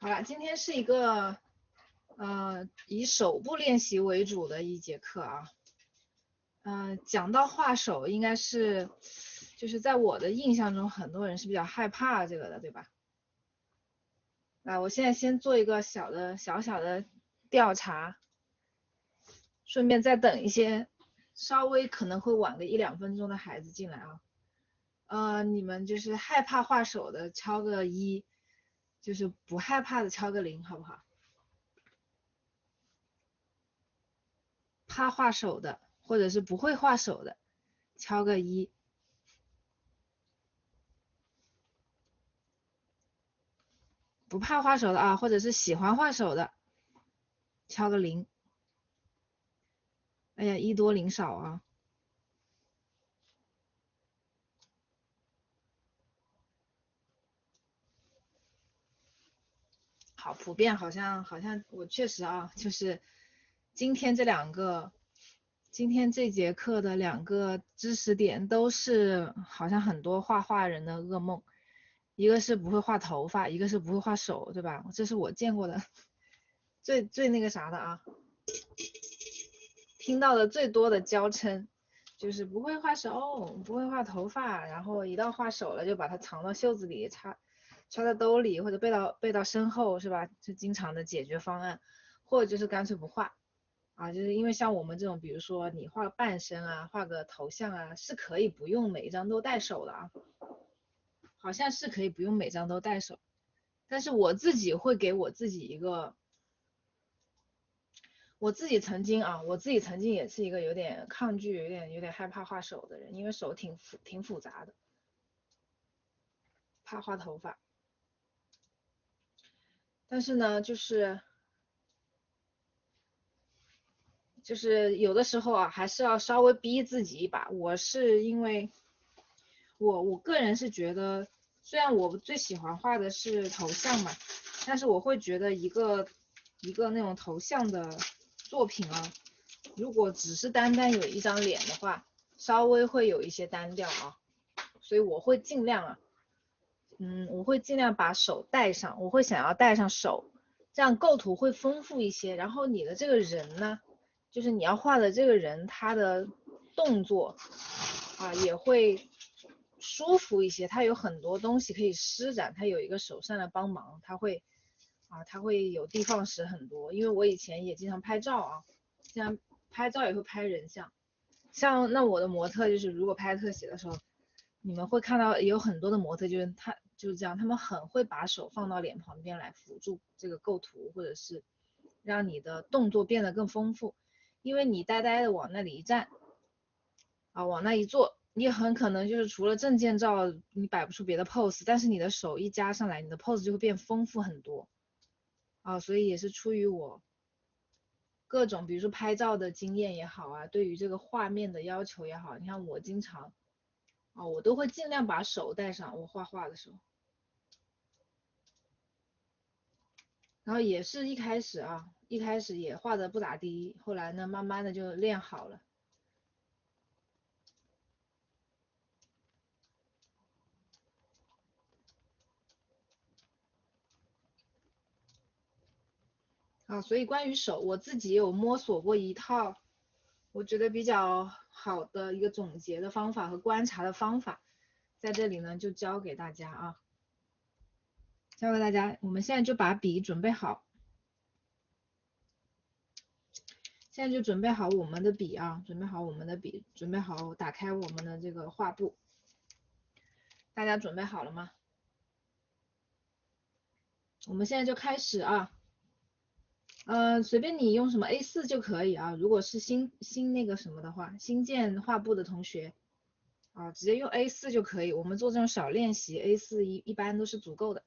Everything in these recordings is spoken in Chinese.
好了，今天是一个以手部练习为主的一节课啊。讲到画手，应该是就是在我的印象中，很多人是比较害怕这个的，对吧？来，我现在先做一个小的调查，顺便再等一些稍微可能会晚个1-2分钟的孩子进来啊。你们就是害怕画手的敲个1，就是不害怕的敲个0，好不好？怕画手的，或者是不会画手的，敲个1。不怕画手的啊，或者是喜欢画手的，敲个0。哎呀，1多0少啊。好普遍，好像我确实啊，就是今天这节课的2个知识点都是好像很多画画人的噩梦，一个是不会画头发，一个是不会画手，对吧？这是我见过的最那个啥的啊，听到的最多的娇嗔就是不会画手，不会画头发，然后一到画手了就把它藏到袖子里，插在兜里或者背到身后，是吧？是经常的解决方案，或者就是干脆不画啊，就是因为像我们这种，比如说你画半身啊，画个头像啊，是可以不用每一张都带手的啊，好像是可以不用每张都带手，但是我自己会给我自己一个。我自己曾经也是一个有点抗拒、有点害怕画手的人，因为手挺复杂的，怕画头发。但是呢，就是有的时候啊，还是要稍微逼自己一把。我是因为我个人是觉得，虽然我最喜欢画的是头像嘛，但是我会觉得一个那种头像的作品啊，如果只是单单有一张脸的话，稍微会有一些单调啊，所以我会尽量啊，我会尽量把手带上，我会想要带上手，这样构图会丰富一些。然后你的这个人呢，就是你要画的这个人，他的动作啊也会舒服一些，他有很多东西可以施展，他有一个手上的帮忙，他会有地方使很多。因为我以前也经常拍照啊，经常拍照也会拍人像，像那我的模特就是如果拍特写的时候，你们会看到有很多的模特就是这样，他们很会把手放到脸旁边来辅助这个构图，或者是让你的动作变得更丰富。因为你呆呆的往那里一站啊，往那一坐，你很可能就是除了证件照你摆不出别的 pose，但是你的手一加上来，你的 pose 就会变丰富很多啊。所以也是出于我各种比如说拍照的经验也好啊，对于这个画面的要求也好，你看我经常我都会尽量把手带上，我画画的时候。然后也是一开始也画的不咋地，后来呢，慢慢的就练好了。所以关于手，我自己有摸索过一套，我觉得比较好的一个总结的方法和观察的方法，在这里呢就教给大家啊，教给大家。我们现在就把笔准备好，现在就准备好我们的笔啊，准备好我们的笔，准备好打开我们的这个画布，大家准备好了吗？我们现在就开始啊。随便你用什么 A4 就可以啊。如果是新那个什么的话，新建画布的同学啊，直接用 A4 就可以。我们做这种小练习，A4一般都是足够的。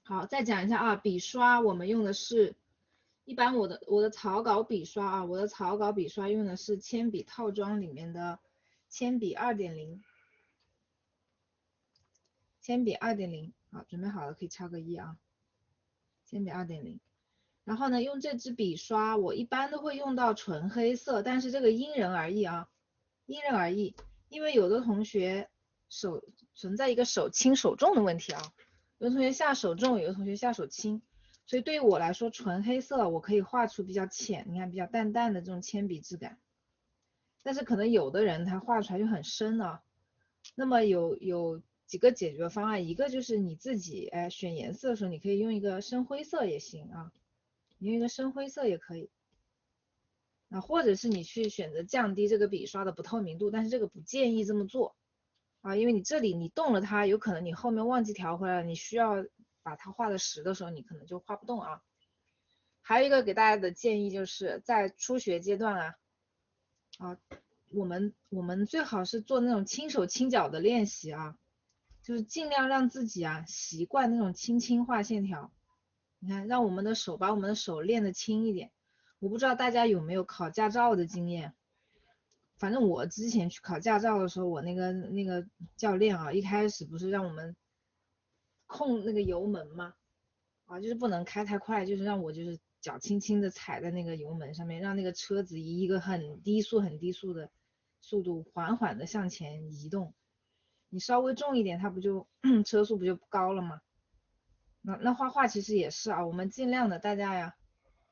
好，再讲一下啊，笔刷我们用的是，一般我的草稿笔刷啊，我的草稿笔刷用的是铅笔套装里面的铅笔2.0，铅笔2.0。好，准备好了可以敲个1啊，铅笔2.0。然后呢，用这支笔刷，我一般都会用到纯黑色，但是这个因人而异啊，因人而异。因为有的同学存在一个手轻手重的问题啊。有的同学下手重，有的同学下手轻，所以对于我来说，纯黑色我可以画出比较浅，你看比较淡淡的这种铅笔质感。但是可能有的人他画出来就很深啊。那么有几个解决方案，一个就是你自己选颜色的时候，你可以用一个深灰色也行啊，你用一个深灰色也可以。或者是你去选择降低这个笔刷的不透明度，但是这个不建议这么做啊，因为你这里你动了它，有可能你后面忘记调回来了，你需要把它画的实的时候，你可能就画不动啊。还有一个给大家的建议就是在初学阶段我们最好是做那种轻手轻脚的练习啊，就是尽量让自己习惯那种轻轻画线条。你看，让我们的手把我们的手练得轻一点。我不知道大家有没有考驾照的经验，反正我之前去考驾照的时候，我那个教练一开始不是让我们控那个油门嘛，就是不能开太快，就是让我就是脚轻轻的踩在那个油门上面，让那个车子以一个很低速的速度缓缓的向前移动。你稍微重一点，它不就车速不就高了吗？那画画其实也是我们尽量的大家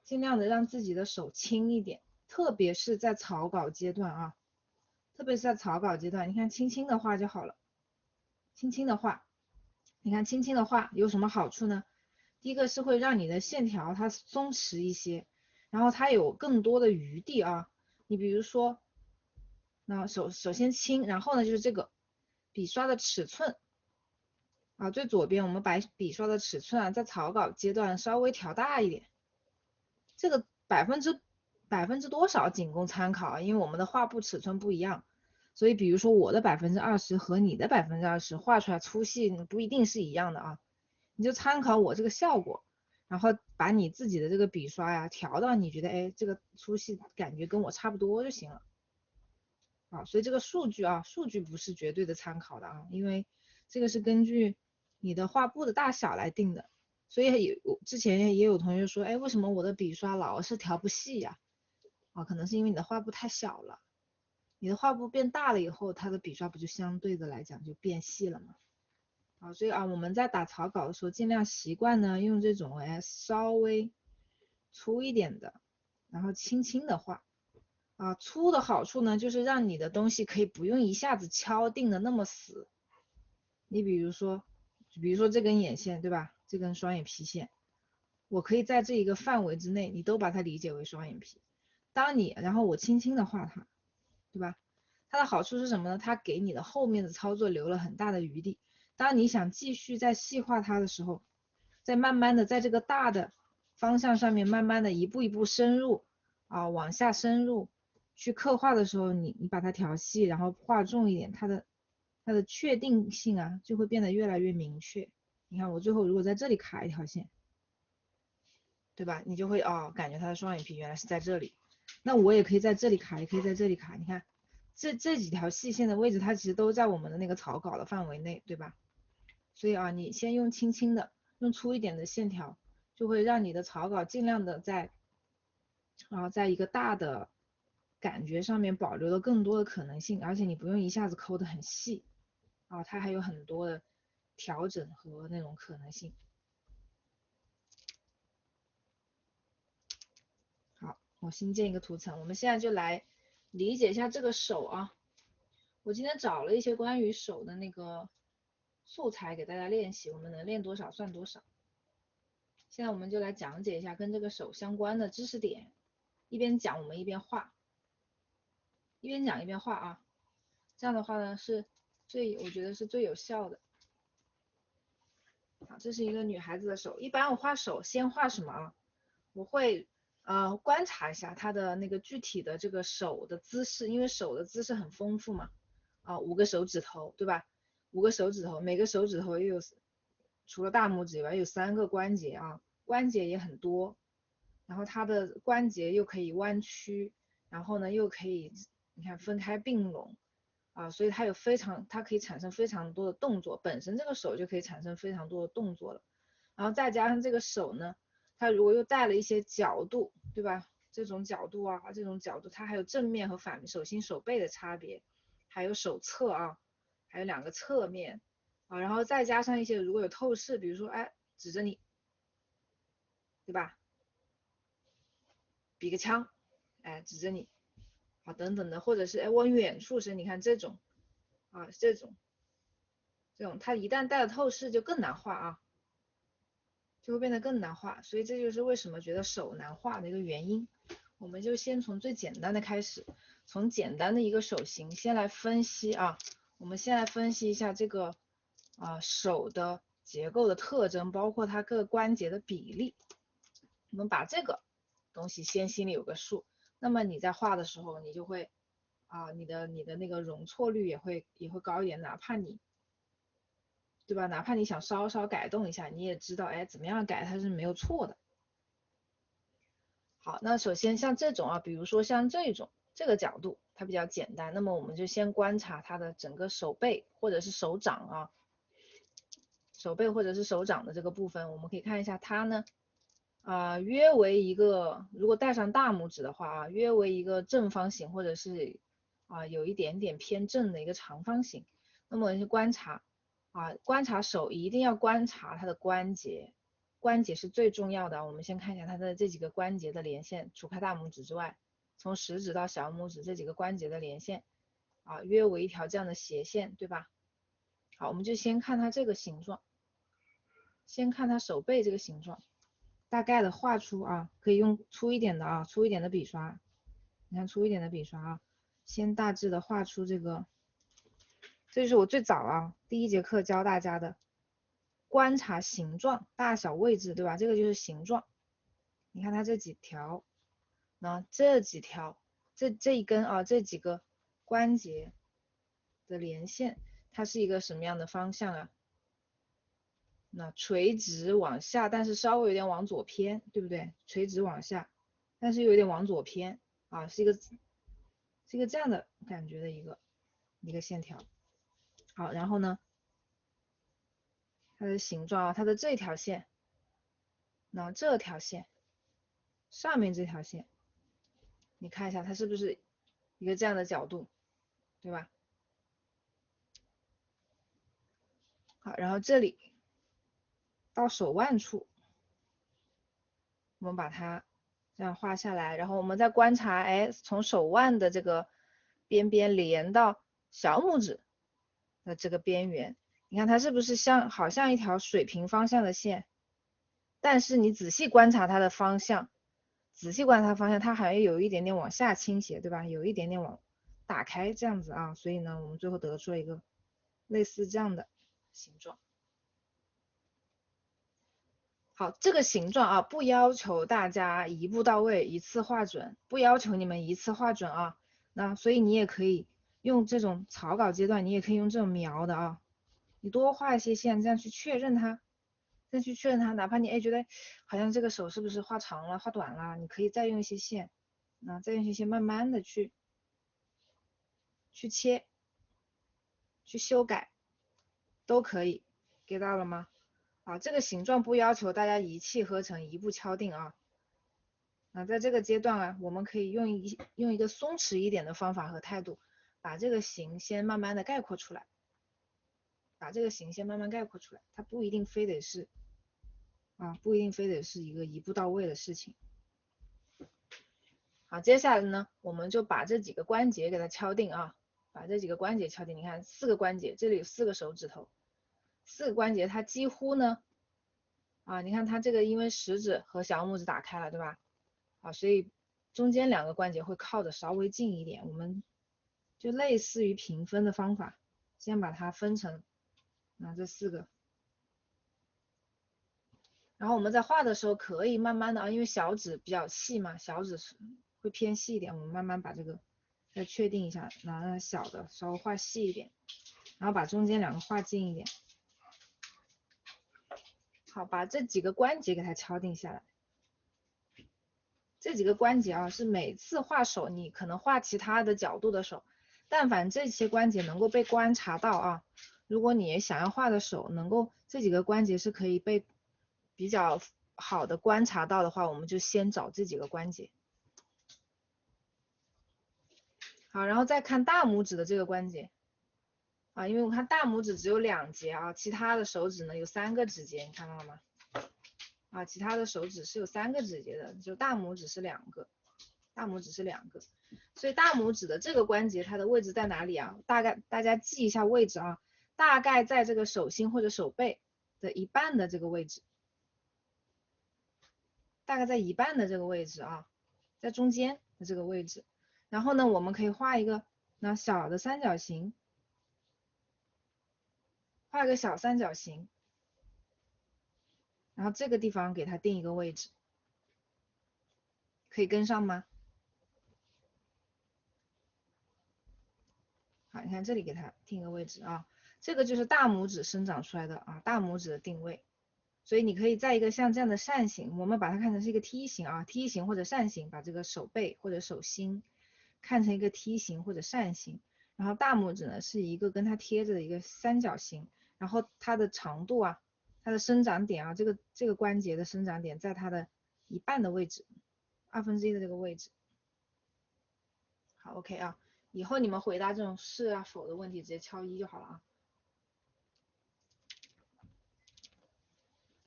尽量的让自己的手轻一点，特别是在草稿阶段特别是在草稿阶段，你看轻轻的画就好了，轻轻的画。你看轻轻的画有什么好处呢？第一个是会让你的线条它松弛一些，然后它有更多的余地你比如说，那首先轻，然后呢就是这个笔刷的尺寸最左边我们把笔刷的尺寸在草稿阶段稍微调大一点，这个百分之多少仅供参考因为我们的画布尺寸不一样，所以比如说我的20%和你的20%画出来粗细不一定是一样的你就参考我这个效果，然后把你自己的这个笔刷调到你觉得这个粗细感觉跟我差不多就行了所以这个数据不是绝对的参考的因为这个是根据你的画布的大小来定的。所以之前也有同学说，为什么我的笔刷老是调不细可能是因为你的画布太小了，你的画布变大了以后，它的笔刷不就相对的来讲就变细了吗？所以我们在打草稿的时候，尽量习惯呢用这种稍微粗一点的，然后轻轻的画粗的好处呢，就是让你的东西可以不用一下子敲定的那么死。你比如说这根眼线对吧？这根双眼皮线，我可以在这一个范围之内，你都把它理解为双眼皮。然后我轻轻的画它，对吧？它的好处是什么呢？它给你的后面的操作留了很大的余地。当你想继续再细化它的时候，再慢慢的在这个大的方向上面，慢慢的一步一步深入往下深入去刻画的时候，你把它调细，然后画重一点，它的确定性就会变得越来越明确。你看我最后如果在这里卡一条线，对吧？你就会感觉它的双眼皮原来是在这里，那我也可以在这里卡，也可以在这里卡。你看这几条细线的位置，它其实都在我们的那个草稿的范围内，对吧？所以你先用轻轻的，用粗一点的线条，就会让你的草稿尽量的在一个大的感觉上面保留了更多的可能性，而且你不用一下子抠得很细它还有很多的调整和那种可能性。好，我新建一个图层，我们现在就来理解一下这个手我今天找了一些关于手的那个素材给大家练习，我们能练多少算多少。现在我们就来讲解一下跟这个手相关的知识点，一边讲我们一边画，一边讲一边画这样的话呢我觉得是最有效的。这是一个女孩子的手，一般我画手先画什么我会观察一下她的那个具体的这个手的姿势，因为手的姿势很丰富嘛5个手指头对吧？5个手指头，每个手指头又有除了大拇指以外有3个关节关节也很多，然后它的关节又可以弯曲，然后呢又可以你看分开并拢所以它可以产生非常多的动作，本身这个手就可以产生非常多的动作了，然后再加上这个手呢，它如果又带了一些角度，对吧？这种角度它还有正面和反手心手背的差别，还有手侧还有2个侧面啊，然后再加上一些如果有透视，比如说哎指着你，对吧？比个枪，哎指着你，啊等等的，或者是哎往远处伸，你看这种啊这种，它一旦带了透视就更难画啊，就会变得更难画，所以这就是为什么觉得手难画的一个原因。我们就先从最简单的开始，从简单的一个手型先来分析啊。我们先来分析一下这个手的结构的特征，包括它各关节的比例。我们把这个东西先心里有个数，那么你在画的时候，你就会你的那个容错率也会高一点，哪怕你对吧？哪怕你想稍稍改动一下，你也知道哎怎么样改它是没有错的。好，那首先像这种比如说像这个角度，它比较简单，那么我们就先观察它的整个手背或者是手掌手背或者是手掌的这个部分，我们可以看一下它呢，约为一个，如果带上大拇指的话约为一个正方形，或者是有一点点偏正的一个长方形。那么我们就观察观察手一定要观察它的关节，关节是最重要的。我们先看一下它的这几个关节的连线，除开大拇指之外，从食指到小拇指这几个关节的连线约为一条这样的斜线，对吧？好，我们就先看它这个形状，先看它手背这个形状，大概的画出可以用粗一点的粗一点的笔刷，你看粗一点的笔刷先大致的画出这个，这就是我最早第一节课教大家的观察形状、大小、位置，对吧？这个就是形状。你看它这几条，那这几条，这一根这几个关节的连线，它是一个什么样的方向那垂直往下，但是稍微有点往左偏，对不对？垂直往下，但是有点往左偏是一个这样的感觉的一个线条。好，然后呢，它的形状它的这条线，那这条线，上面这条线，你看一下它是不是一个这样的角度，对吧？好，然后这里到手腕处，我们把它这样画下来，然后我们再观察，哎，从手腕的这个边边连到小拇指的这个边缘，你看它是不是好像一条水平方向的线？但是你仔细观察它的方向，它好像有一点点往下倾斜，对吧？有一点点往打开这样子所以呢，我们最后得出了一个类似这样的形状。好，这个形状不要求大家一步到位，一次画准，不要求你们一次画准那所以你也可以用这种草稿阶段，你也可以用这种描的你多画一些线，这样去确认它，哪怕你觉得好像这个手是不是画长了、画短了，你可以再用一些线，再用一些线慢慢的去切、去修改，都可以，get到了吗？这个形状不要求大家一气呵成，一步敲定在这个阶段我们可以用一个松弛一点的方法和态度，把这个形先慢慢的概括出来，它不一定非得是一个一步到位的事情。好，接下来呢，我们就把这几个关节给它敲定把这几个关节敲定。你看4个关节，这里有4个手指头，4个关节它几乎呢你看它这个因为食指和小拇指打开了，对吧？所以中间2个关节会靠的稍微近一点，我们就类似于评分的方法，先把它分成这4个，然后我们在画的时候可以慢慢的因为小指比较细嘛，小指会偏细一点，我们慢慢把这个再确定一下，让小的稍微画细一点，然后把中间2个画近一点。好，把这几个关节给它敲定下来。这几个关节是每次画手你可能画其他的角度的手，但凡这些关节能够被观察到如果你想要画的手能够这几个关节是可以被比较好的观察到的话，我们就先找这几个关节。好，然后再看大拇指的这个关节啊，因为我看大拇指只有2节啊，其他的手指呢有3个指节，你看到了吗？啊，其他的手指是有3个指节的，就大拇指是2个，大拇指是2个，所以大拇指的这个关节它的位置在哪里啊？大概大家记一下位置啊，大概在这个手心或者手背的一半的这个位置，大概在一半的这个位置啊，在中间的这个位置。然后呢，我们可以画一个那小的三角形，画一个小三角形，然后这个地方给它定一个位置，可以跟上吗？好，你看这里给它定一个位置啊，这个就是大拇指生长出来的啊，大拇指的定位。所以你可以在一个像这样的扇形，我们把它看成是一个梯形啊，梯形或者扇形，把这个手背或者手心看成一个梯形或者扇形，然后大拇指呢是一个跟它贴着的一个三角形，然后它的长度啊，它的生长点啊，这个关节的生长点在它的一半的位置，1/2的这个位置。好 ，OK 啊，以后你们回答这种是啊否的问题，直接敲1就好了啊。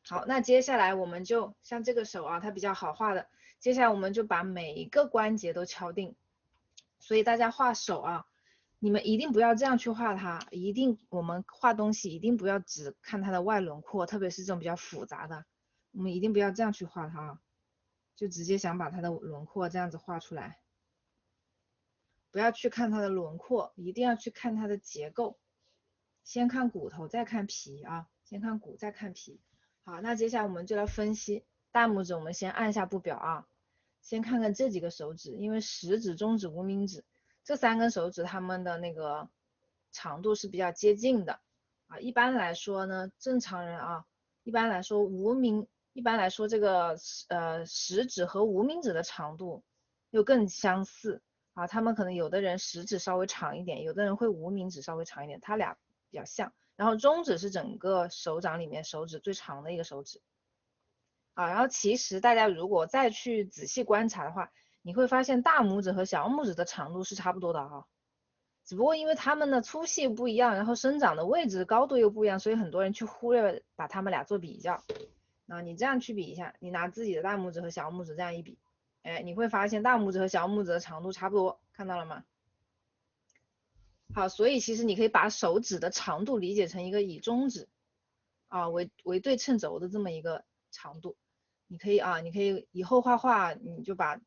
好，那接下来我们就像这个手啊，它比较好画的，接下来我们就把每一个关节都敲定。所以大家画手啊，你们一定不要这样去画它，一定我们画东西一定不要只看它的外轮廓，特别是这种比较复杂的，我们一定不要这样去画它啊，就直接想把它的轮廓这样子画出来，不要去看它的轮廓，一定要去看它的结构，先看骨头再看皮啊，先看骨再看皮。好，那接下来我们就来分析大拇指，我们先按下不表啊，先看看这几个手指，因为食指、中指、无名指这3根手指它们的那个长度是比较接近的啊。一般来说呢，正常人啊，一般来说这个食指和无名指的长度又更相似啊，他们可能有的人食指稍微长一点，有的人会无名指稍微长一点，它俩比较像。然后中指是整个手掌里面手指最长的一个手指啊。然后其实大家如果再去仔细观察的话，你会发现大拇指和小拇指的长度是差不多的啊，只不过因为它们的粗细不一样，然后生长的位置高度又不一样，所以很多人去忽略把它们俩做比较。啊，你这样去比一下，你拿自己的大拇指和小拇指这样一比，哎，你会发现大拇指和小拇指的长度差不多，看到了吗？好，所以其实你可以把手指的长度理解成一个以中指啊为对称轴的这么一个长度。你可以以后画画你就把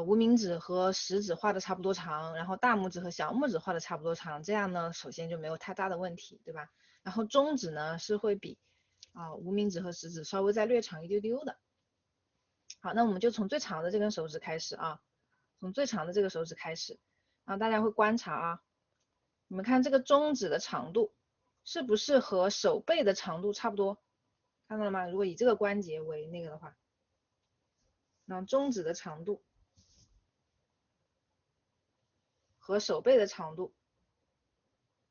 无名指和食指画的差不多长，然后大拇指和小拇指画的差不多长，这样呢首先就没有太大的问题，对吧？然后中指呢是会比无名指和食指稍微再略长一丢丢的。好，那我们就从最长的这根手指开始啊，从最长的这个手指开始，然后大家会观察啊。你们看这个中指的长度是不是和手背的长度差不多？看到了吗？如果以这个关节为那个的话，那中指的长度和手背的长度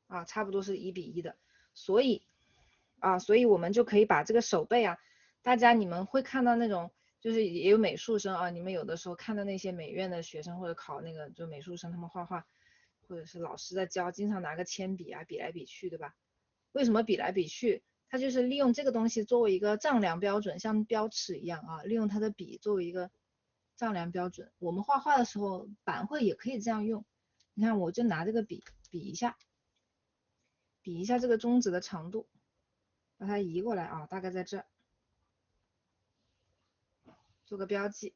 啊，差不多是1:1的。所以我们就可以把这个手背啊，大家你们会看到那种，就是也有美术生啊，你们有的时候看到那些美院的学生或者考那个就美术生他们画画，或者是老师在教，经常拿个铅笔啊比来比去，对吧？为什么比来比去？它就是利用这个东西作为一个丈量标准，像标尺一样啊，利用它的笔作为一个丈量标准。我们画画的时候，板绘也可以这样用。你看，我就拿这个笔比一下，这个中指的长度，把它移过来啊，大概在这儿，做个标记，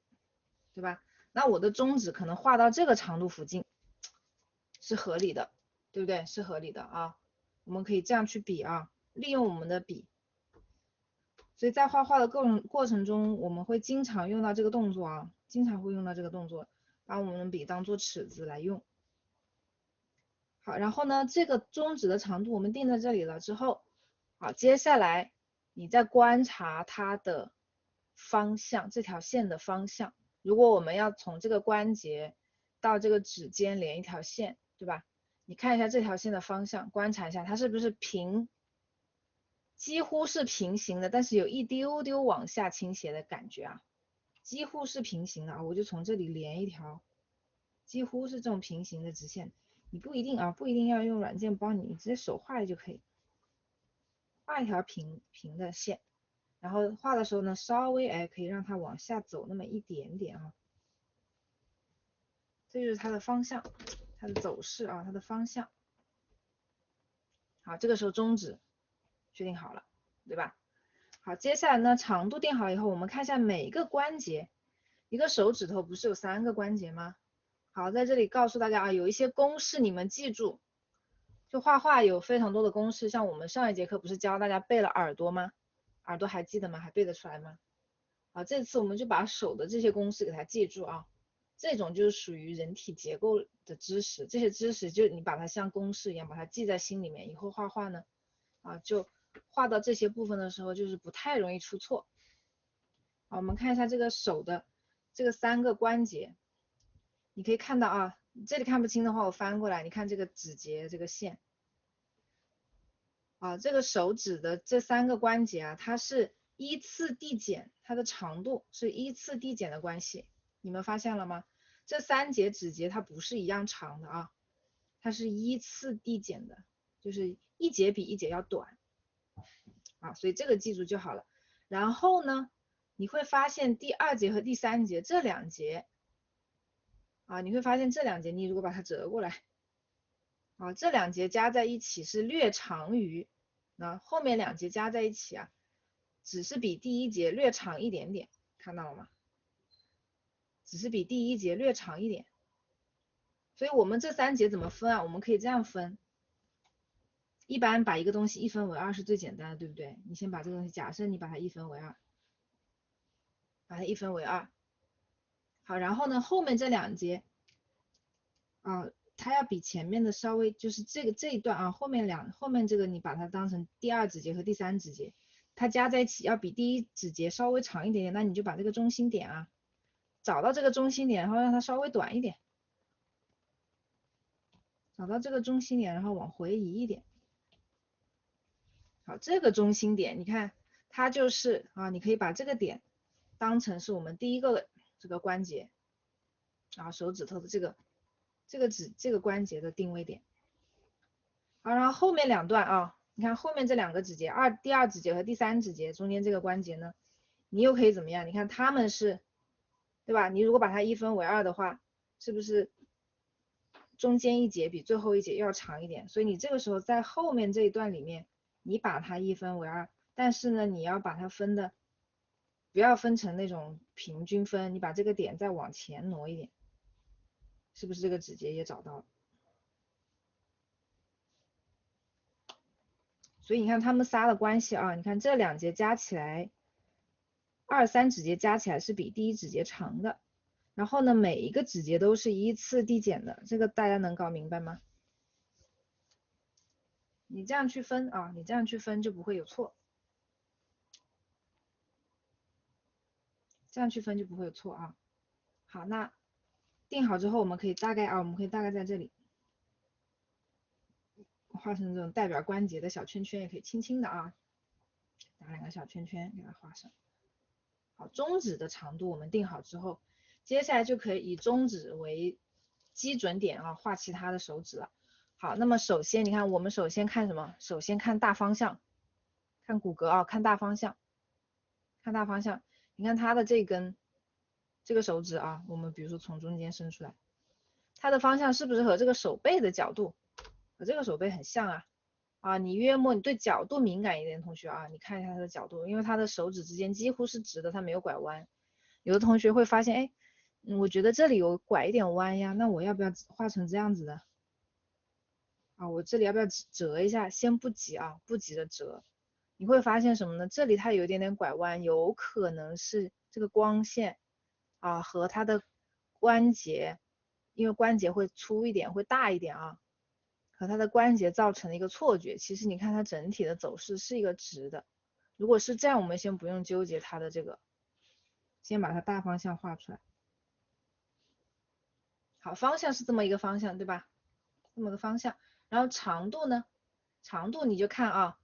对吧？那我的中指可能画到这个长度附近，是合理的，对不对？是合理的啊。我们可以这样去比啊，利用我们的笔。所以在画画的过程中，我们会经常用到这个动作啊，经常会用到这个动作，把我们的笔当做尺子来用。好，然后呢，这个中指的长度我们定在这里了之后，好，接下来你再观察它的方向，这条线的方向。如果我们要从这个关节到这个指尖连一条线，对吧？你看一下这条线的方向，观察一下它是不是平，几乎是平行的，但是有一丢丢往下倾斜的感觉啊，几乎是平行的啊，我就从这里连一条，几乎是这种平行的直线。你不一定啊，不一定要用软件帮你，你直接手画就可以，画一条平的线，然后画的时候呢，稍微可以让它往下走那么一点点啊，这就是它的方向，它的走势啊，它的方向。好，这个时候中指确定好了，对吧？好，接下来呢，长度定好以后，我们看一下每一个关节，一个手指头不是有3个关节吗？好，在这里告诉大家啊，有一些公式你们记住，就画画有非常多的公式，像我们上一节课不是教大家背了耳朵吗？耳朵还记得吗？还背得出来吗？好，这次我们就把手的这些公式给它记住啊，这种就是属于人体结构的知识，这些知识就你把它像公式一样把它记在心里面，以后画画呢，就画到这些部分的时候就是不太容易出错。好，我们看一下这个手的这个3个关节，你可以看到啊，这里看不清的话我翻过来，你看这个指节这个线。这个手指的这3个关节啊，它是依次递减，它的长度是依次递减的关系，你们发现了吗？这3节指节它不是一样长的啊，它是依次递减的，就是一节比一节要短所以这个记住就好了。然后呢，你会发现第2节和第3节这2节你会发现这2节你如果把它折过来这2节加在一起是略长于后面2节加在一起只是比第1节略长一点点，看到了吗？只是比第1节略长一点。所以我们这3节怎么分我们可以这样分，一般把一个东西1分为2是最简单的，对不对？你先把这个东西，假设你把它1分为2，把它1分为2。好，然后呢，后面这2节它要比前面的稍微就是这一段后面这个你把它当成第2指节和第3指节，它加在一起要比第1指节稍微长一点点，那你就把这个中心点找到这个中心点，然后让它稍微短一点，找到这个中心点，然后往回移一点。好，这个中心点你看它就是你可以把这个点当成是我们第1个这个关节手指头的这个关节的定位点。好，然后后面2段你看后面这2个指节，第2指节和第3指节中间这个关节呢，你又可以怎么样？你看它们是，对吧？你如果把它1分为2的话，是不是中间一节比最后一节要长一点？所以你这个时候在后面这一段里面，你把它1分为2，但是呢，你要把它分的不要分成那种平均分，你把这个点再往前挪一点，是不是这个指节也找到了？所以你看它们仨的关系你看这2节加起来，2、3指节加起来是比第1指节长的。然后呢，每一个指节都是依次递减的，这个大家能搞明白吗？你这样去分你这样去分就不会有错，这样去分就不会有错好，那定好之后，我们可以大概在这里画成这种代表关节的小圈圈，也可以轻轻的打2个小圈圈给它画上。好，中指的长度我们定好之后，接下来就可以以中指为基准点画其他的手指了。好，那么首先你看，我们首先看什么？首先看大方向，看骨骼看大方向，看大方向。你看它的这根这个手指我们比如说从中间伸出来，它的方向是不是和这个手背的角度和这个手背很像你约莫你对角度敏感一点的同学你看一下它的角度，因为它的手指之间几乎是直的，它没有拐弯。有的同学会发现，我觉得这里有拐一点弯呀，那我要不要画成这样子的？我这里要不要折一下？先不急不急着折。你会发现什么呢？这里它有一点点拐弯，有可能是这个光线和它的关节，因为关节会粗一点，会大一点和它的关节造成的一个错觉。其实你看它整体的走势是一个直的。如果是这样，我们先不用纠结它的这个，先把它大方向画出来。好，方向是这么一个方向，对吧？这么个方向。然后长度呢？长度你就看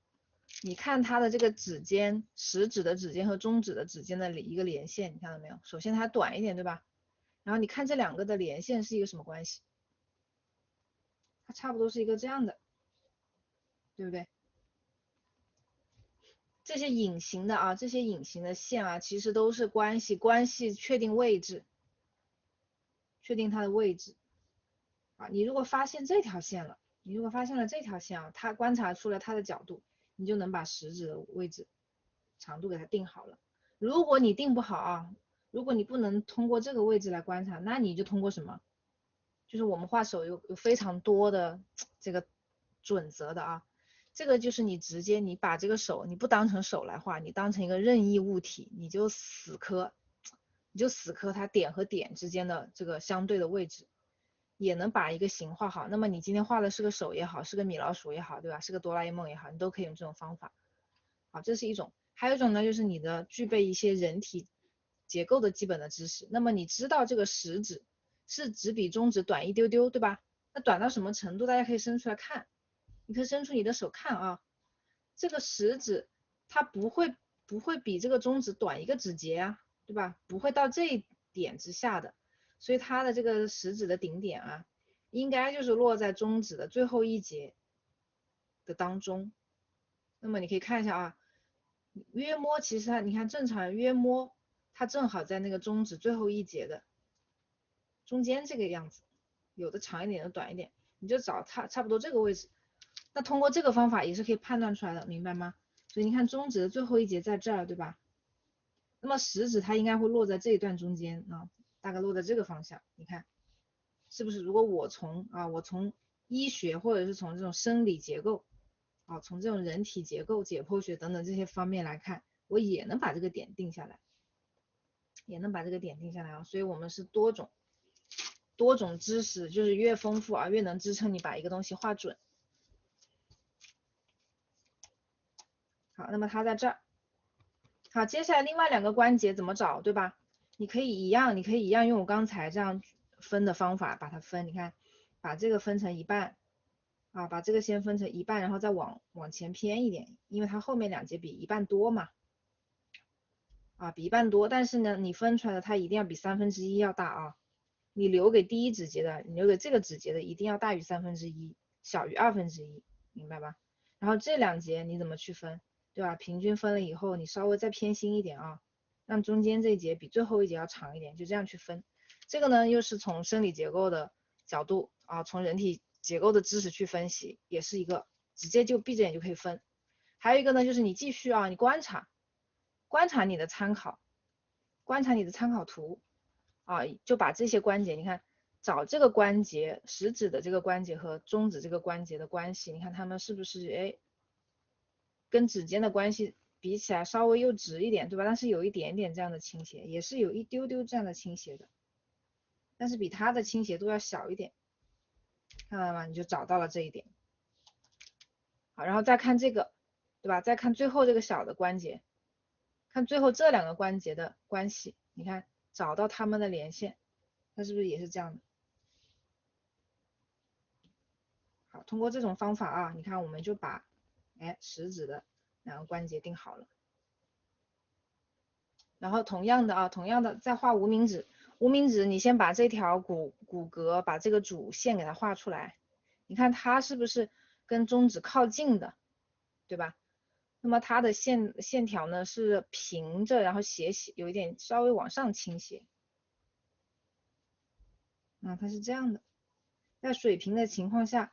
你看它的这个指尖，食指的指尖和中指的指尖的一个连线，你看到没有？首先它短一点，对吧？然后你看这2个的连线是一个什么关系？它差不多是一个这样的，对不对？这些隐形的啊，这些隐形的线啊，其实都是关系确定位置，确定它的位置啊。你如果发现这条线了，你如果发现了这条线啊，它观察出了它的角度，你就能把食指的位置长度给它定好了。如果你定不好啊，如果你不能通过这个位置来观察，那你就通过什么？就是我们画手有非常多的这个准则的啊。这个就是你直接你把这个手你不当成手来画，你当成一个任意物体，你就死磕它点和点之间的这个相对的位置，也能把一个形画好。那么你今天画的是个手也好，是个米老鼠也好，对吧？是个哆啦 A 梦也好，你都可以用这种方法。好，这是一种。还有一种呢，就是你的具备一些人体结构的基本的知识。那么你知道这个食指是只比中指短一丢丢，对吧？那短到什么程度？大家可以伸出来看。你可以伸出你的手看啊，这个食指它不会比这个中指短一个指节啊，对吧？不会到这一点之下的，所以它的这个食指的顶点啊，应该就是落在中指的最后一节的当中。那么你可以看一下啊，约摸其实它你看正常约摸它正好在那个中指最后一节的中间这个样子，有的长一点，有的短一点，你就找它差不多这个位置。那通过这个方法也是可以判断出来的，明白吗？所以你看中指的最后一节在这儿，对吧？那么食指它应该会落在这一段中间啊，大概落在这个方向，你看是不是？如果我从医学或者是从这种生理结构啊，从这种人体结构、解剖学等等这些方面来看，我也能把这个点定下来，啊。所以我们是多种知识，就是越丰富啊，越能支撑你把一个东西画准。好，那么它在这儿。好，接下来另外两个关节怎么找，对吧？你可以一样用我刚才这样分的方法把它分。你看，把这个分成一半啊，把这个先分成一半，然后再往前偏一点，因为它后面两节比一半多嘛，啊，比一半多。但是呢，你分出来的它一定要比1/3要大啊。你留给第一指节的，你留给这个指节的一定要大于1/3，小于1/2，明白吧？然后这两节你怎么去分？对吧？平均分了以后，你稍微再偏心一点啊，让中间这一节比最后一节要长一点，就这样去分。这个呢，又是从生理结构的角度啊，从人体结构的知识去分析，也是一个直接就闭着眼就可以分。还有一个呢，就是你继续啊，你观察你的参考，图啊，就把这些关节，你看找这个关节，食指的这个关节和中指这个关节的关系，你看它们是不是跟指尖的关系比起来稍微又直一点，对吧？但是有一点点这样的倾斜，也是有一丢丢这样的倾斜的，但是比它的倾斜度要小一点，看到了吗？你就找到了这一点。好，然后再看这个，对吧？再看最后这个小的关节，看最后这两个关节的关系，你看找到它们的连线，它是不是也是这样的？好，通过这种方法啊，你看我们就把食指的两个关节定好了。然后同样的再画无名指，你先把这条骨骼把这个主线给它画出来，你看它是不是跟中指靠近的，对吧？那么它的线条呢是平着，然后有一点稍微往上倾斜，它是这样的，在水平的情况下，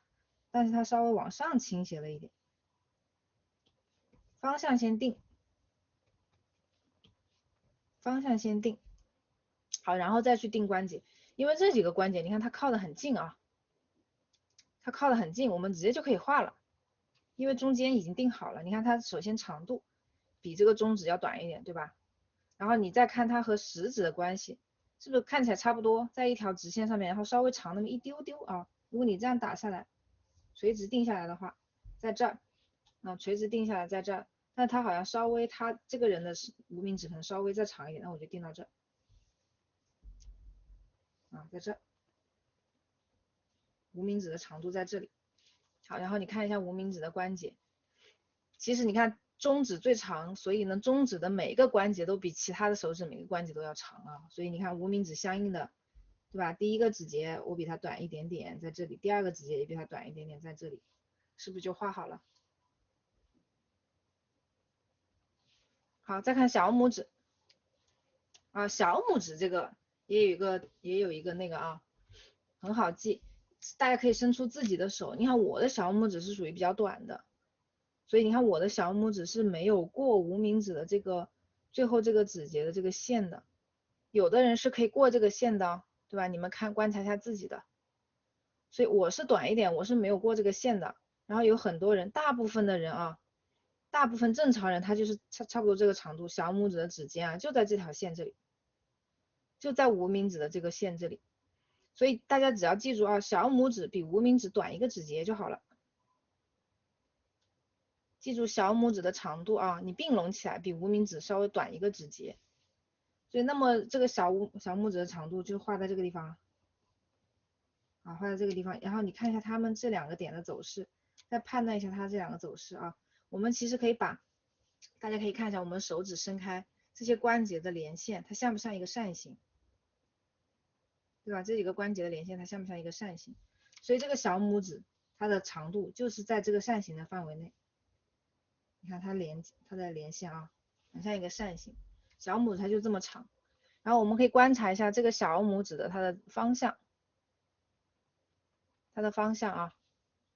但是它稍微往上倾斜了一点，方向先定，好，然后再去定关节，因为这几个关节你看它靠得很近啊，我们直接就可以画了，因为中间已经定好了。你看它首先长度比这个中指要短一点，对吧？然后你再看它和食指的关系，是不是看起来差不多，在一条直线上面，然后稍微长那么一丢丢啊？如果你这样打下来，垂直定下来的话，在这儿垂直定下来在这儿，但它好像稍微它这个人的无名指可能稍微再长一点，那我就定到这儿在这儿，无名指的长度在这里。好，然后你看一下无名指的关节，其实你看中指最长，所以呢中指的每一个关节都比其他的手指每个关节都要长啊，所以你看无名指相应的，对吧？第一个指节我比它短一点点，在这里，第二个指节也比它短一点点，在这里，是不是就画好了？好，再看小拇指啊，小拇指这个也有一个那个啊，很好记，大家可以伸出自己的手。你看我的小拇指是属于比较短的，所以你看我的小拇指是没有过无名指的这个最后这个指节的这个线的，有的人是可以过这个线的，对吧？你们看观察一下自己的。所以我是短一点，我是没有过这个线的。然后有很多人，大部分的人啊，大部分正常人他就是差不多这个长度，小拇指的指尖啊就在这条线这里，就在无名指的这个线这里。所以大家只要记住啊，小拇指比无名指短一个指节就好了。记住小拇指的长度啊，你并拢起来比无名指稍微短一个指节。所以那么这个小拇指的长度就画在这个地方。啊，画在这个地方，然后你看一下它们这两个点的走势，再判断一下它这两个走势啊。我们其实可以把，大家可以看一下我们手指伸开这些关节的连线，它像不像一个扇形，对吧？这几个关节的连线，它像不像一个扇形？所以这个小拇指它的长度就是在这个扇形的范围内。你看它的连线啊，很像一个扇形，小拇指它就这么长。然后我们可以观察一下这个小拇指的它的方向。它的方向啊，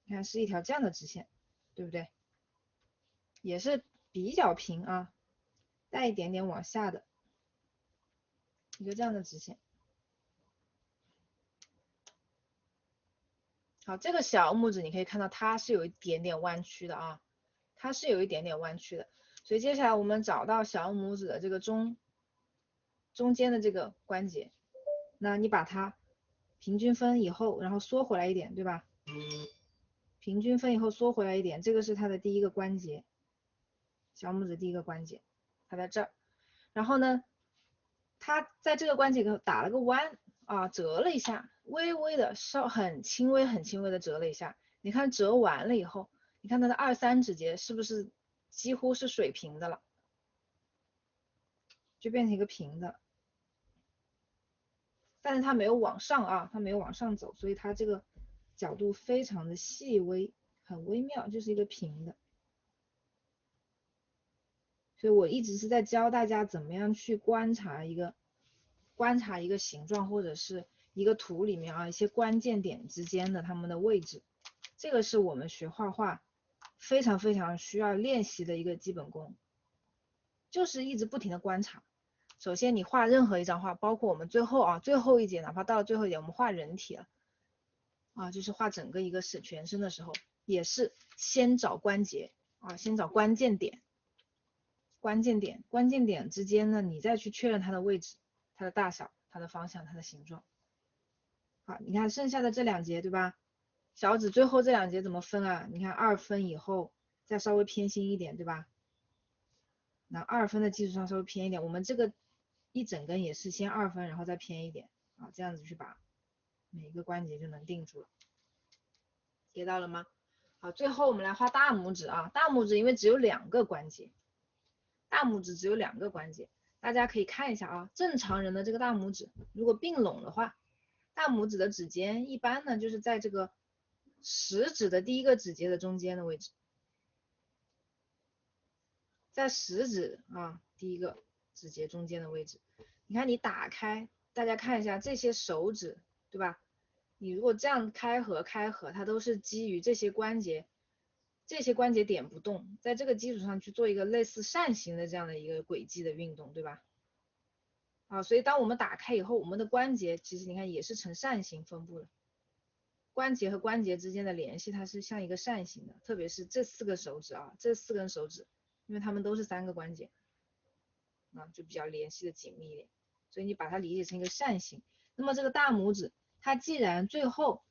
你看是一条这样的直线，对不对？也是比较平啊，带一点点往下的一个这样的直线。好，这个小拇指你可以看到它是有一点点弯曲的啊，它是有一点点弯曲的。所以接下来我们找到小拇指的这个中间的这个关节，那你把它平均分以后，然后缩回来一点，对吧？平均分以后缩回来一点，这个是它的第一个关节，小拇指第一个关节，它在这儿。然后呢，它在这个关节口打了个弯啊，折了一下，微微的很轻微很轻微的折了一下。你看折完了以后，你看它的2、3指节是不是几乎是水平的了，就变成一个平的。但是它没有往上啊，它没有往上走，所以它这个角度非常的细微，很微妙，就是一个平的。所以我一直是在教大家怎么样去观察一个形状或者是一个图里面啊一些关键点之间的它们的位置，这个是我们学画画非常非常需要练习的一个基本功，就是一直不停的观察。首先你画任何一张画，包括我们最后一节，哪怕到了最后一节我们画人体了啊，就是画整个一个全身的时候，也是先找关节啊，先找关键点。关键点之间呢，你再去确认它的位置、它的大小、它的方向、它的形状。好，你看剩下的这2节，对吧？小指最后这2节怎么分啊？你看2分以后再稍微偏心一点，对吧？那2分的基础上稍微偏一点，我们这个一整根也是先2分，然后再偏一点啊，这样子去把每一个关节就能定住了。get到了吗？好，最后我们来画大拇指啊，大拇指因为只有2个关节。大拇指只有2个关节，大家可以看一下啊。正常人的这个大拇指，如果并拢的话，大拇指的指尖一般呢就是在这个食指的第一个指节的中间的位置，在食指啊第一个指节中间的位置。你看你打开，大家看一下这些手指，对吧？你如果这样开合，它都是基于这些关节点不动，在这个基础上去做一个类似扇形的这样的一个轨迹的运动，对吧？啊，所以当我们打开以后，我们的关节其实你看也是呈扇形分布的，关节和关节之间的联系它是像一个扇形的，特别是这4个手指啊，这4根手指，因为它们都是3个关节啊，就比较联系的紧密一点，所以你把它理解成一个扇形。那么这个大拇指，它既然最后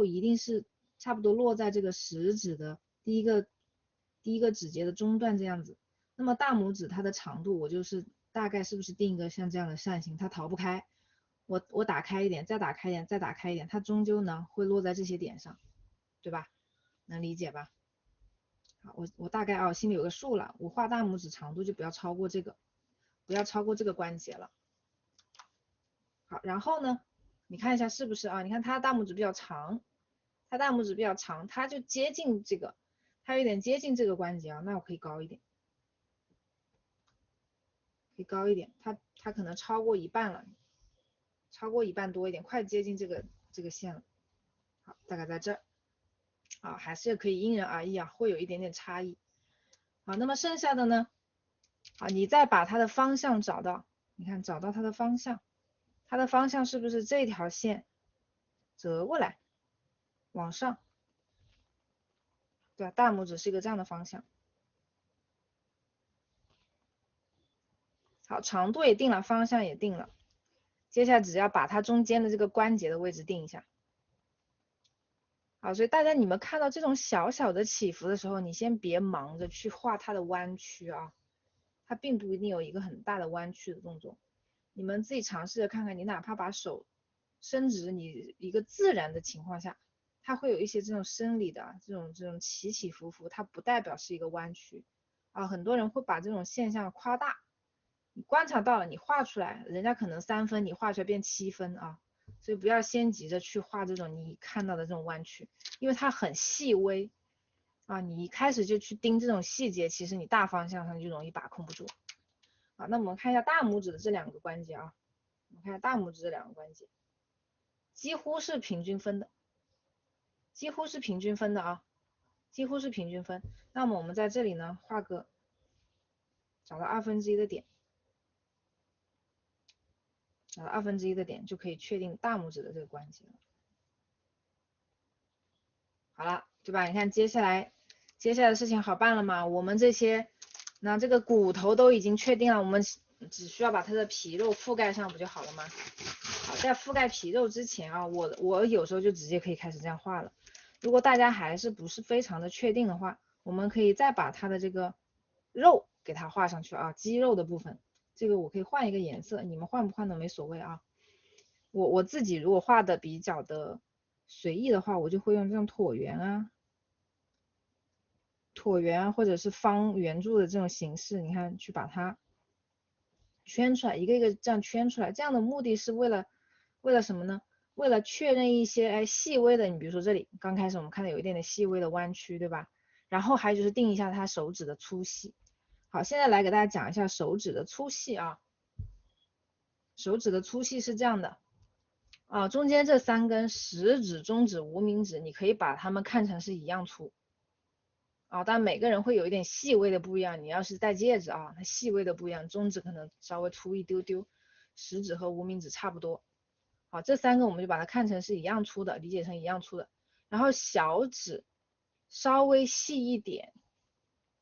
一定是差不多落在这个食指的第一个指节的中段这样子，那么大拇指它的长度我就是大概是不是定一个像这样的扇形，它逃不开。我打开一点，再打开一点，再打开一点，它终究呢会落在这些点上，对吧？能理解吧？好，我大概啊心里有个数了，我画大拇指长度就不要超过这个，不要超过这个关节了。好，然后呢，你看一下是不是啊？你看它大拇指比较长，它就接近这个，它有点接近这个关节啊，那我可以高一点，它可能超过一半了，超过一半多一点，快接近这个线了。好，大概在这儿。啊，还是可以因人而异啊，会有一点点差异。好，那么剩下的呢？啊，你再把它的方向找到，你看找到它的方向，它的方向是不是这条线折过来往上？对吧？大拇指是一个这样的方向。好，长度也定了，方向也定了，接下来只要把它中间的这个关节的位置定一下。好，所以大家你们看到这种小小的起伏的时候，你先别忙着去画它的弯曲啊，它并不一定有一个很大的弯曲的动作。你们自己尝试着看看，你哪怕把手伸直，你一个自然的情况下，它会有一些这种生理的这种起起伏伏，它不代表是一个弯曲啊。很多人会把这种现象夸大，你观察到了，你画出来，人家可能3分，你画出来变7分啊。所以不要先急着去画这种你看到的这种弯曲，因为它很细微啊。你一开始就去盯这种细节，其实你大方向上就容易把控不住。好，那我们看一下大拇指的这2个关节啊，我们看一下大拇指这2个关节，几乎是平均分的，几乎是平均分的啊，几乎是平均分。那么我们在这里呢，画个找到1/2的点，找到1/2的点就可以确定大拇指的这个关节了。好了，对吧？你看接下来的事情好办了吗？我们这些，那这个骨头都已经确定了，我们只需要把它的皮肉覆盖上不就好了吗？好，在覆盖皮肉之前啊，我有时候就直接可以开始这样画了。如果大家还是不是非常的确定的话，我们可以再把它的这个肉给它画上去啊，肌肉的部分，这个我可以换一个颜色，你们换不换都没所谓啊。我自己如果画的比较的随意的话，我就会用这种椭圆啊或者是方圆柱的这种形式，你看去把它圈出来，一个一个这样圈出来，这样的目的是为了什么呢？为了确认一些细微的，你比如说这里刚开始我们看到有一点点细微的弯曲，对吧？然后还有就是定一下它手指的粗细。好，现在来给大家讲一下手指的粗细啊。手指的粗细是这样的啊，中间这3根食指、中指、无名指，你可以把它们看成是一样粗啊，但每个人会有一点细微的不一样。你要是戴戒指啊，它细微的不一样，中指可能稍微粗一丢丢，食指和无名指差不多。好，这3个我们就把它看成是一样粗的，理解成一样粗的。然后小指稍微细一点，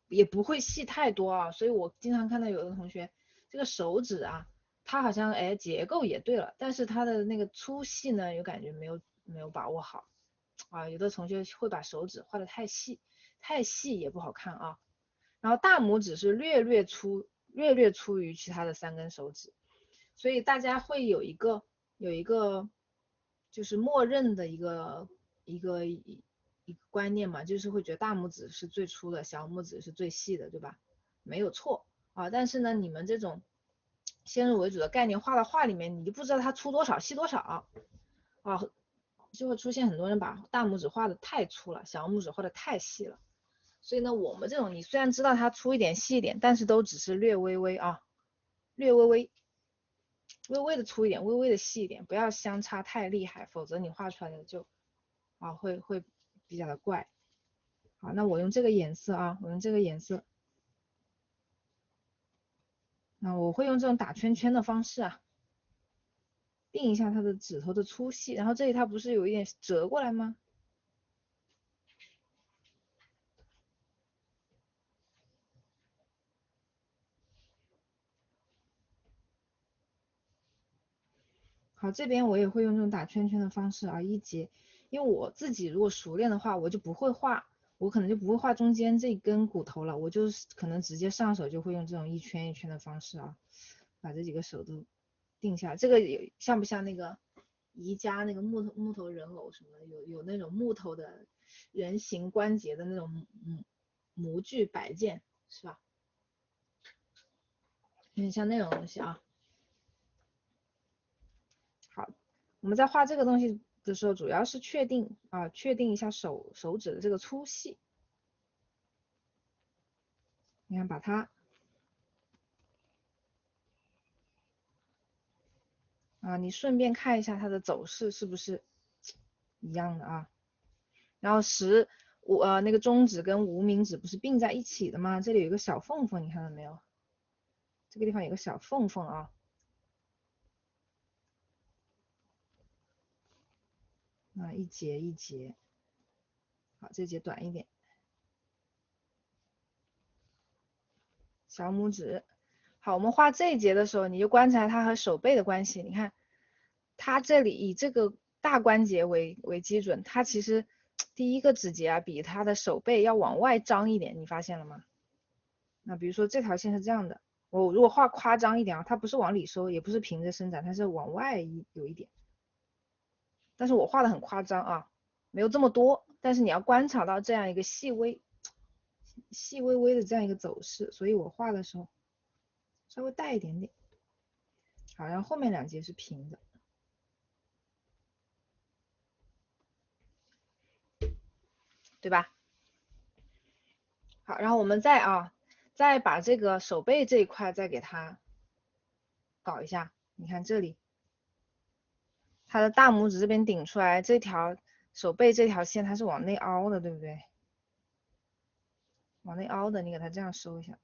也不会细太多啊。所以我经常看到有的同学这个手指啊，它好像结构也对了，但是它的那个粗细呢，有感觉没有把握好啊。有的同学会把手指画的太细，太细也不好看啊。然后大拇指是略略粗于其他的3根手指，所以大家会有一个就是默认的一个观念嘛，就是会觉得大拇指是最粗的，小拇指是最细的，对吧？没有错啊，但是呢，你们这种先入为主的概念画到画里面，你就不知道它粗多少细多少啊，就会出现很多人把大拇指画的太粗了，小拇指画的太细了。所以呢，我们这种你虽然知道它粗一点细一点，但是都只是略微微啊，略微微的粗一点，微微的细一点，不要相差太厉害，否则你画出来的就会比较的怪。好，那我用这个颜色啊，我用这个颜色，那我会用这种打圈圈的方式啊，定一下它的指头的粗细，然后这里它不是有一点折过来吗？好，这边我也会用这种打圈圈的方式啊，一节，因为我自己如果熟练的话，我就不会画，我可能就不会画中间这根骨头了，我就是可能直接上手就会用这种一圈一圈的方式啊，把这几个手都定下来。这个也像不像那个宜家那个木头人偶什么的，有那种木头的人形关节的那种模具摆件是吧？有点像那种东西啊。我们在画这个东西的时候，主要是确定一下手指的这个粗细。你看，把它你顺便看一下它的走势是不是一样的啊？然后那个中指跟无名指不是并在一起的吗？这里有一个小缝缝，你看到没有？这个地方有个小缝缝啊。一节一节，好，这节短一点。小拇指，好，我们画这一节的时候，你就观察它和手背的关系。你看，它这里以这个大关节为基准，它其实第一个指节比它的手背要往外张一点，你发现了吗？那比如说这条线是这样的，我如果画夸张一点它不是往里收，也不是平着伸展，它是往外有一点。但是我画的很夸张啊，没有这么多，但是你要观察到这样一个细微的这样一个走势，所以我画的时候稍微带一点点。好，然后后面2节是平的，对吧？好，然后我们再把这个手背这一块再给它搞一下。你看这里，它的大拇指这边顶出来，这条手背这条线它是往内凹的，对不对？往内凹的，你给它这样收一下。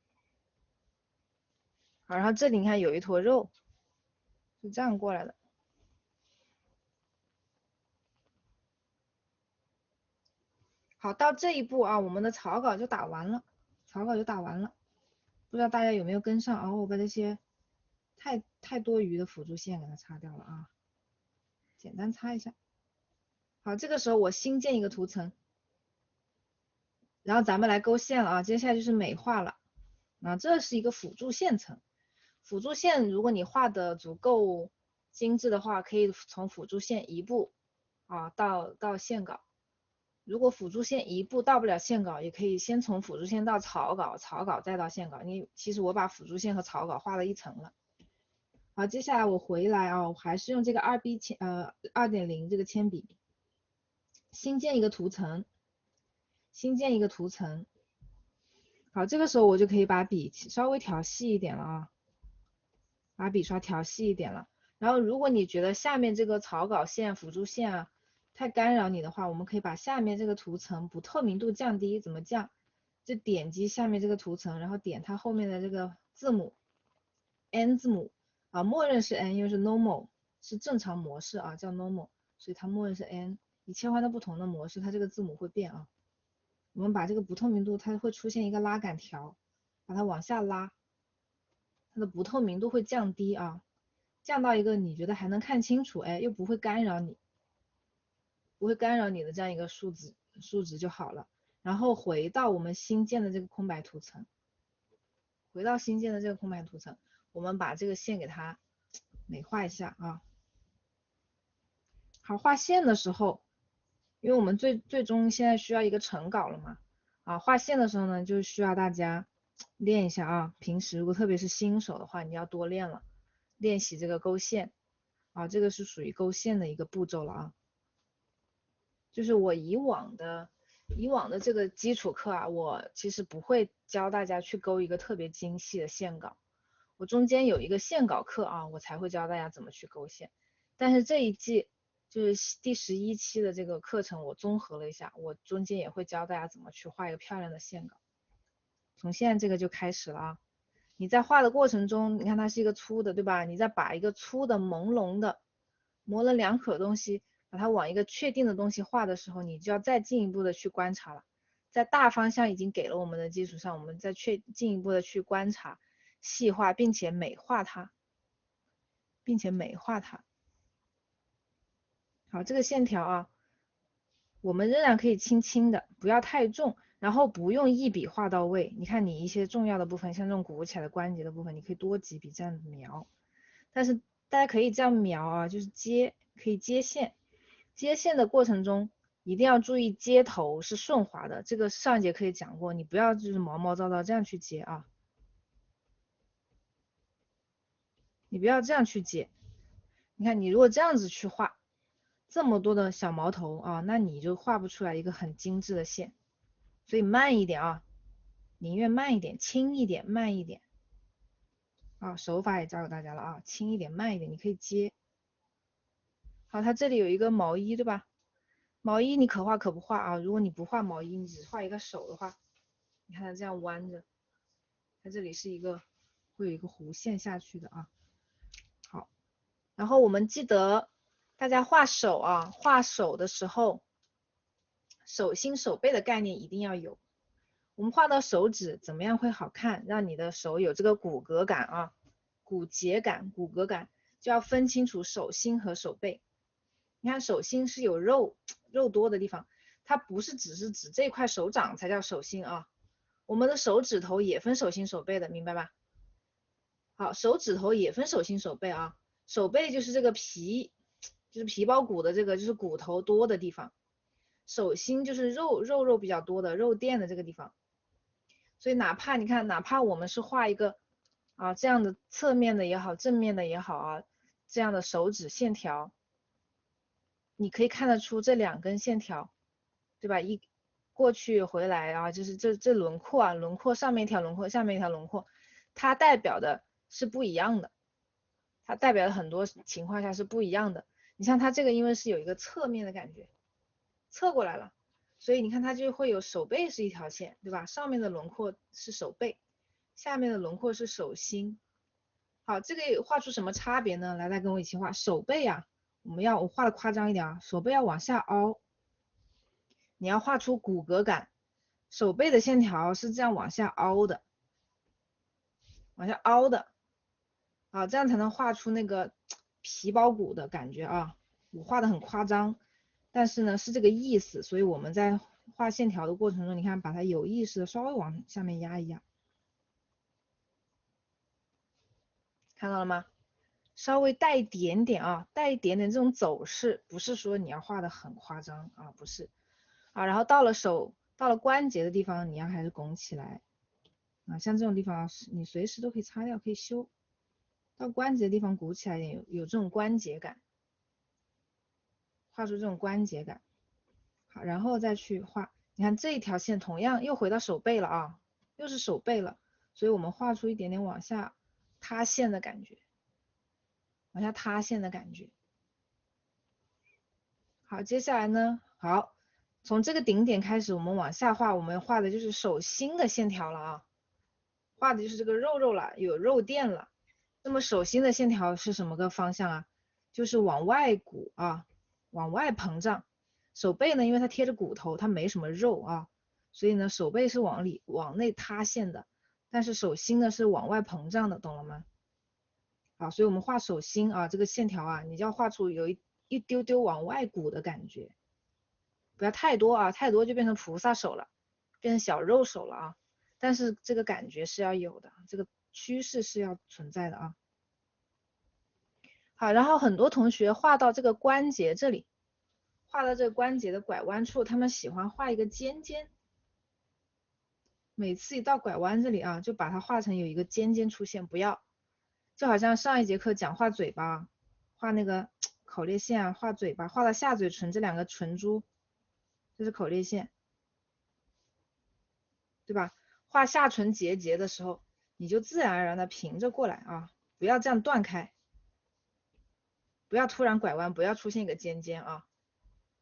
好，然后这里你看有一坨肉，是这样过来的。好，到这一步我们的草稿就打完了，不知道大家有没有跟上我把这些太多余的辅助线给它擦掉了啊，简单擦一下。好，这个时候我新建一个图层，然后咱们来勾线了接下来就是美化了。这是一个辅助线层，辅助线如果你画的足够精致的话，可以从辅助线移步到线稿。如果辅助线移步到不了线稿，也可以先从辅助线到草稿，草稿再到线稿。其实我把辅助线和草稿画了一层了。好，接下来我回来我还是用这个2.0这个铅笔，新建一个图层，好，这个时候我就可以把笔稍微调细一点了把笔刷调细一点了。然后如果你觉得下面这个草稿线、辅助线太干扰你的话，我们可以把下面这个图层不透明度降低，怎么降？就点击下面这个图层，然后点它后面的这个字母 N 字母默认是 N，因为是 normal 是正常模式叫 normal， 所以它默认是 N。你切换到不同的模式，它这个字母会变我们把这个不透明度，它会出现一个拉杆条，把它往下拉，它的不透明度会降低降到一个你觉得还能看清楚，又不会干扰你的这样一个数值就好了。然后回到我们新建的这个空白图层，我们把这个线给它美化一下好，画线的时候，因为我们最终现在需要一个成稿了嘛画线的时候呢，就需要大家练一下平时如果特别是新手的话，你要多练了，练习这个勾线这个是属于勾线的一个步骤了就是我以往的这个基础课我其实不会教大家去勾一个特别精细的线稿，我中间有一个线稿课我才会教大家怎么去勾线。但是这一季就是第11期的这个课程，我综合了一下，我中间也会教大家怎么去画一个漂亮的线稿。从现在这个就开始了你在画的过程中，你看它是一个粗的，对吧？你再把一个粗的朦胧的模棱两可的东西，把它往一个确定的东西画的时候，你就要再进一步的去观察了。在大方向已经给了我们的基础上，我们再进一步的去观察、细化，并且美化它。好，这个线条我们仍然可以轻轻的，不要太重，然后不用一笔画到位。你看你一些重要的部分，像这种鼓起来的关节的部分，你可以多几笔这样子描。但是大家可以这样描就是可以接线。接线的过程中一定要注意接头是顺滑的，这个上一节课也讲过，你不要就是毛毛躁躁这样去接你不要这样去接。你看你如果这样子去画，这么多的小毛头啊，那你就画不出来一个很精致的线。所以慢一点啊，宁愿慢一点，轻一点，慢一点。啊，手法也教给大家了啊，轻一点，慢一点，你可以接。好，它这里有一个毛衣，对吧？毛衣你可画可不画啊。如果你不画毛衣，你只画一个手的话，你看它这样弯着，它这里是一个会有一个弧线下去的啊。好，然后我们记得大家画手啊，画手的时候，手心手背的概念一定要有。我们画到手指怎么样会好看？让你的手有这个骨骼感啊，骨节感、骨骼感，就要分清楚手心和手背。你看手心是有肉多的地方，它不是只是指这块手掌才叫手心啊。我们的手指头也分手心手背的，明白吧？好，手指头也分手心手背啊。手背就是这个皮，就是皮包骨的这个，就是骨头多的地方。手心就是肉比较多的肉垫的这个地方。所以哪怕你看，哪怕我们是画一个啊这样的侧面的也好，正面的也好啊，这样的手指线条，你可以看得出这两根线条，对吧？一过去回来啊，就是这轮廓啊，轮廓上面一条轮廓，下面一条轮廓，它代表的是不一样的，它代表的很多情况下是不一样的。你像它这个，因为是有一个侧面的感觉，侧过来了。所以你看它就会有手背是一条线，对吧？上面的轮廓是手背，下面的轮廓是手心。好，这个画出什么差别呢？来，跟我一起画手背啊，我画的夸张一点啊，手背要往下凹，你要画出骨骼感，手背的线条是这样往下凹的，往下凹的，啊，这样才能画出那个皮包骨的感觉啊。我画的很夸张，但是呢是这个意思，所以我们在画线条的过程中，你看把它有意识的稍微往下面压一压，看到了吗？稍微带一点点啊，带一点点这种走势，不是说你要画的很夸张啊，不是啊。然后到了手，到了关节的地方，你要还是拱起来啊，像这种地方你随时都可以擦掉，可以修。到关节的地方鼓起来一点，有这种关节感，画出这种关节感。好，然后再去画，你看这一条线同样又回到手背了啊，又是手背了，所以我们画出一点点往下塌陷的感觉，往下塌陷的感觉。好，接下来呢，好，从这个顶点开始，我们往下画，我们画的就是手心的线条了啊，画的就是这个肉了，有肉垫了。那么手心的线条是什么个方向啊？就是往外鼓啊，往外膨胀。手背呢，因为它贴着骨头，它没什么肉啊，所以呢，手背是往内塌陷的，但是手心呢是往外膨胀的，懂了吗？好，所以我们画手心啊，这个线条啊，你就要画出有一丢丢往外鼓的感觉，不要太多啊，太多就变成菩萨手了，变成小肉手了啊。但是这个感觉是要有的，这个趋势是要存在的啊。好，然后很多同学画到这个关节这里，画到这个关节的拐弯处，他们喜欢画一个尖尖。每次一到拐弯这里啊，就把它画成有一个尖尖出现，不要，就好像上一节课讲画嘴巴，画那个口裂线啊，画嘴巴，画到下嘴唇这两个唇珠，这是口裂线，对吧？画下唇结节的时候，你就自然而然的平着过来啊，不要这样断开，不要突然拐弯，不要出现一个尖尖啊，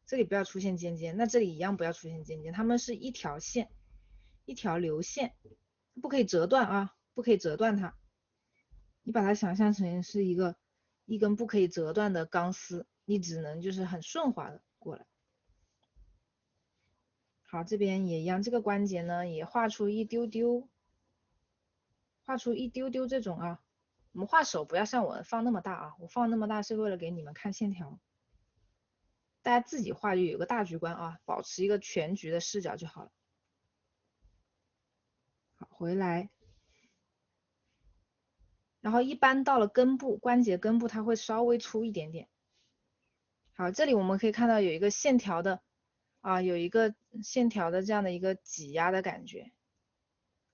这里不要出现尖尖，那这里一样不要出现尖尖，它们是一条线，一条流线，不可以折断啊，不可以折断它。你把它想象成是一根不可以折断的钢丝，你只能就是很顺滑的过来。好，这边也一样，这个关节呢也画出一丢丢，画出一丢丢这种啊。我们画手不要像我放那么大啊，我放那么大是为了给你们看线条，大家自己画就有个大局观啊，保持一个全局的视角就好了。好，回来。然后一般到了根部，关节根部它会稍微粗一点点。好，这里我们可以看到有一个线条的啊，有一个线条的这样的一个挤压的感觉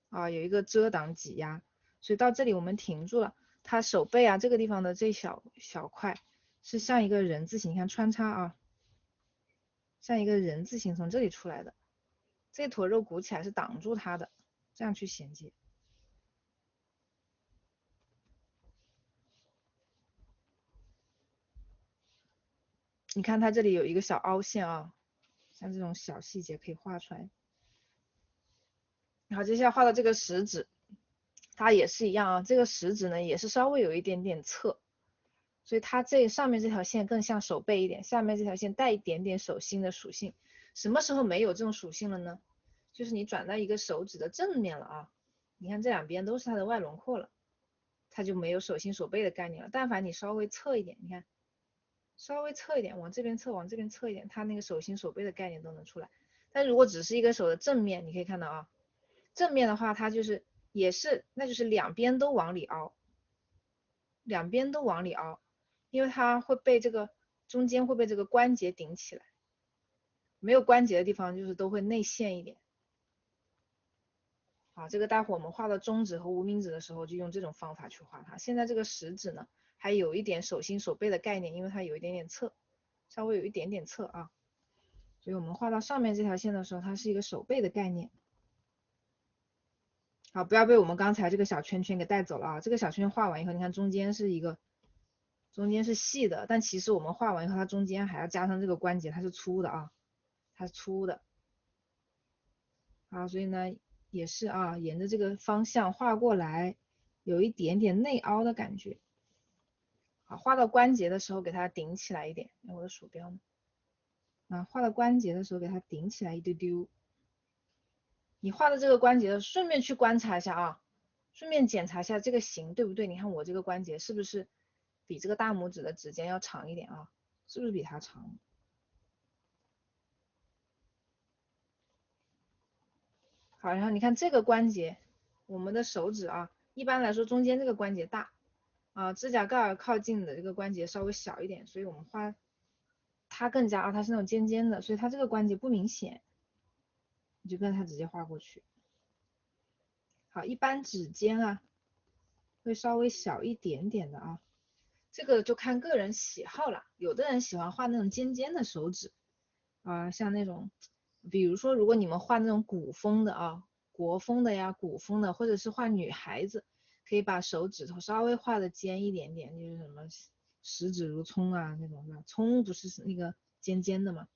啊，有一个遮挡挤压，所以到这里我们停住了。它手背啊这个地方的这小块是像一个人字形，你看穿插啊，像一个人字形从这里出来的，这坨肉鼓起来是挡住它的，这样去衔接。你看它这里有一个小凹陷啊，像这种小细节可以画出来。然后接下来画到这个食指，它也是一样啊，这个食指呢也是稍微有一点点侧，所以它这上面这条线更像手背一点，下面这条线带一点点手心的属性。什么时候没有这种属性了呢？就是你转到一个手指的正面了啊，你看这两边都是它的外轮廓了，它就没有手心手背的概念了。但凡你稍微侧一点，你看稍微侧一点，往这边侧，往这边侧一点，它那个手心手背的概念都能出来。但如果只是一个手的正面，你可以看到啊，正面的话它就是也是，那就是两边都往里凹，两边都往里凹，因为它会被这个中间会被这个关节顶起来，没有关节的地方就是都会内陷一点。好，这个待会我们画到中指和无名指的时候，就用这种方法去画它。现在这个食指呢，还有一点手心手背的概念，因为它有一点点侧，稍微有一点点侧啊，所以我们画到上面这条线的时候，它是一个手背的概念。好，不要被我们刚才这个小圈圈给带走了啊！这个小圈圈画完以后，你看中间是一个，中间是细的，但其实我们画完以后，它中间还要加上这个关节，它是粗的啊，它是粗的。好，所以呢也是啊，沿着这个方向画过来，有一点点内凹的感觉。好，画到关节的时候给它顶起来一点。哎，我的鼠标呢？啊，画到关节的时候给它顶起来一丢丢。你画的这个关节，顺便去观察一下啊，顺便检查一下这个形对不对？你看我这个关节是不是比这个大拇指的指尖要长一点啊？是不是比它长？好，然后你看这个关节，我们的手指啊，一般来说中间这个关节大啊，指甲盖儿靠近的这个关节稍微小一点，所以我们画它更加啊，它是那种尖尖的，所以它这个关节不明显，你就跟它直接画过去。好，一般指尖啊会稍微小一点点的啊，这个就看个人喜好了。有的人喜欢画那种尖尖的手指啊，像那种，比如说如果你们画那种古风的啊，国风的呀，古风的，或者是画女孩子，可以把手指头稍微画的尖一点点，就是什么十指如葱啊那种的，葱不是那个尖尖的嘛。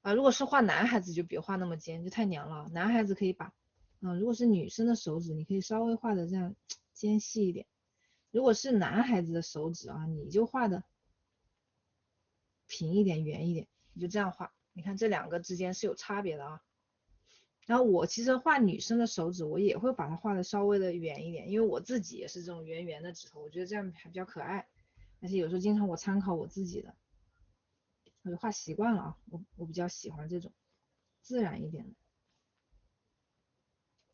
啊，如果是画男孩子就别画那么尖，就太娘了。男孩子可以把，如果是女生的手指，你可以稍微画的这样尖细一点。如果是男孩子的手指啊，你就画的平一点、圆一点，你就这样画。你看这两个之间是有差别的啊。然后我其实画女生的手指，我也会把它画的稍微的圆一点，因为我自己也是这种圆圆的指头，我觉得这样还比较可爱。而且有时候经常我参考我自己的，我就画习惯了啊。我比较喜欢这种自然一点的，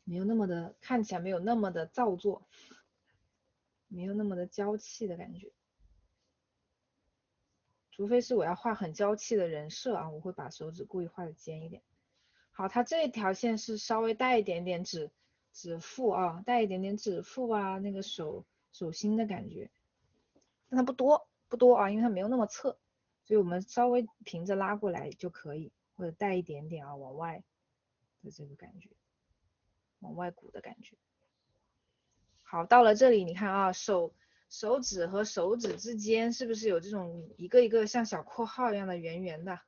没有那么的看起来没有那么的造作，没有那么的娇气的感觉。除非是我要画很娇气的人设啊，我会把手指故意画的尖一点。好，它这一条线是稍微带一点点指腹啊，带一点点指腹啊，那个手心的感觉，但它不多啊，因为它没有那么侧，所以我们稍微平着拉过来就可以，或者带一点点啊往外的这个感觉，往外鼓的感觉。好，到了这里，你看啊，手指和手指之间是不是有这种一个一个像小括号一样的圆圆的、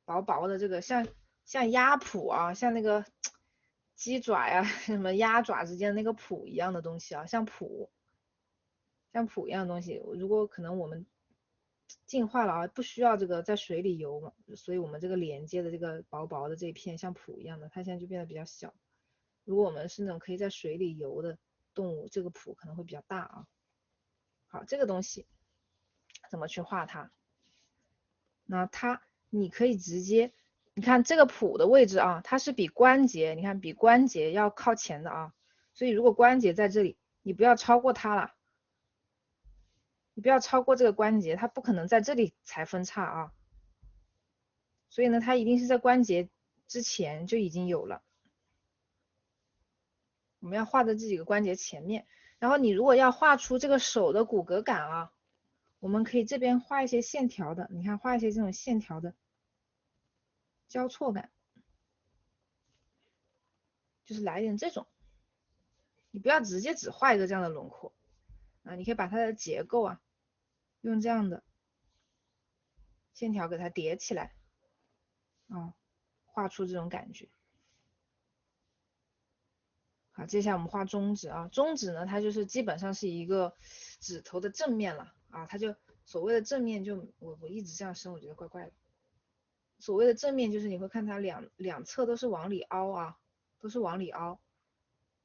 薄薄的这个像鸭蹼啊，像那个鸡爪呀、什么鸭爪之间的那个蹼一样的东西啊，像蹼一样的东西。如果可能我们进化了啊，不需要这个在水里游嘛，所以我们这个连接的这个薄薄的这一片像蹼一样的，它现在就变得比较小。如果我们是那种可以在水里游的动物，这个蹼可能会比较大啊。好，这个东西怎么去画它？那你可以直接，你看这个蹼的位置啊，它是比关节，你看比关节要靠前的啊，所以如果关节在这里，你不要超过它了，你不要超过这个关节，它不可能在这里才分叉啊，所以呢，它一定是在关节之前就已经有了。我们要画在这几个关节前面，然后你如果要画出这个手的骨骼感啊，我们可以这边画一些线条的，你看画一些这种线条的交错感，就是来一点这种，你不要直接只画一个这样的轮廓啊，你可以把它的结构啊，用这样的线条给它叠起来啊，画出这种感觉。好，接下来我们画中指啊，中指呢，它就是基本上是一个指头的正面了啊，它就所谓的正面就我一直这样伸，我觉得怪怪的。所谓的正面就是你会看它两侧都是往里凹啊，都是往里凹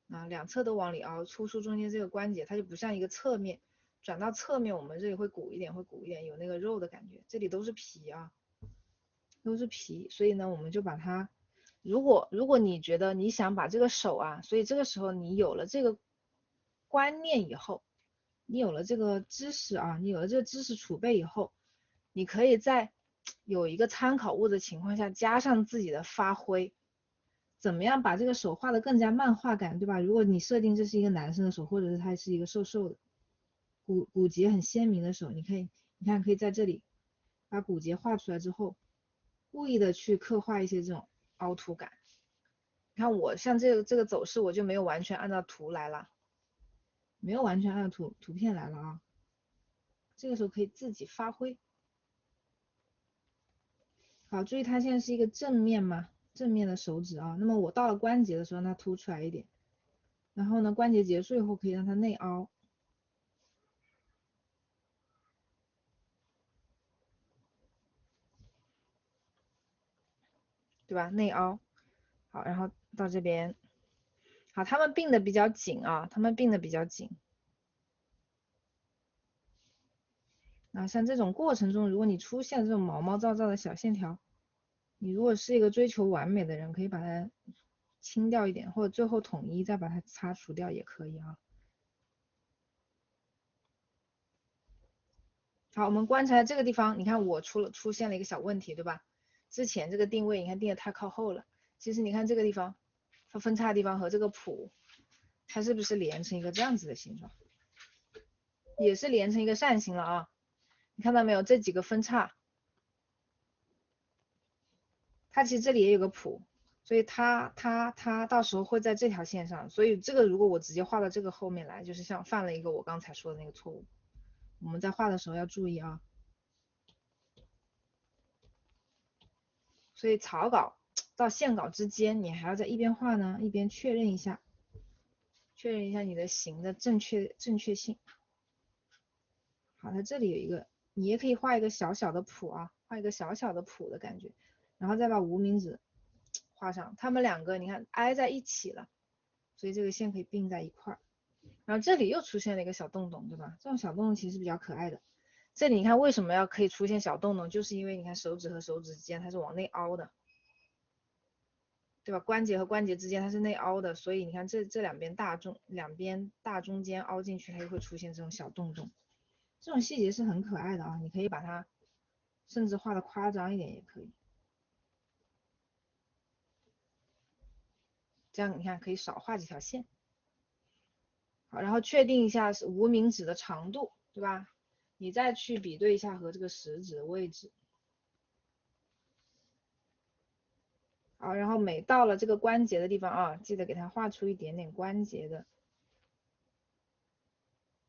啊，两侧都往里凹，突出中间这个关节，它就不像一个侧面。转到侧面，我们这里会鼓一点，会鼓一点，有那个肉的感觉。这里都是皮啊，都是皮，所以呢，我们就把它，如果你觉得你想把这个手啊，所以这个时候你有了这个观念以后，你有了这个知识啊，你有了这个知识储备以后，你可以在有一个参考物的情况下，加上自己的发挥，怎么样把这个手画得更加漫画感，对吧？如果你设定这是一个男生的手，或者是他是一个瘦瘦的，骨节很鲜明的手，你看可以在这里把骨节画出来之后，故意的去刻画一些这种凹凸感。你看我像这个走势，我就没有完全按照图来了，没有完全按照图片来了啊。这个时候可以自己发挥。好，注意它现在是一个正面嘛，正面的手指啊。那么我到了关节的时候，让它凸出来一点。然后呢，关节结束以后可以让它内凹。对吧？内凹。好，然后到这边。好，它们并的比较紧啊，它们并的比较紧。啊，像这种过程中，如果你出现这种毛毛躁躁的小线条，你如果是一个追求完美的人，可以把它清掉一点，或者最后统一再把它擦除掉也可以啊。好，我们观察这个地方，你看我出现了一个小问题，对吧？之前这个定位，你看定的太靠后了。其实你看这个地方，它分叉的地方和这个谱，它是不是连成一个这样子的形状？也是连成一个扇形了啊。你看到没有？这几个分叉，它其实这里也有个谱，所以它到时候会在这条线上。所以这个如果我直接画到这个后面来，就是像犯了一个我刚才说的那个错误。我们在画的时候要注意啊。所以草稿到线稿之间，你还要在一边画呢，一边确认一下你的形的正确性。好，它这里有一个，你也可以画一个小小的谱啊，画一个小小的谱的感觉，然后再把无名指画上，它们两个你看挨在一起了，所以这个线可以并在一块儿。然后这里又出现了一个小洞洞，对吧？这种小洞洞其实比较可爱的。这里你看为什么可以出现小洞洞，就是因为你看手指和手指之间它是往内凹的。对吧？关节和关节之间它是内凹的，所以你看这两边大中间凹进去，它就会出现这种小洞洞。这种细节是很可爱的啊，你可以把它甚至画的夸张一点也可以。这样你看可以少画几条线。好，然后确定一下是无名指的长度，对吧？你再去比对一下和这个食指的位置。好，然后每到了这个关节的地方啊，记得给它画出一点点关节的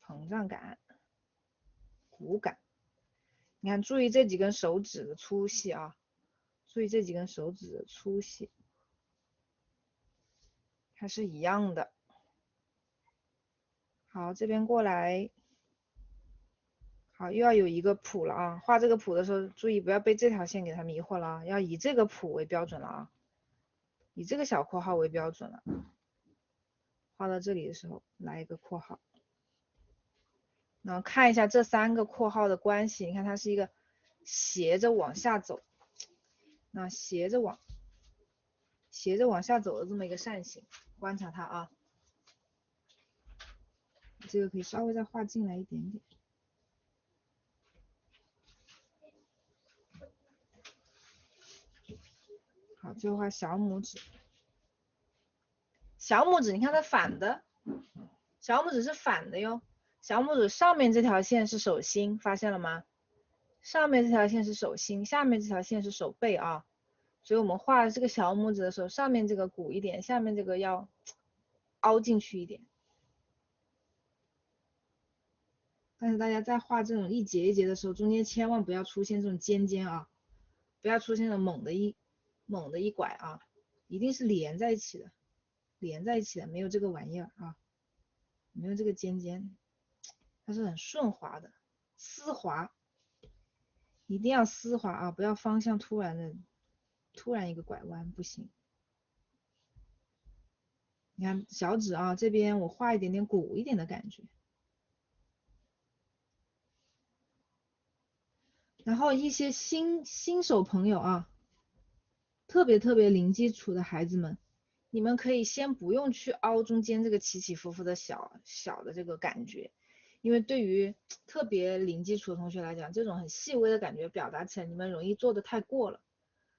膨胀感、骨感。你看，注意这几根手指的粗细啊，注意这几根手指的粗细，它是一样的。好，这边过来，好，又要有一个谱了啊。画这个谱的时候，注意不要被这条线给它迷惑了啊，要以这个谱为标准了啊，以这个小括号为标准了。画到这里的时候，来一个括号，然后看一下这三个括号的关系，你看它是一个斜着往下走，那斜着往下走的这么一个扇形，观察它啊。这个可以稍微再画进来一点点。好，最后画小拇指。小拇指你看它反的，小拇指是反的哟。小拇指上面这条线是手心，发现了吗？上面这条线是手心，下面这条线是手背啊。所以我们画这个小拇指的时候，上面这个鼓一点，下面这个要凹进去一点。但是大家在画这种一节一节的时候，中间千万不要出现这种尖尖啊，不要出现这种猛的一拐啊，一定是连在一起的，没有这个玩意儿啊，没有这个尖尖，它是很顺滑的，丝滑，一定要丝滑啊，不要方向突然一个拐弯不行。你看小指啊，这边我画一点点鼓一点的感觉。然后一些新手朋友啊，特别零基础的孩子们，你们可以先不用去凹中间这个起起伏伏的小的这个感觉，因为对于特别零基础的同学来讲，这种很细微的感觉表达起来，你们容易做的太过了。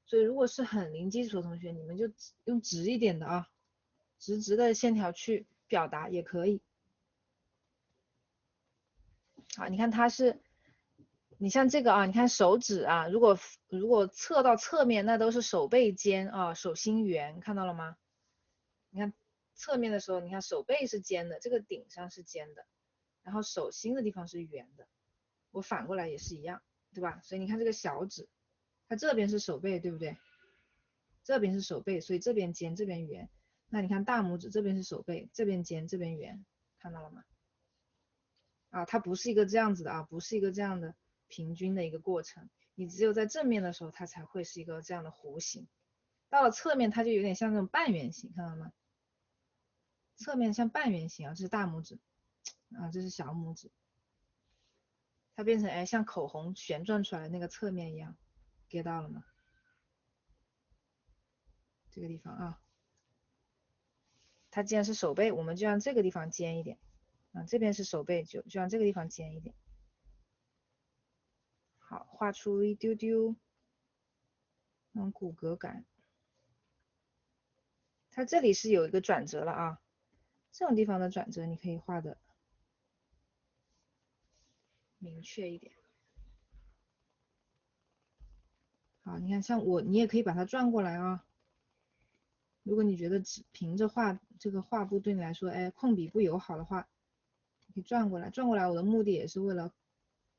所以如果是很零基础的同学，你们就用直一点的啊，直的线条去表达也可以。好，你看它是。你像这个啊，你看手指啊，如果侧到侧面，那都是手背尖啊，手心圆，看到了吗？你看侧面的时候，你看手背是尖的，这个顶上是尖的，然后手心的地方是圆的。我反过来也是一样，对吧？所以你看这个小指，它这边是手背，对不对？这边是手背，所以这边尖，这边圆。那你看大拇指这边是手背，这边尖，这边圆，看到了吗？啊，它不是一个这样子的啊，不是一个这样的平均的一个过程，你只有在正面的时候，它才会是一个这样的弧形，到了侧面，它就有点像那种半圆形，看到吗？侧面像半圆形啊，这是大拇指啊，这是小拇指，它变成像口红旋转出来的那个侧面一样，get 到了吗？这个地方啊，它既然是手背，我们就让这个地方尖一点啊，这边是手背，就让这个地方尖一点。好，画出一丢丢那种骨骼感。它这里是有一个转折了啊，这种地方的转折你可以画的明确一点。好，你看像我，你也可以把它转过来啊。如果你觉得只凭着画这个画布对你来说，控笔不友好的话，你可以转过来。转过来，我的目的也是为了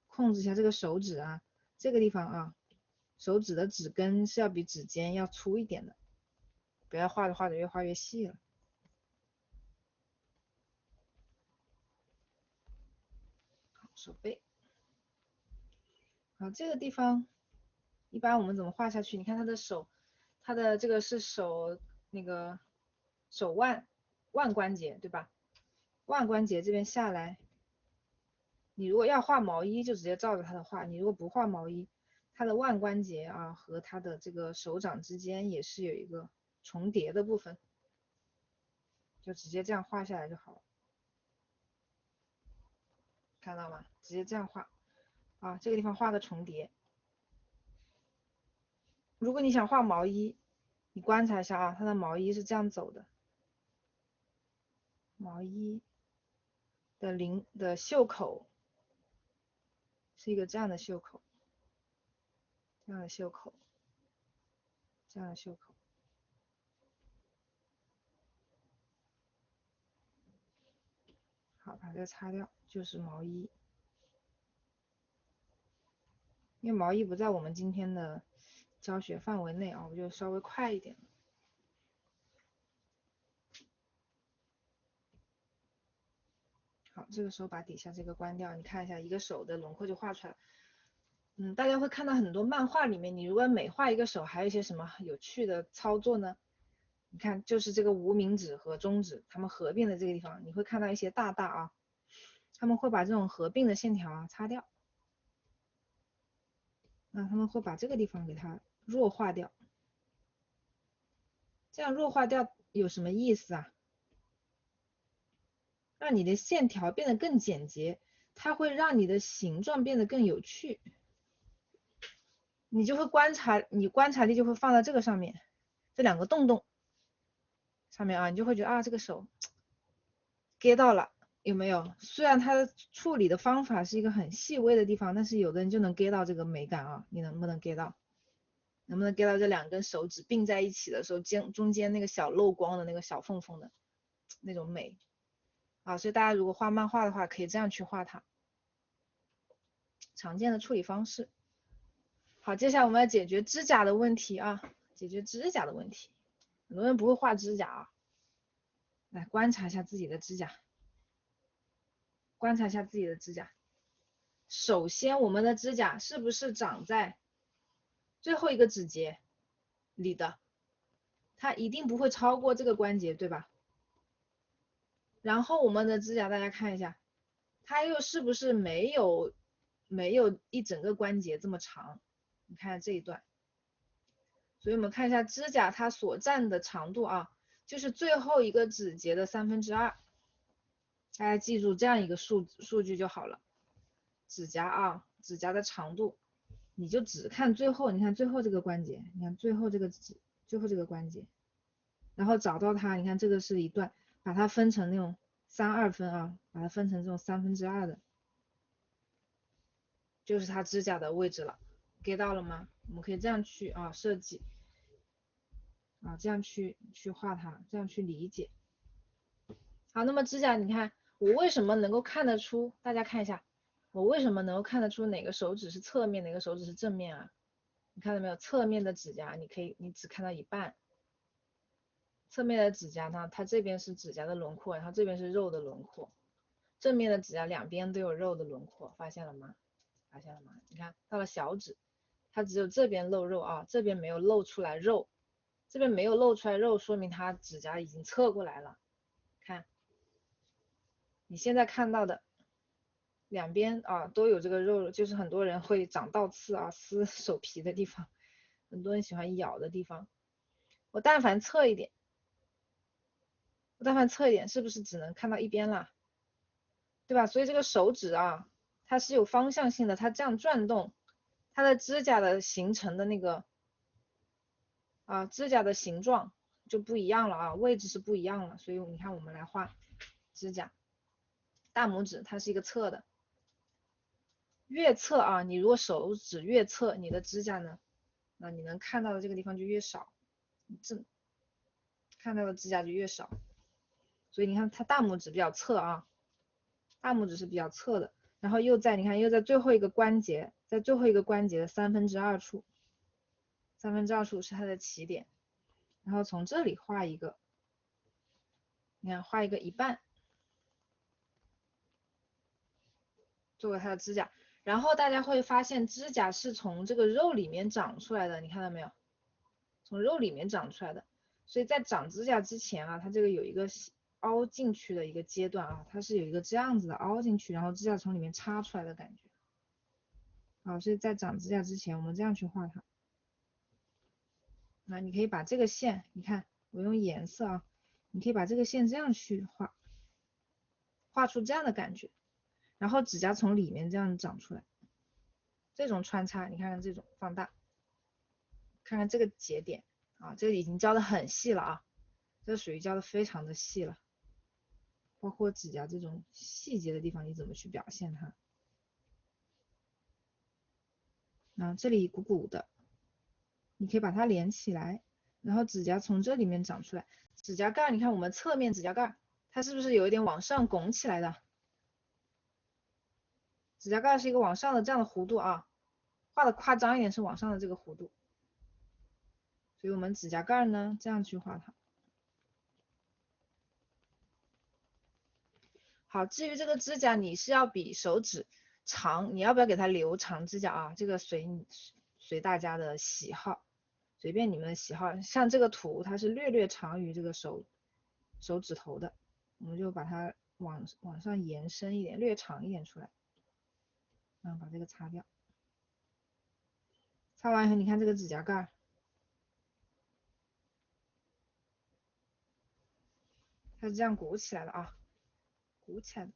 控制一下这个手指啊，这个地方啊，手指的指根是要比指尖要粗一点的，不要画着越画越细了。好，手背。好，这个地方一般我们怎么画下去？你看他的手，他的这个是手那个手腕关节对吧？腕关节这边下来，你如果要画毛衣，就直接照着它的画；你如果不画毛衣，它的腕关节啊和它的这个手掌之间也是有一个重叠的部分，就直接这样画下来就好了。看到吗？直接这样画啊，这个地方画个重叠。如果你想画毛衣，你观察一下啊，它的毛衣是这样走的，毛衣的袖口是一个这样的袖口，这样的袖口，这样的袖口。好，把这个擦掉，就是毛衣。因为毛衣不在我们今天的教学范围内啊，我就稍微快一点。好，这个时候把底下这个关掉，你看一下，一个手的轮廓就画出来了。大家会看到很多漫画里面，你如果每画一个手，还有一些什么有趣的操作呢？你看，就是这个无名指和中指，它们合并的这个地方，你会看到一些大大啊，他们会把这种合并的线条啊擦掉，他们会把这个地方给它弱化掉。这样弱化掉有什么意思啊？让你的线条变得更简洁，它会让你的形状变得更有趣。你就会观察，你观察力就会放到这个上面，这两个洞洞上面啊，你就会觉得啊，这个手 get 到了，有没有？虽然它的处理的方法是一个很细微的地方，但是有的人就能 get 到这个美感啊，你能不能 get 到？能不能 get 到这两根手指并在一起的时候，中间那个小漏光的那个小缝缝的那种美啊？所以大家如果画漫画的话，可以这样去画它。常见的处理方式。好，接下来我们要解决指甲的问题啊，解决指甲的问题。很多人不会画指甲啊，来观察一下自己的指甲，观察一下自己的指甲。首先，我们的指甲是不是长在最后一个指节里的？它一定不会超过这个关节，对吧？然后我们的指甲，大家看一下，它又是不是没有一整个关节这么长？你看这一段。所以我们看一下指甲它所占的长度啊，就是最后一个指节的2/3。大家记住这样一个数据就好了。指甲啊，指甲的长度，你就只看最后，你看最后这个关节，你看最后这个关节，然后找到它，你看这个是一段，把它分成那种3/2分啊，把它分成这种2/3的，就是它指甲的位置了。get 到了吗？我们可以这样去啊设计啊，这样去画它，这样去理解。好，那么指甲，你看我为什么能够看得出？大家看一下，我为什么能够看得出哪个手指是侧面，哪个手指是正面啊？你看到没有？侧面的指甲，你只看到一半。侧面的指甲呢，它这边是指甲的轮廓，然后这边是肉的轮廓。正面的指甲两边都有肉的轮廓，发现了吗？发现了吗？你看到了小指，它只有这边露肉啊，这边没有露出来肉，这边没有露出来肉，说明它指甲已经侧过来了。看。你现在看到的两边啊都有这个肉，就是很多人会长倒刺啊，撕手皮的地方，很多人喜欢咬的地方。我但凡侧一点，是不是只能看到一边啦？对吧？所以这个手指啊，它是有方向性的，它这样转动，它的指甲的形成的那个指甲的形状就不一样了啊，位置是不一样了。所以你看，我们来画指甲，大拇指它是一个侧的。越侧啊，你如果手指越侧，你的指甲呢，你能看到的这个地方就越少，看到的指甲就越少。所以你看它大拇指比较侧啊，大拇指是比较侧的，然后你看又在最后一个关节，在最后一个关节的2/3处，2/3处是它的起点，然后从这里画一个，你看画一个一半，作为它的指甲。然后大家会发现指甲是从这个肉里面长出来的，你看到没有？从肉里面长出来的，所以在长指甲之前啊，它这个有一个凹进去的一个阶段啊，它是有一个这样子的凹进去，然后指甲从里面插出来的感觉。好，所以在长指甲之前，我们这样去画它。你可以把这个线，你看我用颜色啊，你可以把这个线这样去画，画出这样的感觉，然后指甲从里面这样长出来，这种穿插，你看看这种放大，看看这个节点啊，这个已经教的很细了啊，这属于教的非常的细了，包括指甲这种细节的地方你怎么去表现它。这里鼓鼓的，你可以把它连起来，然后指甲从这里面长出来。指甲盖，你看我们侧面指甲盖，它是不是有一点往上拱起来的？指甲盖是一个往上的这样的弧度啊，画的夸张一点是往上的这个弧度。所以我们指甲盖呢，这样去画它。好，至于这个指甲，你是要比手指长，你要不要给它留长指甲啊？这个随大家的喜好，随便你们的喜好。像这个图，它是略长于这个手指头的，我们就把它往上延伸一点，略长一点出来。把这个擦掉。擦完以后，你看这个指甲盖，它是这样鼓起来的啊，鼓起来的。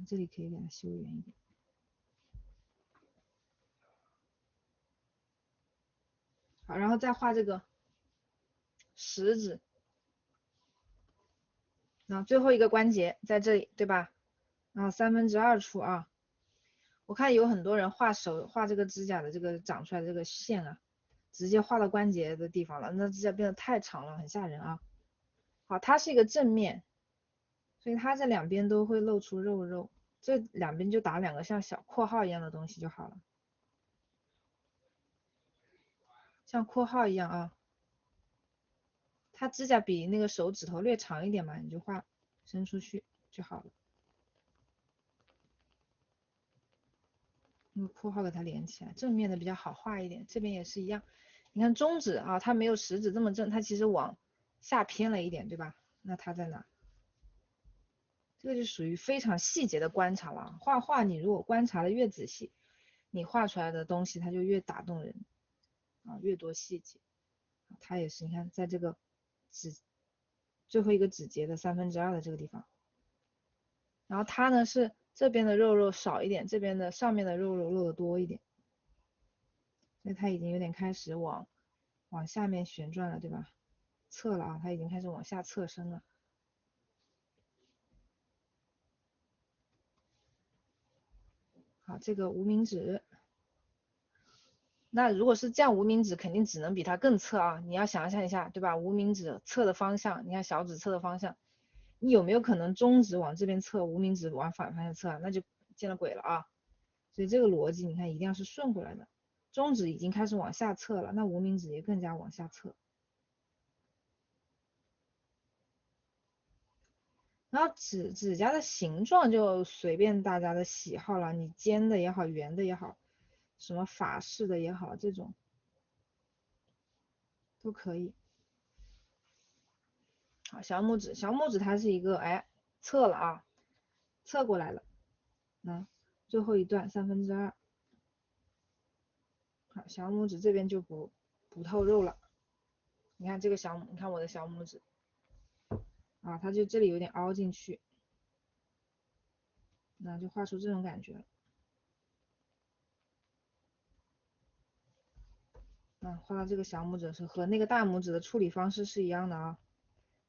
这里可以给它修圆一点。好，然后再画这个食指，然后最后一个关节在这里，对吧？然后2/3处啊，我看有很多人画这个指甲的这个长出来的这个线啊，直接画到关节的地方了，那指甲变得太长了，很吓人啊。好，它是一个正面，所以它这两边都会露出肉肉，这两边就打2个像小括号一样的东西就好了，像括号一样啊。它指甲比那个手指头略长一点嘛，你就画伸出去就好了。用括号给它连起来，正面的比较好画一点，这边也是一样。你看中指啊，它没有食指这么正，它其实往下偏了一点，对吧？那它在哪？这个就属于非常细节的观察了。画画你如果观察的越仔细，你画出来的东西它就越打动人啊，越多细节。它也是，你看在这个指最后一个指节的2/3的这个地方，然后它呢是这边的肉肉少一点，这边的上面的肉肉露的多一点，所以它已经有点开始往下面旋转了，对吧？侧了啊，它已经开始往下侧身了。好，这个无名指，那如果是这样，无名指肯定只能比它更侧啊。你要想象一下，对吧？无名指侧的方向，你看小指侧的方向，你有没有可能中指往这边侧，无名指往反方向侧啊？那就见了鬼了啊！所以这个逻辑你看一定要是顺过来的。中指已经开始往下侧了，那无名指也更加往下侧。然后指甲的形状就随便大家的喜好了，你尖的也好，圆的也好，什么法式的也好，这种都可以。好，小拇指它是一个侧了啊，侧过来了，最后一段2/3。好，小拇指这边就不透肉了。你看这个你看我的小拇指啊，它就这里有点凹进去，那就画出这种感觉了。画到这个小拇指是和那个大拇指的处理方式是一样的啊，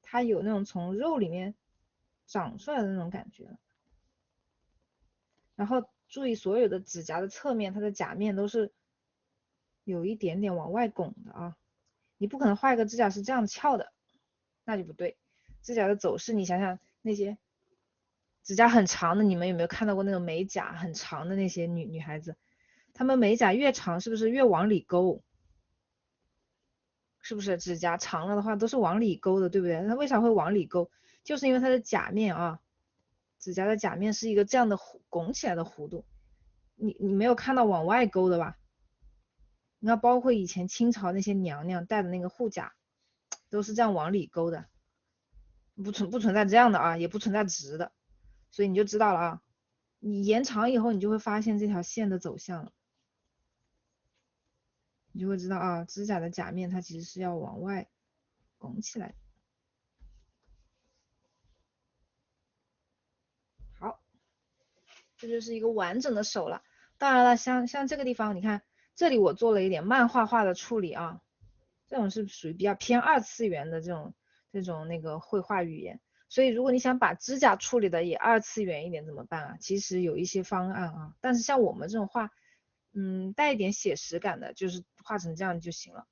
它有那种从肉里面长出来的那种感觉。然后注意所有的指甲的侧面，它的甲面都是有一点点往外拱的啊，你不可能画一个指甲是这样翘的，那就不对。指甲的走势，你想想那些指甲很长的，你们有没有看到过那种美甲很长的那些女孩子？她们美甲越长，是不是越往里勾？是不是指甲长了的话都是往里勾的，对不对？它为啥会往里勾？就是因为它的甲面啊，指甲的甲面是一个这样的拱起来的弧度。你没有看到往外勾的吧？你看，包括以前清朝那些娘娘戴的那个护甲，都是这样往里勾的，不存在这样的啊，也不存在直的，所以你就知道了啊。你延长以后，你就会发现这条线的走向了。你就会知道啊，指甲的甲面它其实是要往外拱起来。好，这就是一个完整的手了。当然了，像这个地方，你看这里我做了一点漫画化的处理啊，这种是属于比较偏2次元的这种那个绘画语言。所以如果你想把指甲处理的也2次元一点怎么办啊？其实有一些方案啊，但是像我们这种画，带一点写实感的，就是画成这样就行了。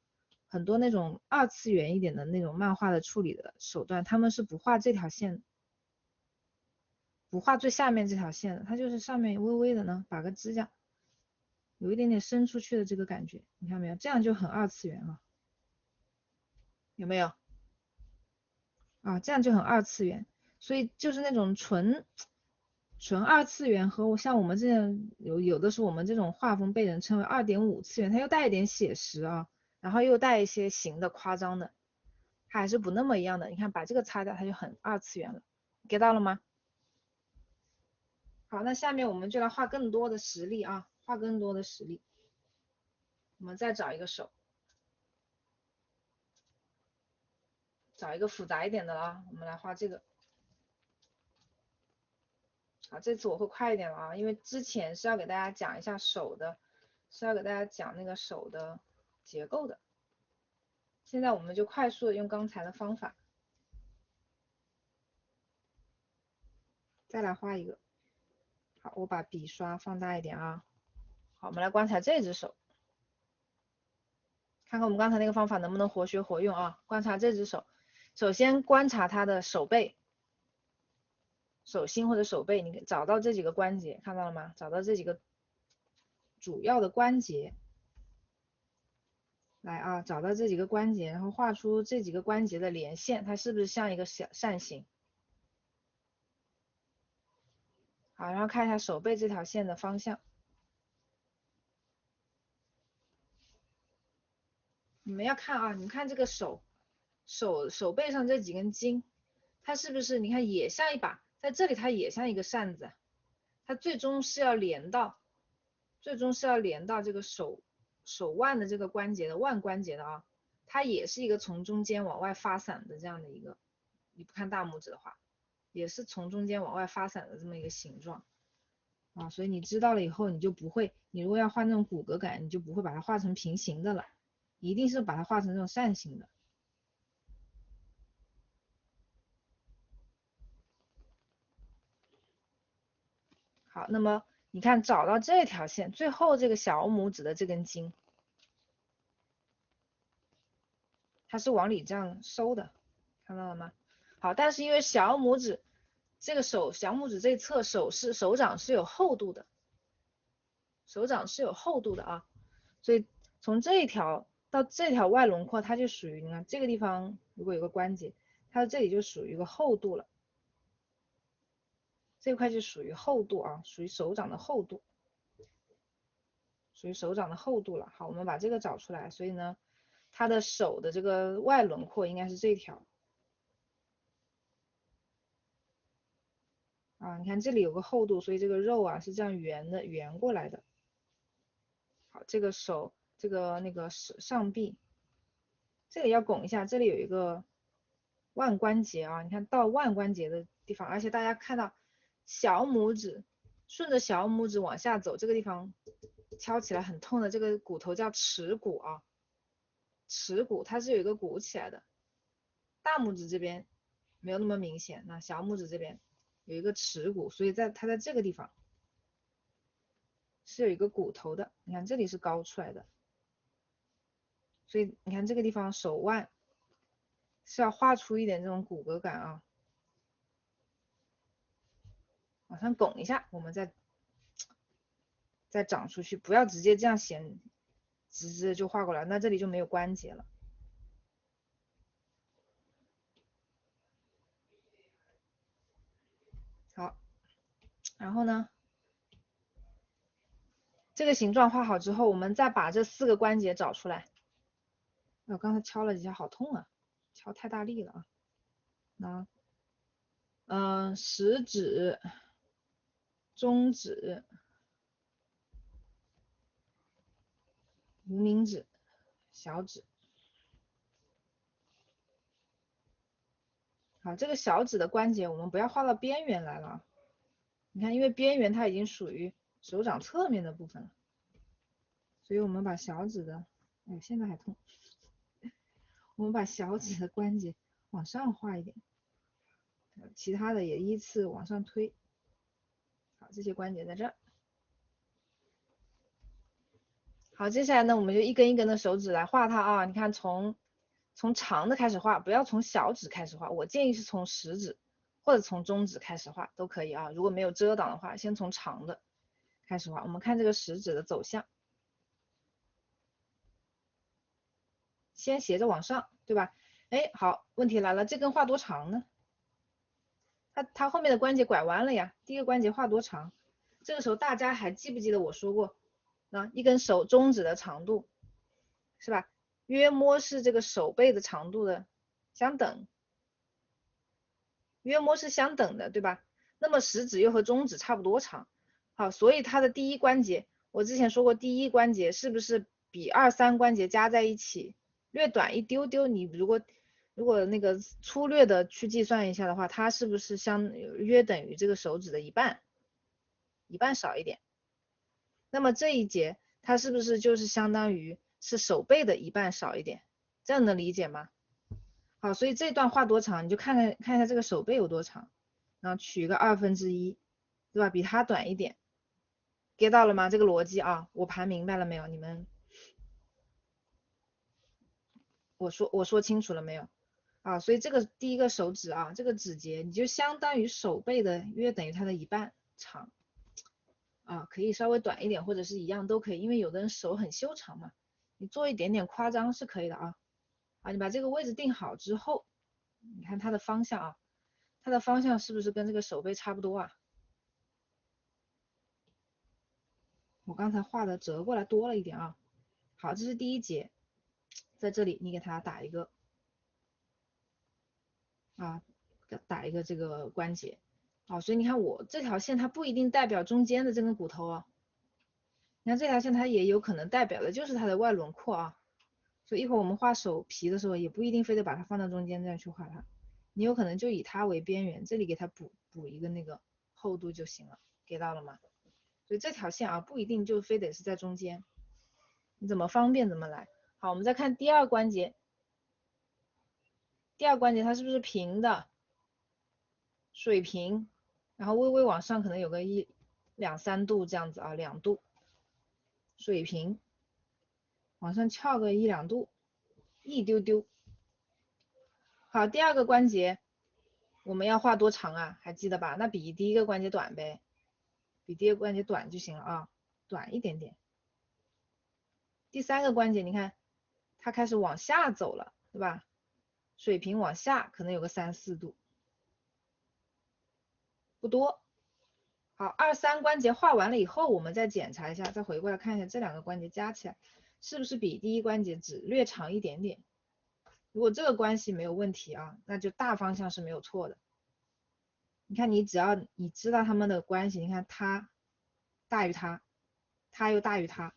很多那种2次元一点的那种漫画的处理的手段，他们是不画这条线，不画最下面这条线的，它就是上面微微的呢，把个指甲有一点点伸出去的这个感觉，你看没有？这样就很2次元了，有没有？啊，这样就很2次元。所以就是那种纯2次元和像我们这样有的时候我们这种画风被人称为2.5次元，它又带一点写实啊，然后又带一些形的夸张的，它还是不那么一样的。你看把这个擦掉，它就很2次元了，get 到了吗？好，那下面我们就来画更多的实例啊，画更多的实例。我们再找一个手，找一个复杂一点的啦，我们来画这个。好，这次我会快一点了啊，因为之前是要给大家讲一下手的，是要给大家讲那个手的结构的。现在我们就快速的用刚才的方法，再来画一个。好，我把笔刷放大一点啊。好，我们来观察这只手。看看我们刚才那个方法能不能活学活用啊？观察这只手，首先观察它的手背、手心或者手背，你找到这几个关节，看到了吗？找到这几个主要的关节，来啊，找到这几个关节，然后画出这几个关节的连线，它是不是像一个小扇形？好，然后看一下手背这条线的方向。你们要看啊，你们看这个手背上这几根筋，它是不是你看也像一把，在这里它也像一个扇子，它最终是要连到这个手腕的这个关节的腕关节的啊，它也是一个从中间往外发散的这样的一个，你不看大拇指的话，也是从中间往外发散的这么一个形状啊，所以你知道了以后，你就不会，你如果要画那种骨骼感，你就不会把它画成平行的了，一定是把它画成这种扇形的。好，那么你看找到这条线，最后这个小拇指的这根筋，它是往里这样收的，看到了吗？好，但是因为小拇指这个小拇指这侧手掌是有厚度的，手掌是有厚度的啊，所以从这一条到这条外轮廓，它就属于你看这个地方如果有个关节，它这里就属于一个厚度了，这块就属于厚度啊，属于手掌的厚度。属于手掌的厚度了。好，我们把这个找出来。所以呢，它的手的这个外轮廓应该是这条。啊，你看这里有个厚度，所以这个肉啊是这样圆过来的。好，这个手这个那个上臂，这里要拱一下，这里有一个腕关节啊，你看到腕关节的地方，而且大家看到小拇指顺着小拇指往下走，这个地方敲起来很痛的这个骨头叫耻骨啊。耻骨它是有一个鼓起来的，大拇指这边没有那么明显，那小拇指这边有一个耻骨，所以它在这个地方是有一个骨头的，你看这里是高出来的，所以你看这个地方手腕是要画出一点这种骨骼感啊，往上拱一下，我们再长出去，不要直接这样显直直的就画过来，那这里就没有关节了。好，然后呢，这个形状画好之后，我们再把这4个关节找出来。我刚才敲了几下，好痛啊！敲太大力了啊。食指、中指、无名指、小指。好，这个小指的关节我们不要画到边缘来了。你看，因为边缘它已经属于手掌侧面的部分了，所以我们把小指的，哎，现在还痛。我们把小指的关节往上画一点，其他的也依次往上推。好，这些关节在这儿。好，接下来呢，我们就一根一根的手指来画它啊。你看，从长的开始画，不要从小指开始画。我建议是从食指或者从中指开始画都可以啊。如果没有遮挡的话，先从长的开始画。我们看这个食指的走向，先斜着往上，对吧？哎，好，问题来了，这根画多长呢？它后面的关节拐弯了呀。第一个关节画多长？这个时候大家还记不记得我说过，一根中指的长度是吧？约摸是这个手背的长度的相等，约摸是相等的，对吧？那么食指又和中指差不多长，好，所以它的第一关节，我之前说过，第一关节是不是比2、3关节加在一起略短一丢丢？你如果那个粗略的去计算一下的话，它是不是约等于这个手指的一半少一点？那么这一节它是不是就是相当于是手背的一半少一点？这样能理解吗？好，所以这段画多长，你就看一下这个手背有多长，然后取个1/2，对吧？比它短一点，get 到了吗？这个逻辑啊，我盘明白了没有？你们我说清楚了没有？啊，所以这个第一个手指啊，这个指节你就相当于手背的约等于它的一半长。啊，可以稍微短一点或者是一样都可以，因为有的人手很修长嘛，你做一点点夸张是可以的啊。啊，你把这个位置定好之后，你看它的方向啊，它的方向是不是跟这个手背差不多啊？我刚才画的折过来多了一点啊。好，这是第一节，在这里你给它打一个啊，打一个这个关节。好，所以你看我这条线它不一定代表中间的这根骨头啊，你看这条线它也有可能代表的就是它的外轮廓啊。所以一会儿我们画手皮的时候，也不一定非得把它放到中间这样去画它，你有可能就以它为边缘，这里给它补一个那个厚度就行了，给到了吗？所以这条线啊，不一定就非得是在中间，你怎么方便怎么来。好，我们再看第二关节，第二关节它是不是平的，水平，然后微微往上可能有个两三度这样子啊，2度，水平，往上翘个1、2度，一丢丢。好，第二个关节我们要画多长啊？还记得吧？那比第一个关节短呗，比第一个关节短就行了啊，短一点点。第三个关节你看，它开始往下走了，对吧？水平往下可能有个3、4度，不多。好，2、3关节画完了以后，我们再检查一下，再回过来看一下这2个关节加起来是不是比第一关节只略长一点点。如果这个关系没有问题啊，那就大方向是没有错的。你看，只要你知道他们的关系，你看它大于它，它又大于它，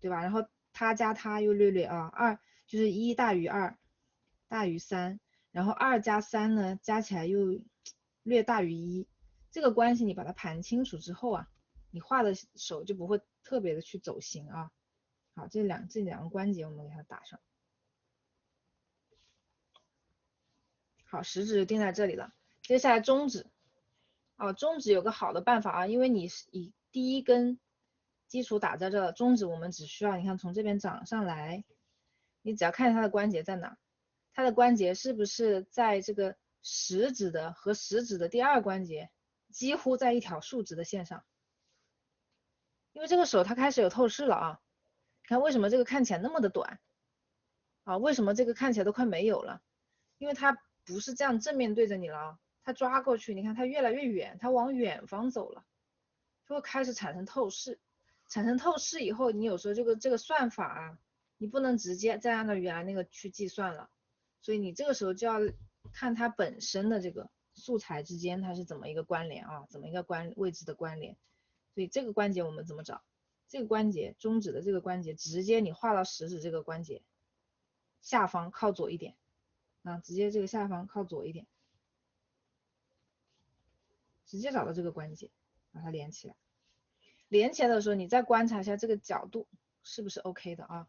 对吧？然后它加它又略略啊，2就是1大于2，大于3，然后2加3呢加起来又略大于1，这个关系你把它盘清楚之后啊，你画的手就不会特别的去走形啊。好，这两个关节我们给它打上。好，食指就定在这里了。接下来中指。哦，中指有个好的办法啊，因为你是以第一根基础打在这，中指我们只需要你看从这边长上来，你只要看它的关节在哪，它的关节是不是在这个食指的和食指的第2关节几乎在一条竖直的线上，因为这个手它开始有透视了啊，看为什么这个看起来那么的短啊？为什么这个看起来都快没有了？因为它不是这样正面对着你了啊，它抓过去，你看它越来越远，它往远方走了。就会开始产生透视，产生透视以后，你有时候这个算法啊，你不能直接再按照原来那个去计算了，所以你这个时候就要看它本身的这个素材之间它是怎么一个关联啊，怎么一个位置的关联，所以这个关节我们怎么找？这个关节中指的这个关节，直接你画到食指这个关节下方靠左一点啊，直接这个下方靠左一点，直接找到这个关节，把它连起来。连起来的时候，你再观察一下这个角度是不是 OK 的啊？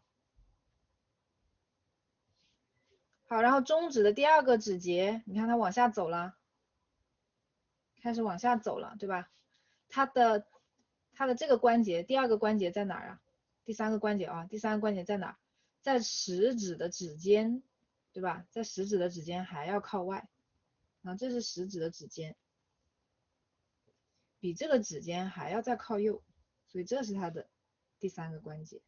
好，然后中指的第2个指节，你看它往下走了，开始往下走了，对吧？它的这个关节，第2个关节在哪儿啊？第3个关节啊，第3个关节在哪儿？在食指的指尖，对吧？在食指的指尖还要靠外，啊，这是食指的指尖，比这个指尖还要再靠右，所以这是它的第3个关节。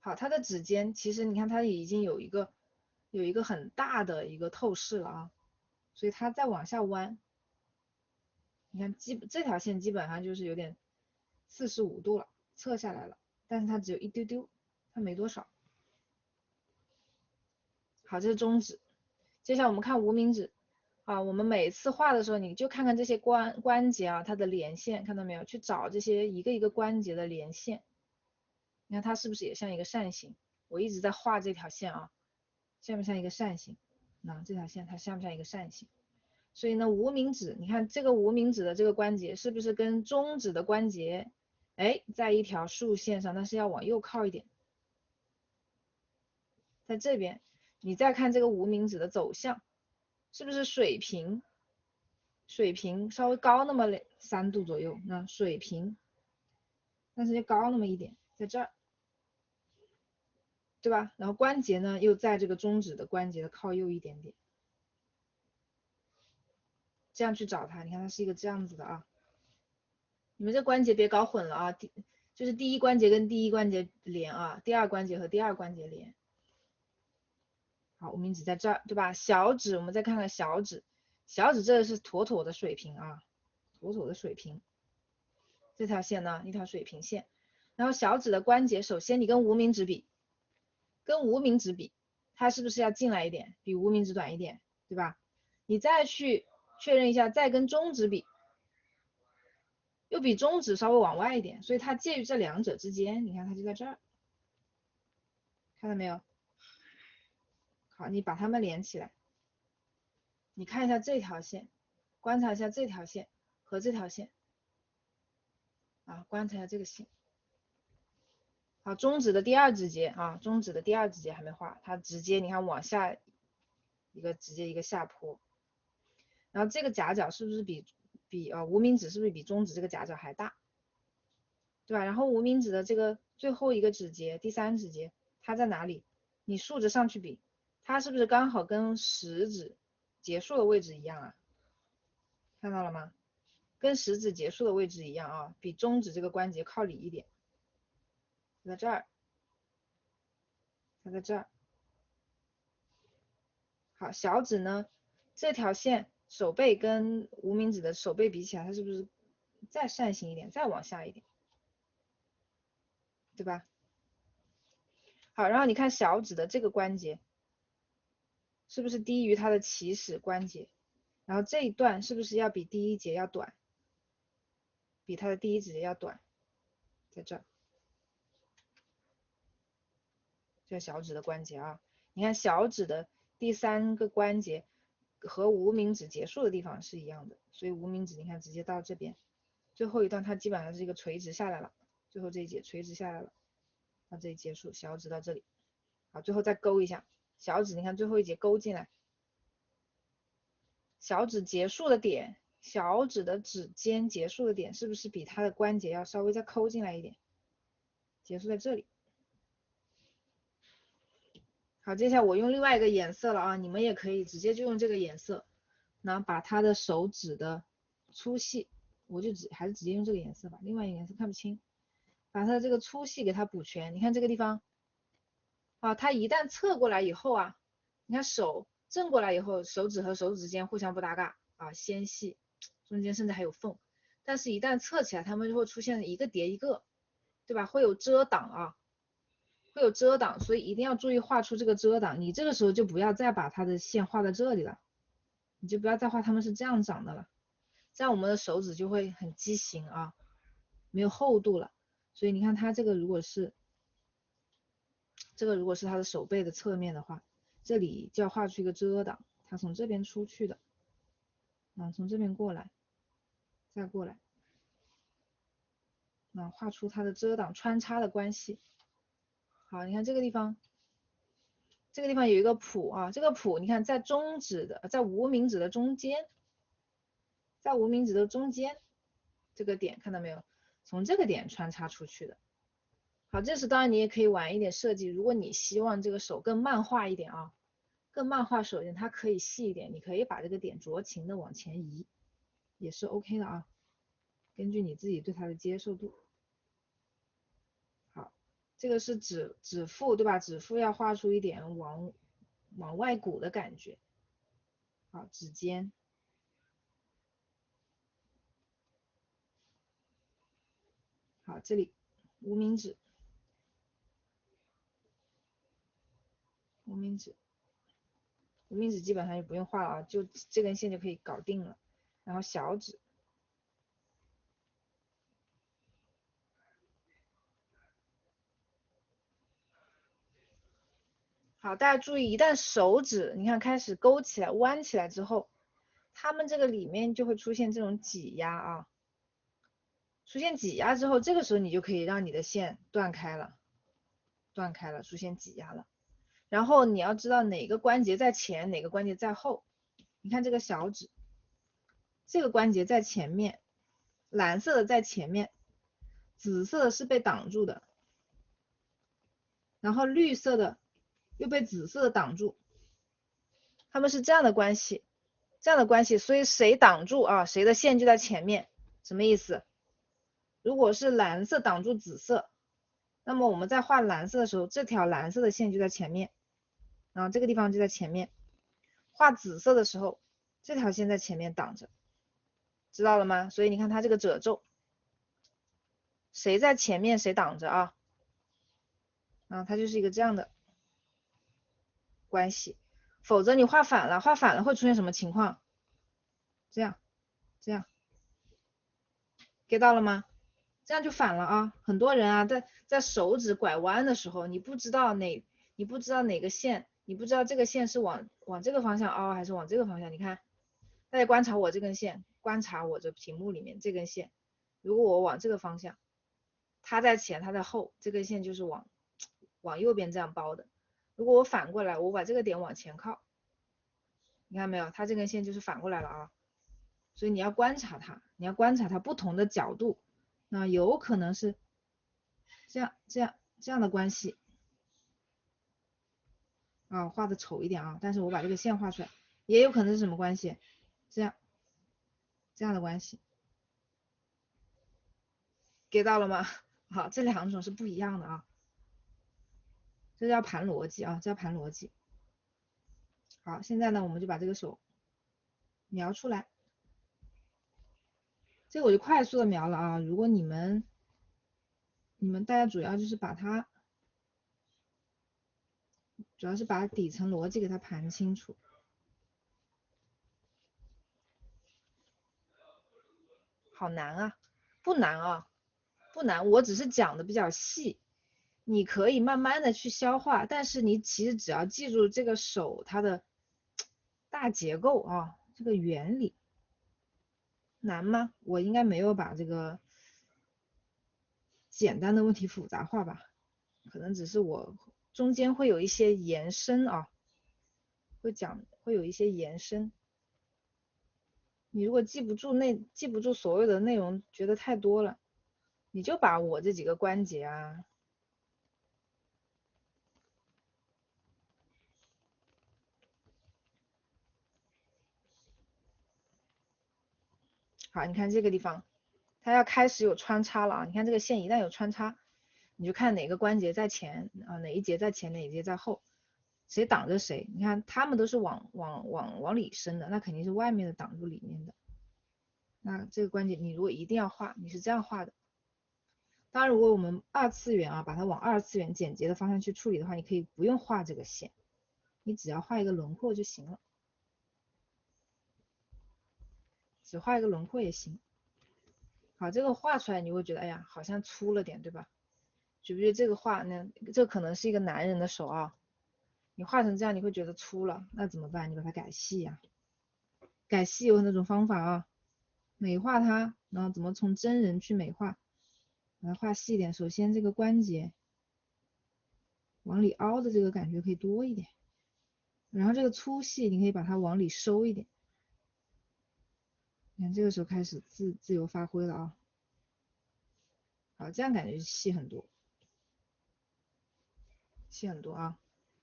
好，它的指尖其实你看它已经有一个很大的一个透视了啊，所以它再往下弯，你看这条线基本上就是有点45度了，侧下来了，但是它只有一丢丢，它没多少。好，这是中指，接下来我们看无名指啊，我们每次画的时候你就看看这些关节啊，它的连线，看到没有？去找这些一个一个关节的连线。你看它是不是也像一个扇形？我一直在画这条线啊，像不像一个扇形？那这条线它像不像一个扇形？所以呢，无名指，你看这个无名指的这个关节是不是跟中指的关节，哎，在一条竖线上，但是要往右靠一点，在这边，你再看这个无名指的走向，是不是水平？水平稍微高那么3度左右，那水平，但是就高那么一点，在这儿。对吧？然后关节呢又在这个中指的关节的靠右一点点，这样去找它。你看它是一个这样子的啊，你们这关节别搞混了啊，就是第一关节跟第一关节连啊，第二关节和第二关节连。好，无名指在这儿，对吧？小指我们再看看小指，小指这个是妥妥的水平啊，妥妥的水平。这条线呢，一条水平线。然后小指的关节，首先你跟无名指比，跟无名指比，它是不是要进来一点，比无名指短一点，对吧？你再去确认一下，再跟中指比，又比中指稍微往外一点，所以它介于这两者之间。你看它就在这儿，看到没有？好，你把它们连起来，你看一下这条线，观察一下这条线和这条线，啊，观察一下这个线。好，中指的第二指节啊，中指的第二指节还没画，它直接你看往下一个直接一个下坡，然后这个夹角是不是比无名指是不是比中指这个夹角还大，对吧？然后无名指的这个最后一个指节，第三指节，它在哪里？你竖着上去比，它是不是刚好跟食指结束的位置一样啊？看到了吗？跟食指结束的位置一样啊，比中指这个关节靠里一点，在这儿，它在这儿。好，小指呢，这条线手背跟无名指的手背比起来，它是不是再扇形一点，再往下一点，对吧？好，然后你看小指的这个关节，是不是低于它的起始关节？然后这一段是不是要比第一节要短？比它的第一指节要短，在这儿，这小指的关节啊。你看小指的第三个关节和无名指结束的地方是一样的，所以无名指你看直接到这边，最后一段它基本上是一个垂直下来了，最后这一节垂直下来了，到这里结束，小指到这里，好，最后再勾一下，小指你看最后一节勾进来，小指结束的点，小指的指尖结束的点是不是比它的关节要稍微再抠进来一点？结束在这里。好，接下来我用另外一个颜色了啊，你们也可以直接就用这个颜色，然后把它的手指的粗细，我就还是直接用这个颜色吧，另外一个颜色看不清，把它的这个粗细给它补全。你看这个地方啊，它一旦侧过来以后啊，你看手正过来以后，手指和手指之间互相不搭嘎啊，纤细，中间甚至还有缝，但是一旦侧起来，它们就会出现一个叠一个，对吧？会有遮挡啊。会有遮挡，所以一定要注意画出这个遮挡。你这个时候就不要再把它的线画在这里了，你就不要再画它们是这样长的了，这样我们的手指就会很畸形啊，没有厚度了。所以你看它这个如果是它的手背的侧面的话，这里就要画出一个遮挡，它从这边出去的，从这边过来，再过来，画出它的遮挡穿插的关系。好，你看这个地方。这个地方有一个谱啊，这个谱你看在中指的，在无名指的中间，在无名指的中间这个点看到没有？从这个点穿插出去的。好，这时当然你也可以玩一点设计，如果你希望这个手更漫画一点啊，更漫画手一点，它可以细一点，你可以把这个点酌情的往前移，也是 OK 的啊，根据你自己对它的接受度。好，这个是指腹对吧？指腹要画出一点往外鼓的感觉。好，指尖。好，这里无名指，无名指，无名指基本上就不用画了啊，就这根线就可以搞定了。然后小指，好，大家注意，一旦手指你看开始勾起来、弯起来之后，它们这个里面就会出现这种挤压啊，出现挤压之后，这个时候你就可以让你的线断开了，断开了，出现挤压了。然后你要知道哪个关节在前，哪个关节在后。你看这个小指，这个关节在前面，蓝色的在前面，紫色的是被挡住的。然后绿色的又被紫色的挡住，他们是这样的关系，所以谁挡住啊，谁的线就在前面，什么意思？如果是蓝色挡住紫色，那么我们在画蓝色的时候，这条蓝色的线就在前面，然后这个地方就在前面。画紫色的时候，这条线在前面挡着，知道了吗？所以你看它这个褶皱，谁在前面谁挡着啊？它就是一个这样的关系，否则你画反了会出现什么情况？这样，get 到了吗？这样就反了啊！很多人啊，在手指拐弯的时候，你不知道哪个线，你不知道这个线是往这个方向凹还是往这个方向。你看，大家观察我这根线，观察我这屏幕里面这根线，如果我往这个方向，它在前，它在后，这根线就是往右边这样包的。如果我反过来，我把这个点往前靠，你看没有？它这根线就是反过来了啊！所以你要观察它，不同的角度。那有可能是这样的关系啊，画的丑一点啊，但是我把这个线画出来，也有可能是什么关系？这样的关系，get 到了吗？好，这两种是不一样的啊，这叫盘逻辑啊，盘逻辑。好，现在呢，我们就把这个手描出来，这个我就快速的描了啊，如果你们大家主要就是把它。主要是把底层逻辑给它盘清楚。好难啊，不难啊，不难，我只是讲的比较细，你可以慢慢的去消化，但是你其实只要记住这个手它的大结构啊，这个原理。难吗？我应该没有把这个简单的问题复杂化吧，可能只是我中间会有一些延伸啊，会有一些延伸。你如果记不住所有的内容，觉得太多了，你就把我这几个关节啊，好，你看这个地方，它要开始有穿插了啊，你看这个线一旦有穿插，你就看哪个关节在前啊，哪一节在前，哪一节在后，谁挡着谁，你看他们都是往里伸的，那肯定是外面的挡住里面的。那这个关节你如果一定要画，你是这样画的。当然，如果我们二次元啊，把它往二次元简洁的方向去处理的话，你可以不用画这个线，你只要画一个轮廓就行了，只画一个轮廓也行。好，这个画出来你会觉得，哎呀，好像粗了点，对吧？觉不觉得这个画呢？这可能是一个男人的手啊，你画成这样你会觉得粗了，那怎么办？你把它改细呀、改细有很多种方法啊，美化它，然后怎么从真人去美化，把它画细一点。首先这个关节往里凹的这个感觉可以多一点，然后这个粗细你可以把它往里收一点。你看这个时候开始自由发挥了啊，好，这样感觉细很多，细很多啊。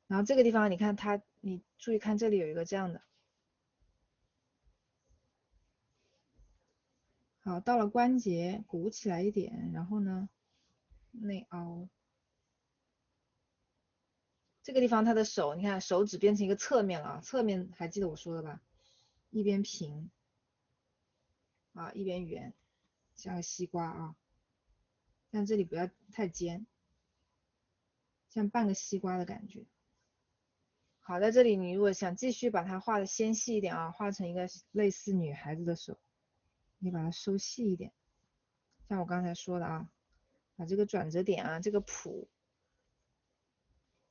然后这个地方你看它，你注意看这里有一个这样的，好，到了关节鼓起来一点，然后呢内凹，这个地方他的手，你看手指变成一个侧面了啊，侧面还记得我说的吧？一边平啊，一边圆，像个西瓜啊，但这里不要太尖，像半个西瓜的感觉。好，在这里你如果想继续把它画的纤细一点啊，画成一个类似女孩子的手，你把它收细一点，像我刚才说的啊，把这个转折点啊，这个谱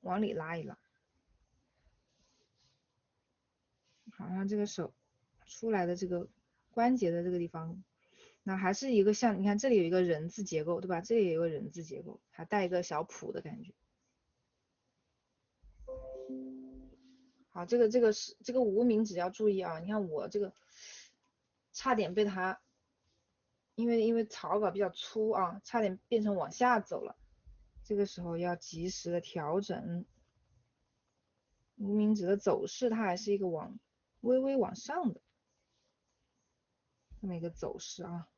往里拉一拉。好，让这个手出来的这个关节的这个地方，那还是一个像，你看这里有一个人字结构，对吧？这里也有个人字结构，还带一个小谱的感觉。好，这个无名指要注意啊，你看我这个差点被它，因为草稿比较粗啊，差点变成往下走了，这个时候要及时的调整。无名指的走势，它还是一个微微往上的这么一个走势啊。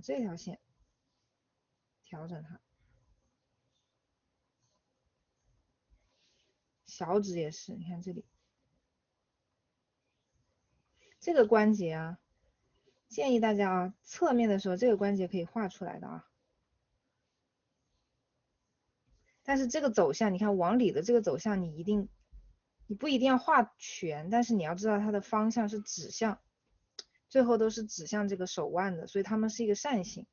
这条线调整它。小指也是，你看这里，这个关节啊，建议大家啊，侧面的时候这个关节可以画出来的啊。但是这个走向，你看往里的这个走向，你不一定要画全，但是你要知道它的方向是指向，最后都是指向这个手腕的，所以它们是一个扇形。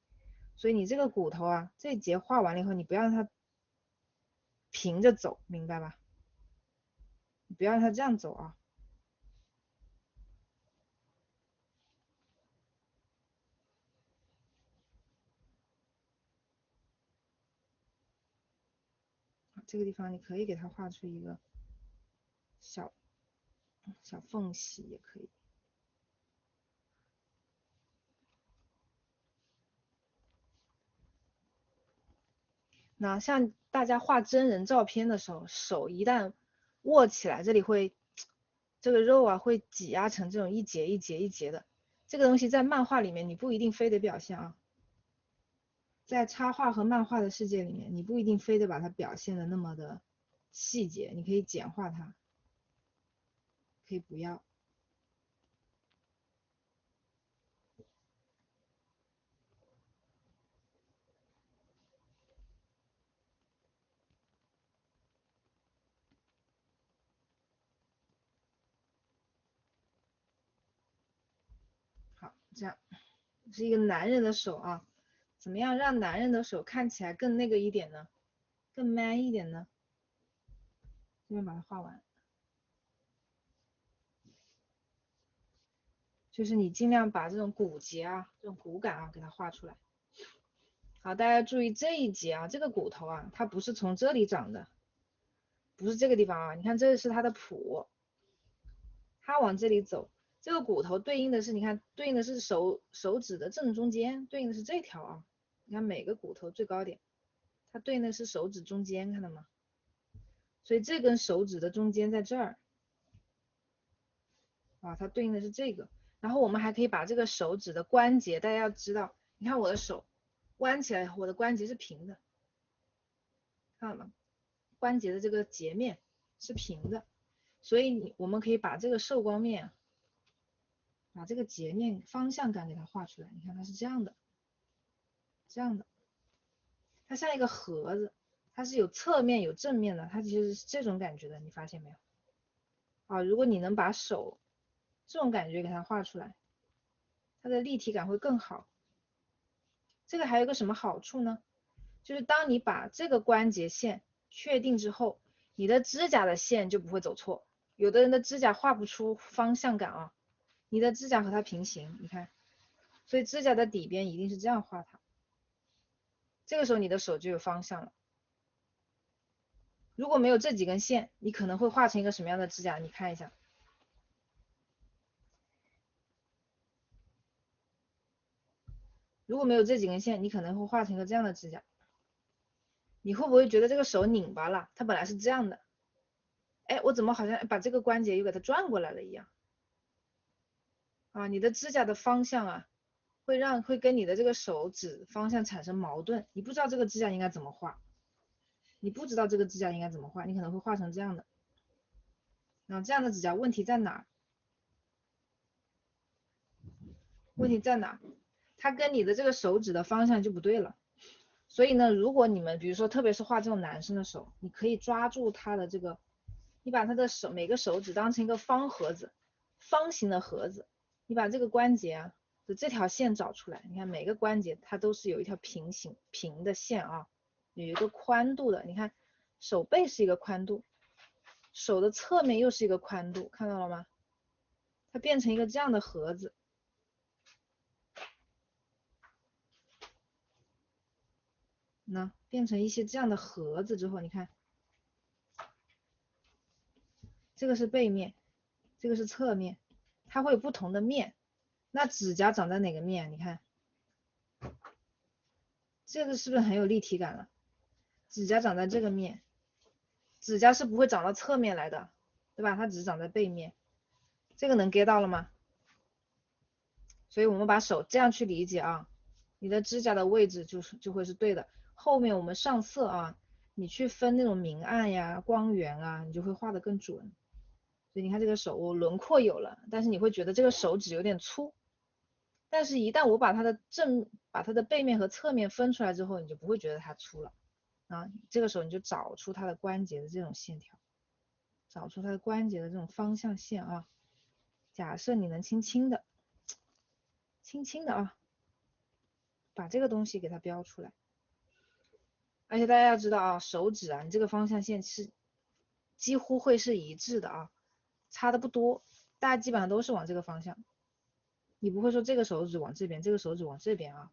所以你这个骨头啊，这一节画完了以后，你不要让它平着走，明白吧？你不要让它这样走啊。这个地方你可以给它画出一个小缝隙，也可以。那像大家画真人照片的时候，手一旦握起来，这里会这个肉啊会挤压成这种一节一节一节的。这个东西在漫画里面你不一定非得表现啊，在插画和漫画的世界里面，你不一定非得把它表现的那么的细节，你可以简化它，可以不要。好，这样是一个男人的手啊，怎么样让男人的手看起来更那个一点呢？更 man 一点呢？这边把它画完，就是你尽量把这种骨节啊，这种骨感啊给它画出来。好，大家注意这一节啊，这个骨头啊，它不是从这里长的，不是这个地方啊，你看这是它的蹼，它往这里走，这个骨头对应的是，你看对应的是手指的正中间，对应的是这条啊，你看每个骨头最高点，它对应的是手指中间，看到吗？所以这根手指的中间在这儿啊，它对应的是这个。然后我们还可以把这个手指的关节，大家要知道，你看我的手弯起来，我的关节是平的，看到吗？关节的这个截面是平的，所以我们可以把这个受光面，把这个截面方向感给它画出来。你看它是这样的，这样的，它像一个盒子，它是有侧面有正面的，它其实是这种感觉的，你发现没有？啊，如果你能把手这种感觉给它画出来，它的立体感会更好。这个还有个什么好处呢？就是当你把这个关节线确定之后，你的指甲的线就不会走错。有的人的指甲画不出方向感啊，你的指甲和它平行，你看，所以指甲的底边一定是这样画它。这个时候你的手就有方向了。如果没有这几根线，你可能会画成一个什么样的指甲？你看一下。如果没有这几根线，你可能会画成一个这样的指甲。你会不会觉得这个手拧巴了？它本来是这样的，哎，我怎么好像把这个关节又给它转过来了一样？啊，你的指甲的方向啊，会跟你的这个手指方向产生矛盾，你不知道这个指甲应该怎么画，你不知道这个指甲应该怎么画，你可能会画成这样的。然后这样的指甲问题在哪？问题在哪？它跟你的这个手指的方向就不对了。所以呢，如果你们比如说特别是画这种男生的手，你可以抓住他的这个，你把他的手每个手指当成一个方盒子，方形的盒子，你把这个关节啊的这条线找出来，你看每个关节它都是有一条平的线啊，有一个宽度的，你看手背是一个宽度，手的侧面又是一个宽度，看到了吗？它变成一个这样的盒子。那变成一些这样的盒子之后，你看，这个是背面，这个是侧面，它会有不同的面。那指甲长在哪个面？你看，这个是不是很有立体感了？指甲长在这个面，指甲是不会长到侧面来的，对吧？它只是长在背面，这个能 get 到了吗？所以我们把手这样去理解啊，你的指甲的位置就会是对的。后面我们上色啊，你去分那种明暗呀、光源啊，你就会画得更准。所以你看这个手，我轮廓有了，但是你会觉得这个手指有点粗。但是，一旦我把它的背面和侧面分出来之后，你就不会觉得它粗了啊。这个时候你就找出它的关节的这种线条，找出它的关节的这种方向线啊。假设你能轻轻的啊，把这个东西给它标出来。而且大家要知道啊，手指啊，你这个方向线是几乎会是一致的啊，差的不多，大家基本上都是往这个方向。你不会说这个手指往这边，这个手指往这边啊，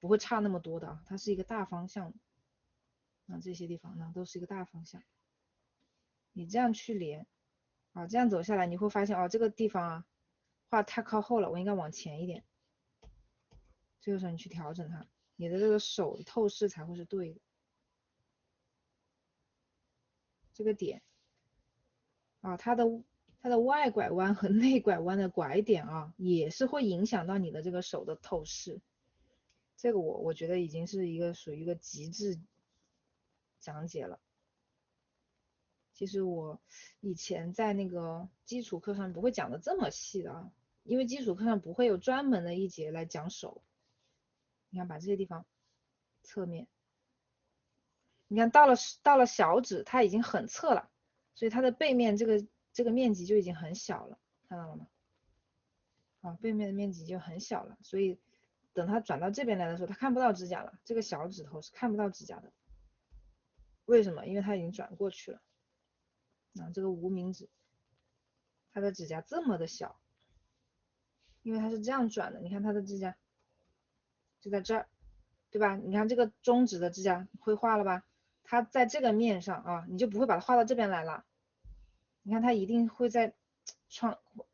不会差那么多的啊，它是一个大方向。那这些地方呢，都是一个大方向。你这样去连啊，这样走下来，你会发现哦，这个地方啊，画太靠后了，我应该往前一点。这个时候你去调整它，你的这个手的透视才会是对的。这个点啊，它的外拐弯和内拐弯的拐点啊，也是会影响到你的这个手的透视。这个我觉得已经是一个属于一个极致讲解了。其实我以前在那个基础课上不会讲的这么细的啊，因为基础课上不会有专门的一节来讲手。你看把这些地方侧面，你看到了小指，它已经很侧了，所以它的背面这个面积就已经很小了，看到了吗？啊，背面的面积就很小了，所以等它转到这边来的时候，它看不到指甲了，这个小指头是看不到指甲的。为什么？因为它已经转过去了。啊，这个无名指，它的指甲这么的小，因为它是这样转的。你看它的指甲就在这儿，对吧？你看这个中指的指甲会画了吧？它在这个面上啊，你就不会把它画到这边来了。你看它一定会在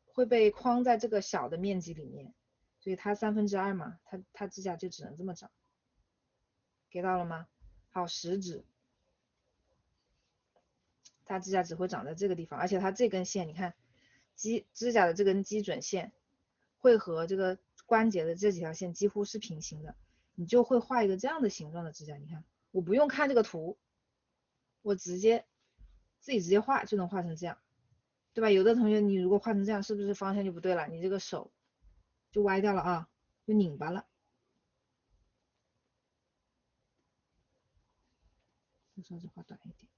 会被框在这个小的面积里面，所以它2/3嘛，它指甲就只能这么长。给到了吗？好，食指，它指甲只会长在这个地方，而且它这根线，你看指甲的这根基准线会和这个关节的这几条线几乎是平行的，你就会画一个这样的形状的指甲。你看，我不用看这个图，我自己直接画就能画成这样，对吧？有的同学你如果画成这样，是不是方向就不对了？你这个手就歪掉了啊，就拧巴了。这手指画短一点，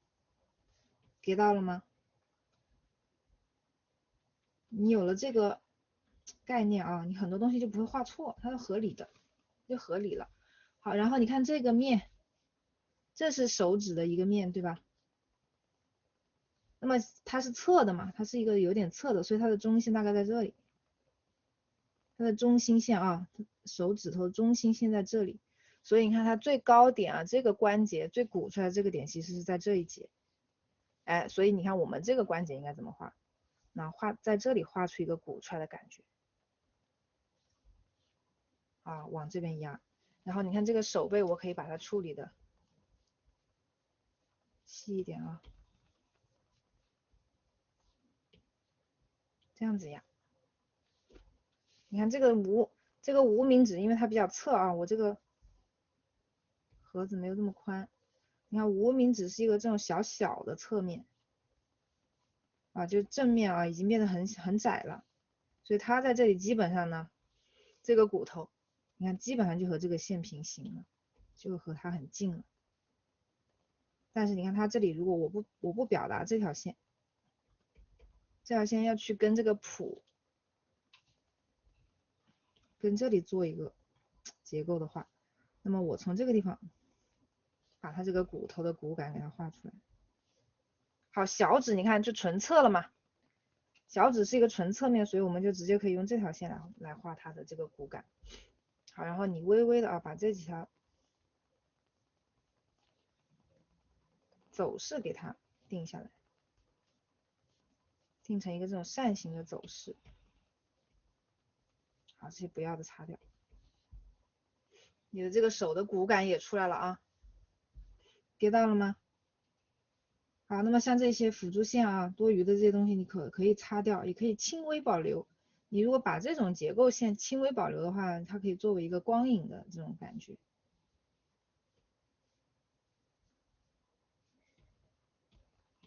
给到了吗？你有了这个概念啊，你很多东西就不会画错，它是合理的，就合理了。好，然后你看这个面，这是手指的一个面，对吧？那么它是侧的嘛，它是一个有点侧的，所以它的中心大概在这里。它的中心线啊，手指头中心线在这里，所以你看它最高点啊，这个关节最鼓出来这个点其实是在这一节。哎，所以你看我们这个关节应该怎么画？那画在这里画出一个鼓出来的感觉。啊，往这边压，然后你看这个手背，我可以把它处理的细一点啊，这样子压。你看这个无名指，因为它比较侧啊，我这个盒子没有这么宽。你看无名指是一个这种小小的侧面啊，就正面啊已经变得很窄了，所以它在这里基本上呢，这个骨头，你看基本上就和这个线平行了，就和它很近了。但是你看它这里，如果我不表达这条线，这条线要去跟这个谱跟这里做一个结构的话，那么我从这个地方把它这个骨头的骨感给它画出来。好，小指你看就纯侧了嘛，小指是一个纯侧面，所以我们就直接可以用这条线来画它的这个骨感。好，然后你微微的啊把这几条走势给它定下来，定成一个这种扇形的走势。好，这些不要的擦掉。你的这个手的骨感也出来了啊。get 到了吗？好，那么像这些辅助线啊，多余的这些东西你可以擦掉，也可以轻微保留。你如果把这种结构线轻微保留的话，它可以作为一个光影的这种感觉。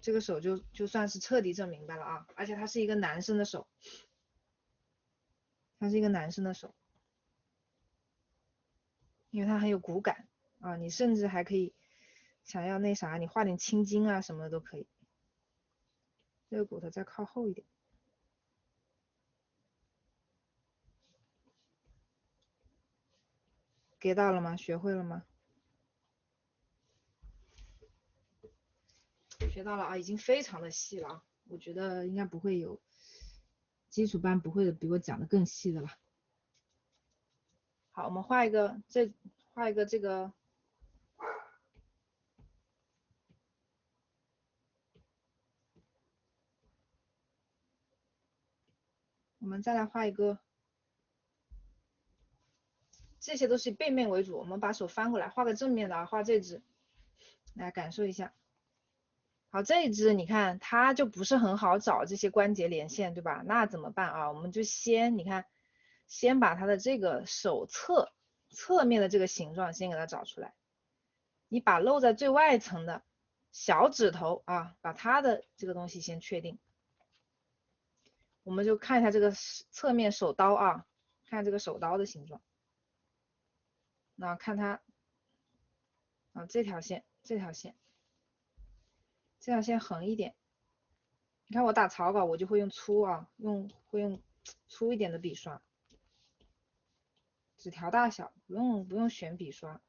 这个手就算是彻底整明白了啊，而且他是一个男生的手，他是一个男生的手，因为他很有骨感啊，你甚至还可以想要那啥，你画点青筋啊什么的都可以。这个骨头再靠后一点。get 到了吗？学会了吗？学到了啊，已经非常的细了啊，我觉得应该不会有基础班不会的比我讲的更细的了。好，我们画一个这个，我们再来画一个，这些都是以背面为主，我们把手翻过来画个正面的啊，画这只，来感受一下。好，这一只你看它就不是很好找这些关节连线，对吧？那怎么办啊？我们就你看，先把它的这个手侧面的这个形状先给它找出来。你把露在最外层的小指头啊，把它的这个东西先确定。我们就看一下这个侧面手刀啊，看这个手刀的形状。那看它啊，这条线横一点。你看我打草稿，我就会用粗啊，会用粗一点的笔刷，纸条大小不用选笔刷，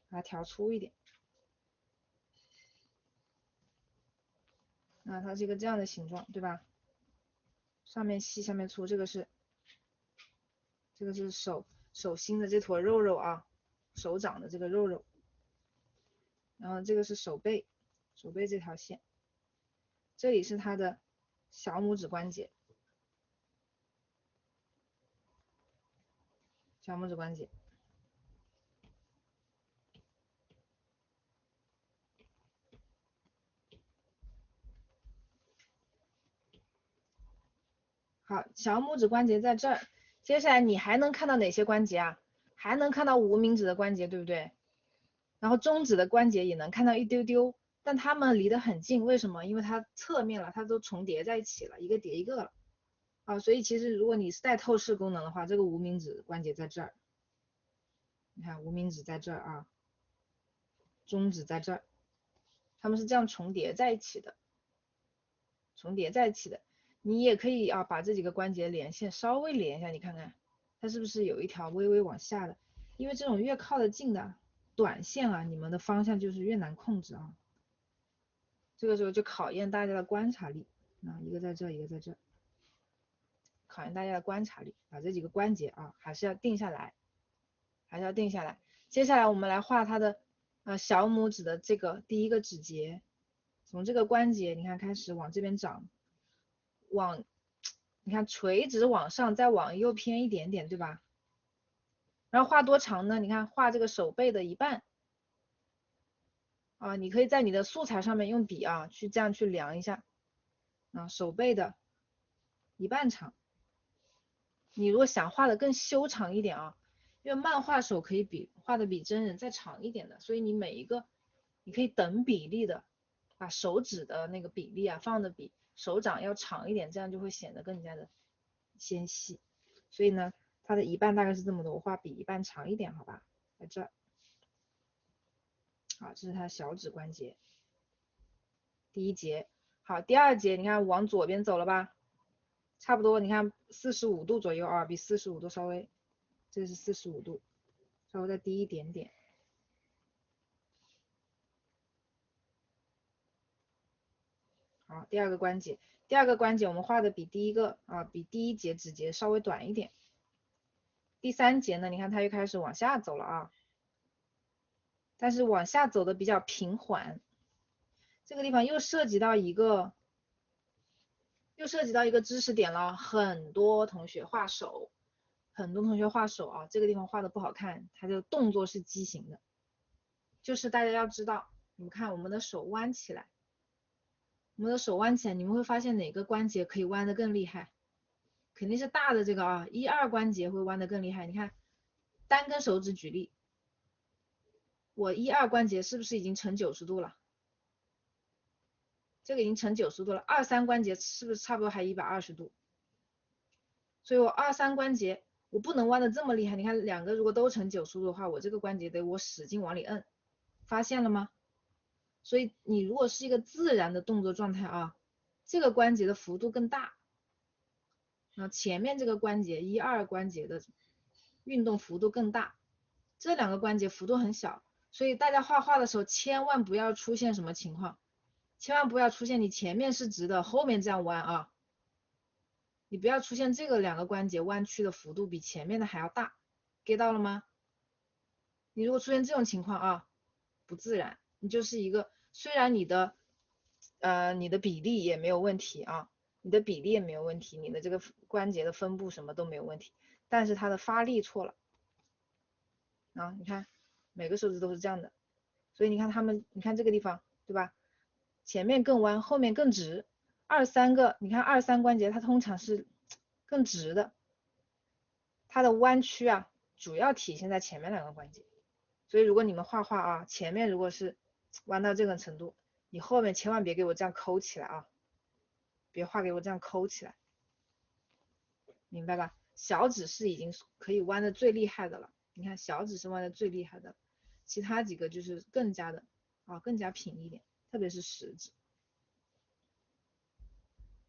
把它调粗一点。那它是一个这样的形状，对吧？上面细下面粗，这个是手心的这坨肉肉啊，手掌的这个肉肉。然后这个是手背这条线，这里是它的小拇指关节，小拇指关节。好，小拇指关节在这儿，接下来你还能看到哪些关节啊？还能看到无名指的关节，对不对？然后中指的关节也能看到一丢丢，但它们离得很近，为什么？因为它侧面了，它都重叠在一起了，一个叠一个了啊。所以其实如果你是带透视功能的话，这个无名指关节在这儿，你看无名指在这儿啊，中指在这儿，它们是这样重叠在一起的，你也可以啊把这几个关节连线稍微连一下，你看看它是不是有一条微微往下的？因为这种越靠得近的短线啊，你们的方向就是越难控制啊。这个时候就考验大家的观察力啊，一个在这，一个在这，考验大家的观察力，把这几个关节啊还是要定下来，接下来我们来画它的小拇指的这个第一个指节，从这个关节你看开始往这边长，你看垂直往上，再往右偏一点点，对吧？然后画多长呢？你看画这个手背的一半啊，你可以在你的素材上面用笔啊去这样去量一下啊，手背的一半长。你如果想画的更修长一点啊，因为漫画手可以画的比真人再长一点的，所以你每一个你可以等比例的把手指的那个比例啊放的比手掌要长一点，这样就会显得更加的纤细。所以呢，它的一半大概是这么多，我画比一半长一点，好吧，在这儿。好，这是它小指关节第一节。好，第二节你看往左边走了吧？差不多，你看45度左右啊，比45度稍微，这是45度，稍微再低一点点。好，第二个关节我们画的比第一个啊，比第一节指节稍微短一点。第三节呢，你看它又开始往下走了啊，但是往下走的比较平缓。这个地方又涉及到一个知识点了，很多同学画手啊，这个地方画的不好看，它的动作是畸形的。就是大家要知道，你们看我们的手弯起来，我们的手弯起来，你们会发现哪个关节可以弯得更厉害？肯定是大的这个啊，1、2关节会弯得更厉害。你看，单根手指举例，我1、2关节是不是已经成90度了？这个已经成90度了。2、3关节是不是差不多还120度？所以我2、3关节我不能弯得这么厉害。你看两个如果都成90度的话，我这个关节得我使劲往里摁，发现了吗？所以你如果是一个自然的动作状态啊，这个关节的幅度更大，然后前面这个关节1、2关节的运动幅度更大，这两个关节幅度很小，所以大家画画的时候千万不要出现什么情况，千万不要出现你前面是直的，后面这样弯啊，你不要出现这个两个关节弯曲的幅度比前面的还要大 ，get 到了吗？你如果出现这种情况啊，不自然，你就是一个虽然你的比例也没有问题啊，你的比例也没有问题，你的这个关节的分布什么都没有问题，但是它的发力错了啊，你看每个手指都是这样的，所以你看他们，你看这个地方对吧？前面更弯，后面更直，2、3个，你看2、3关节它通常是更直的，它的弯曲啊主要体现在前面两个关节。所以如果你们画画啊，前面如果是弯到这个程度，你后面千万别给我这样抠起来啊，别画给我这样抠起来，明白吧？小指是已经可以弯的最厉害的了，你看小指是弯的最厉害的，其他几个就是更加的更加平一点，特别是食指。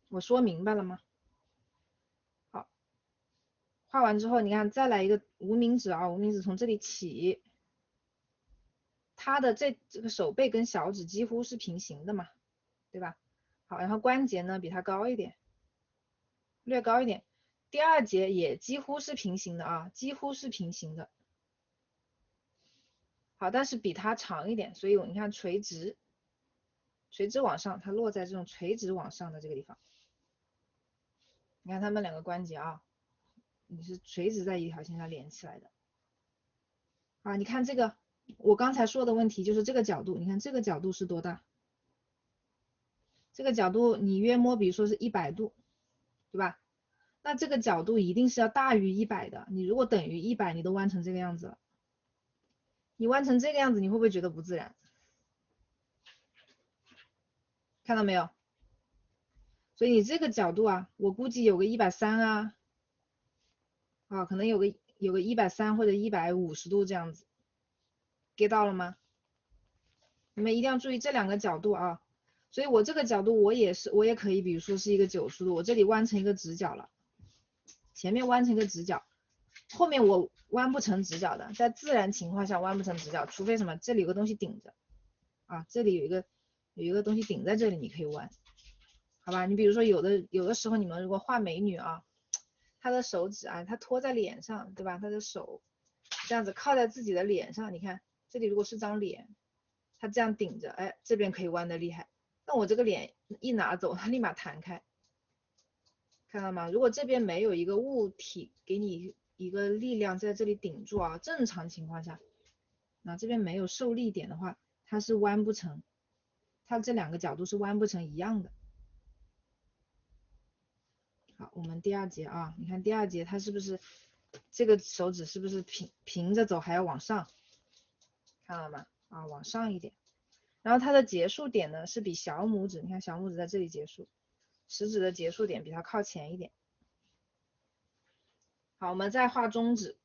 我说明白了吗？好，画完之后，你看再来一个无名指啊，无名指从这里起，它的这个手背跟小指几乎是平行的嘛，对吧？好，然后关节呢比它高一点，略高一点。第2节也几乎是平行的啊，几乎是平行的。好，但是比它长一点，所以你看垂直往上，它落在这种垂直往上的这个地方。你看它们两个关节啊，你是垂直在一条线上连起来的。啊，你看这个，我刚才说的问题就是这个角度，你看这个角度是多大？这个角度你约摸比如说是100度，对吧？那这个角度一定是要大于100的，你如果等于100，你都弯成这个样子了，你弯成这个样子，你会不会觉得不自然？看到没有？所以你这个角度啊，我估计有个130啊，可能有个130或者150度这样子，get 到了吗？你们一定要注意这两个角度啊。所以我这个角度我也可以，比如说是一个90度，我这里弯成一个直角了，前面弯成一个直角，后面我弯不成直角的，在自然情况下弯不成直角，除非什么，这里有个东西顶着啊，这里有一个东西顶在这里，你可以弯，好吧？你比如说有的时候你们如果画美女啊，她的手指啊，她托在脸上，对吧？她的手这样子靠在自己的脸上，你看这里如果是张脸，她这样顶着，哎，这边可以弯的厉害。那我这个脸一拿走，它立马弹开，看到吗？如果这边没有一个物体给你一个力量在这里顶住啊，正常情况下，那这边没有受力点的话，它是弯不成，它这两个角度是弯不成一样的。好，我们第2节啊，你看第2节它是不是这个手指是不是平着走还要往上？看到吗？啊，往上一点。然后它的结束点呢是比小拇指，你看小拇指在这里结束，食指的结束点比它靠前一点。好，我们再画中指，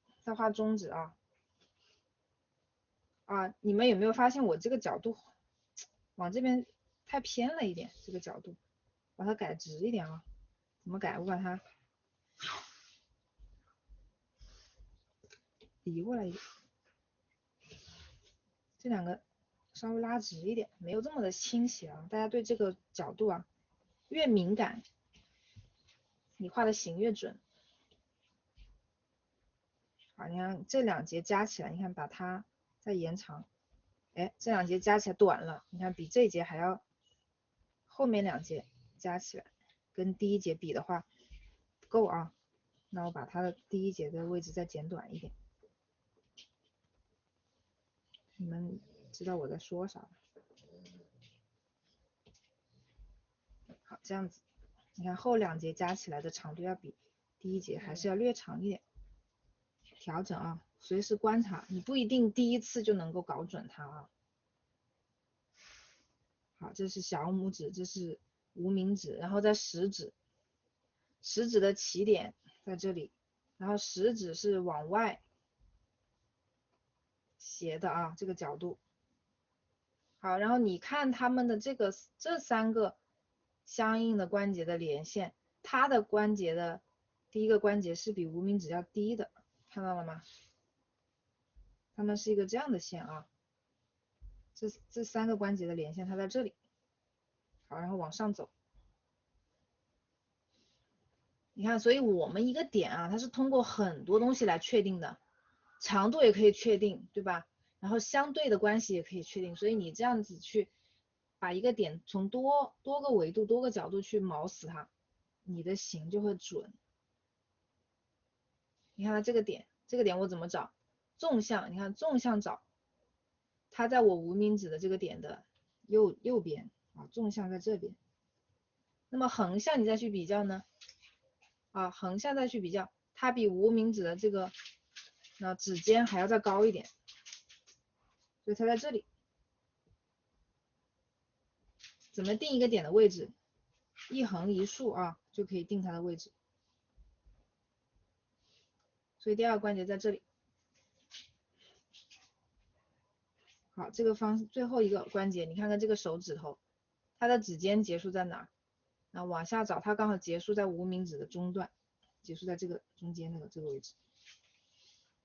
啊，你们有没有发现我这个角度往这边太偏了一点？这个角度，把它改直一点啊。怎么改？我把它移过来一点，这两个稍微拉直一点，没有这么的倾斜啊。大家对这个角度啊越敏感，你画的形越准。好，你看这2节加起来，你看把它再延长，哎，这2节加起来短了，你看比这一节还要，后面2节加起来跟第1节比的话不够啊。那我把它的第1节的位置再减短一点，你们知道我在说啥。好，这样子，你看后2节加起来的长度要比第1节还是要略长一点。调整啊，随时观察，你不一定第一次就能够搞准它啊。好，这是小拇指，这是无名指，然后在食指，食指的起点在这里，然后食指是往外斜的啊，这个角度。好，然后你看它们的这3个相应的关节的连线，它的关节的第一个关节是比无名指要低的，看到了吗？它们是一个这样的线啊，这3个关节的连线它在这里。好，然后往上走。你看，所以我们一个点啊，它是通过很多东西来确定的，长度也可以确定，对吧？然后相对的关系也可以确定，所以你这样子去把一个点从多个维度、多个角度去锚死它，你的形就会准。你看它这个点我怎么找？纵向，你看纵向找，它在我无名指的这个点的右边啊，纵向在这边。那么横向你再去比较呢？啊，横向再去比较，它比无名指的这个指尖还要再高一点，所以它在这里。怎么定一个点的位置？一横一竖啊，就可以定它的位置。所以第2个关节在这里。好，这个最后一个关节，你看看这个手指头，它的指尖结束在哪？那往下找，它刚好结束在无名指的中段，结束在这个中间这个位置。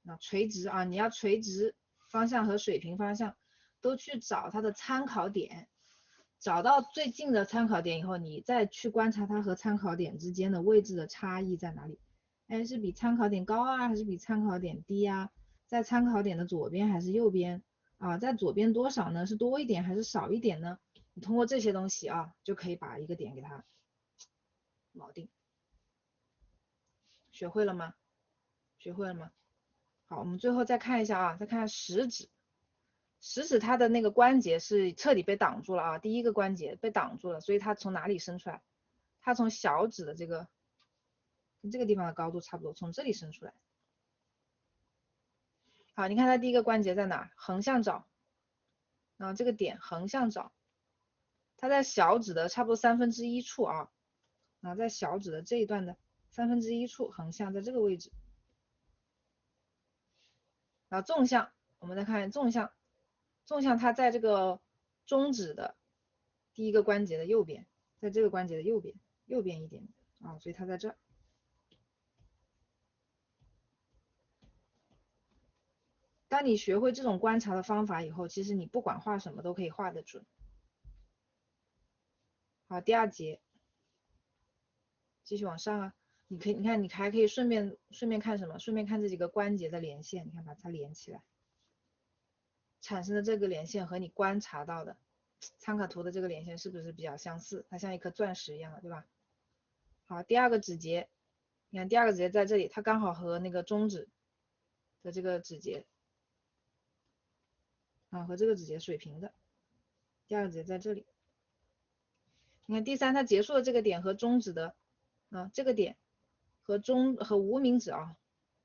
那垂直啊，你要垂直方向和水平方向都去找它的参考点，找到最近的参考点以后，你再去观察它和参考点之间的位置的差异在哪里。哎，是比参考点高啊，还是比参考点低啊？在参考点的左边还是右边啊？在左边多少呢？是多一点还是少一点呢？你通过这些东西啊，就可以把一个点给它锚定。学会了吗？学会了吗？好，我们最后再看一下啊，再看食指。食指它的那个关节是彻底被挡住了啊，第1个关节被挡住了，所以它从哪里伸出来？它从小指的这个跟这个地方的高度差不多，从这里伸出来。好，你看它第1个关节在哪？横向找，然后这个点横向找，它在小指的差不多1/3处啊，然后在小指的这一段的1/3处横向，在这个位置。然后纵向，我们再看纵向，纵向它在这个中指的第1个关节的右边，在这个关节的右边一点啊，所以它在这儿。当你学会这种观察的方法以后，其实你不管画什么都可以画得准。好，第2节，继续往上啊，你看你还可以顺便看什么？顺便看这几个关节的连线，你看把它连起来，产生的这个连线和你观察到的参考图的这个连线是不是比较相似？它像一颗钻石一样的，对吧？好，第2个指节，你看第2个指节在这里，它刚好和那个中指的这个指节啊，和这个指节水平的。第2个指节在这里。你看第3，它结束的这个点和中指的这个点和无名指啊，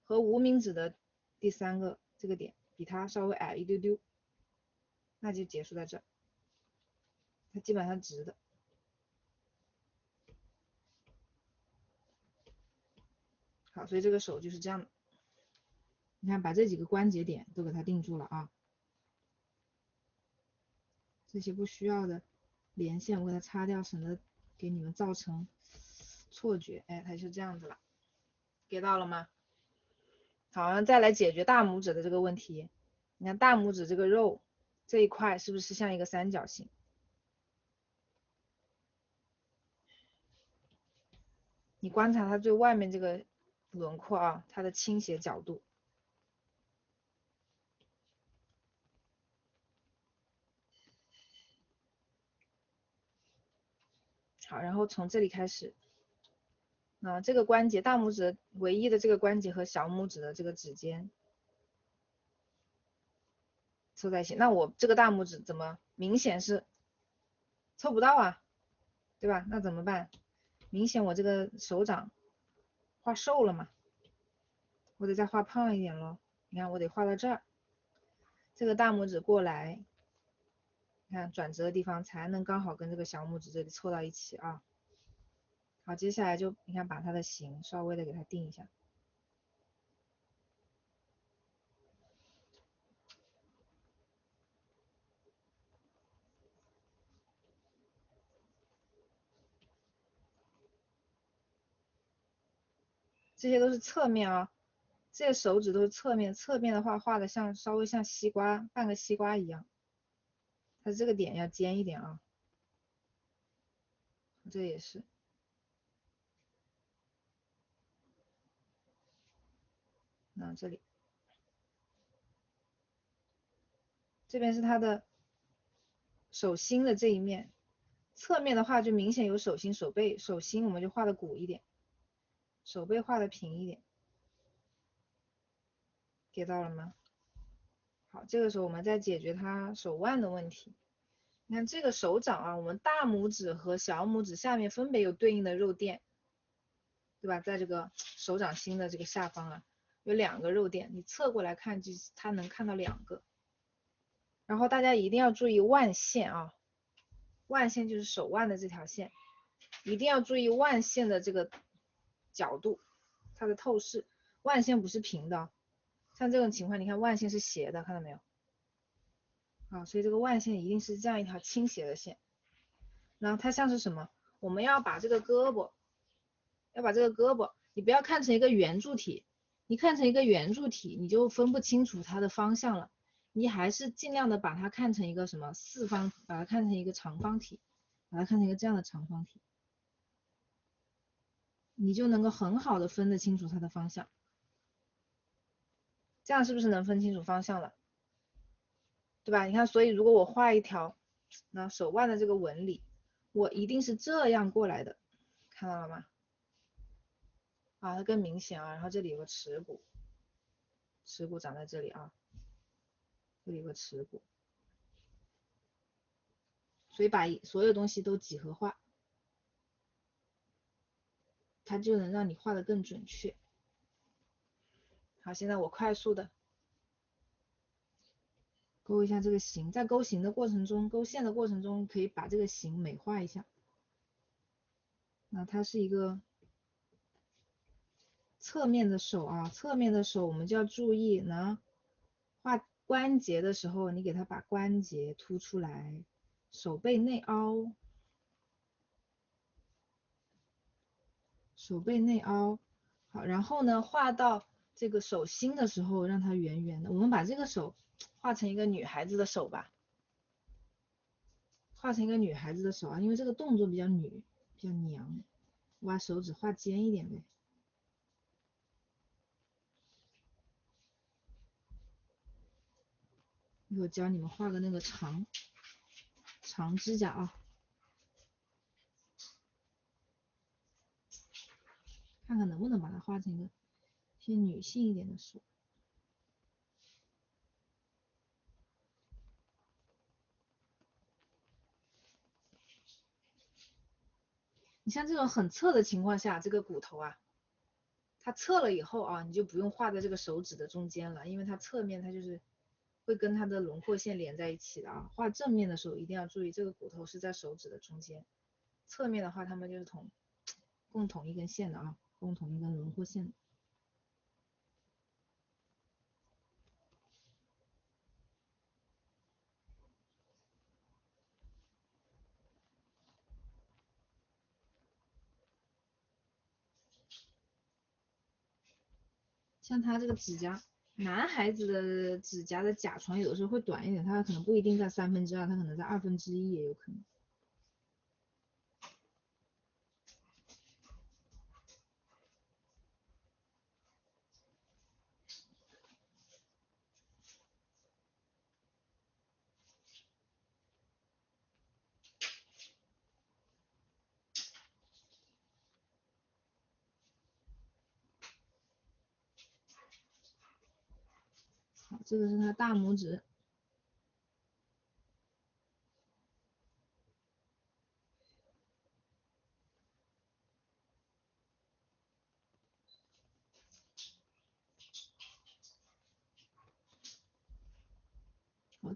和无名指的第3个这个点比它稍微矮一丢丢，那就结束在这儿，它基本上直的。好，所以这个手就是这样的。你看，把这几个关节点都给它定住了啊，这些不需要的连线我给它擦掉，省得给你们造成错觉。哎，它是这样子了，get到了吗？好，再来解决大拇指的这个问题。你看大拇指这个肉这一块是不是像一个三角形？你观察它最外面这个轮廓啊，它的倾斜角度。好，然后从这里开始，这个关节大拇指唯一的这个关节和小拇指的这个指尖，凑在一起，那我这个大拇指怎么明显是凑不到啊，对吧？那怎么办？明显我这个手掌画瘦了嘛，我得再画胖一点咯。你看我得画到这儿，这个大拇指过来，你看转折的地方才能刚好跟这个小拇指这里凑到一起啊。好，接下来就你看把它的形稍微的给它定一下。这些都是侧面啊，这些手指都是侧面，侧面的话画的像稍微像西瓜，半个西瓜一样。它这个点要尖一点啊，这也是。那这里，这边是它的手心的这一面，侧面的话就明显有手心、手背，手心我们就画的鼓一点，手背画的平一点，给到了吗？好，这个时候我们再解决它手腕的问题。你看这个手掌啊，我们大拇指和小拇指下面分别有对应的肉垫，对吧？在这个手掌心的这个下方啊，有2个肉垫，你侧过来看，就它能看到2个。然后大家一定要注意腕线啊，腕线就是手腕的这条线，一定要注意腕线的这个角度，它的透视。腕线不是平的，像这种情况，你看腕线是斜的，看到没有？啊，所以这个腕线一定是这样一条倾斜的线。然后它像是什么？我们要把这个胳膊，你不要看成一个圆柱体，你看成一个圆柱体，你就分不清楚它的方向了。你还是尽量的把它看成一个什么四方，把它看成一个长方体，把它看成一个这样的长方体，你就能够很好的分得清楚它的方向。这样是不是能分清楚方向了？对吧？你看，所以如果我画一条，那手腕的这个纹理，我一定是这样过来的，看到了吗？啊，它更明显啊。然后这里有个耻骨，耻骨长在这里啊，这里有个耻骨，所以把所有东西都几何化，它就能让你画的更准确。好，现在我快速的勾一下这个形，在勾形的过程中，勾线的过程中，可以把这个形美化一下。那它是一个侧面的手啊，侧面的手我们就要注意呢，画关节的时候，你给它把关节凸出来，手背内凹，手背内凹。好，然后呢，画到这个手心的时候，让它圆圆的。我们把这个手画成一个女孩子的手吧，画成一个女孩子的手啊，因为这个动作比较女，比较娘，我把手指画尖一点呗。一会儿教你们画个那个长指甲啊，看看能不能把它画成一个偏女性一点的手。你像这种很侧的情况下，这个骨头啊，它侧了以后啊，你就不用画在这个手指的中间了，因为它侧面它就是会跟它的轮廓线连在一起的啊。画正面的时候一定要注意，这个骨头是在手指的中间，侧面的话它们就是共同一根线的啊，共同一根轮廓线的。像他这个指甲，男孩子的指甲的甲床有的时候会短一点，它可能不一定在2/3，它可能在1/2也有可能。好，这个是他大拇指，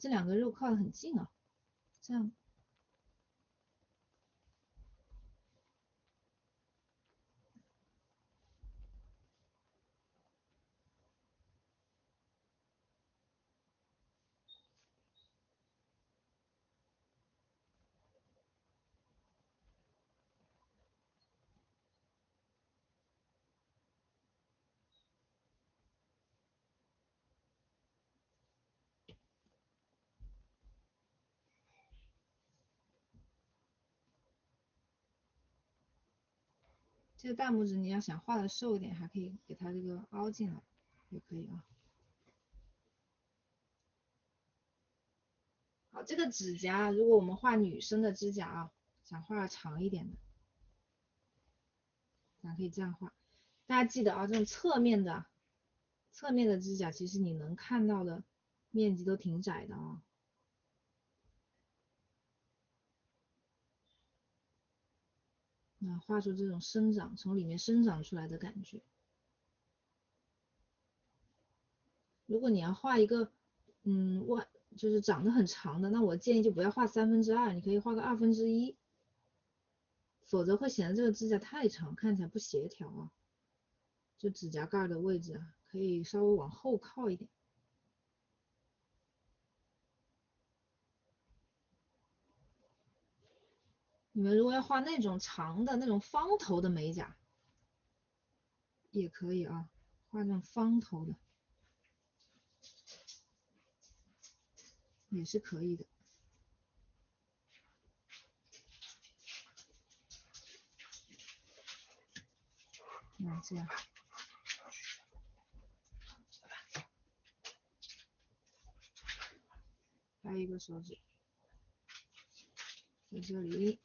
这两个肉靠得很近啊，这样。这个大拇指你要想画的瘦一点，还可以给它这个凹进来，也可以啊。好，这个指甲，如果我们画女生的指甲啊，想画长一点的，咱可以这样画。大家记得啊，这种侧面的指甲，其实你能看到的面积都挺窄的啊。那画出这种生长，从里面生长出来的感觉。如果你要画一个，就是长得很长的，那我建议就不要画2/3，你可以画个1/2，否则会显得这个指甲太长，看起来不协调啊。就指甲盖的位置啊，可以稍微往后靠一点。你们如果要画那种长的那种方头的美甲，也可以啊，画那种方头的也是可以的。这样。还有一个手指在这里。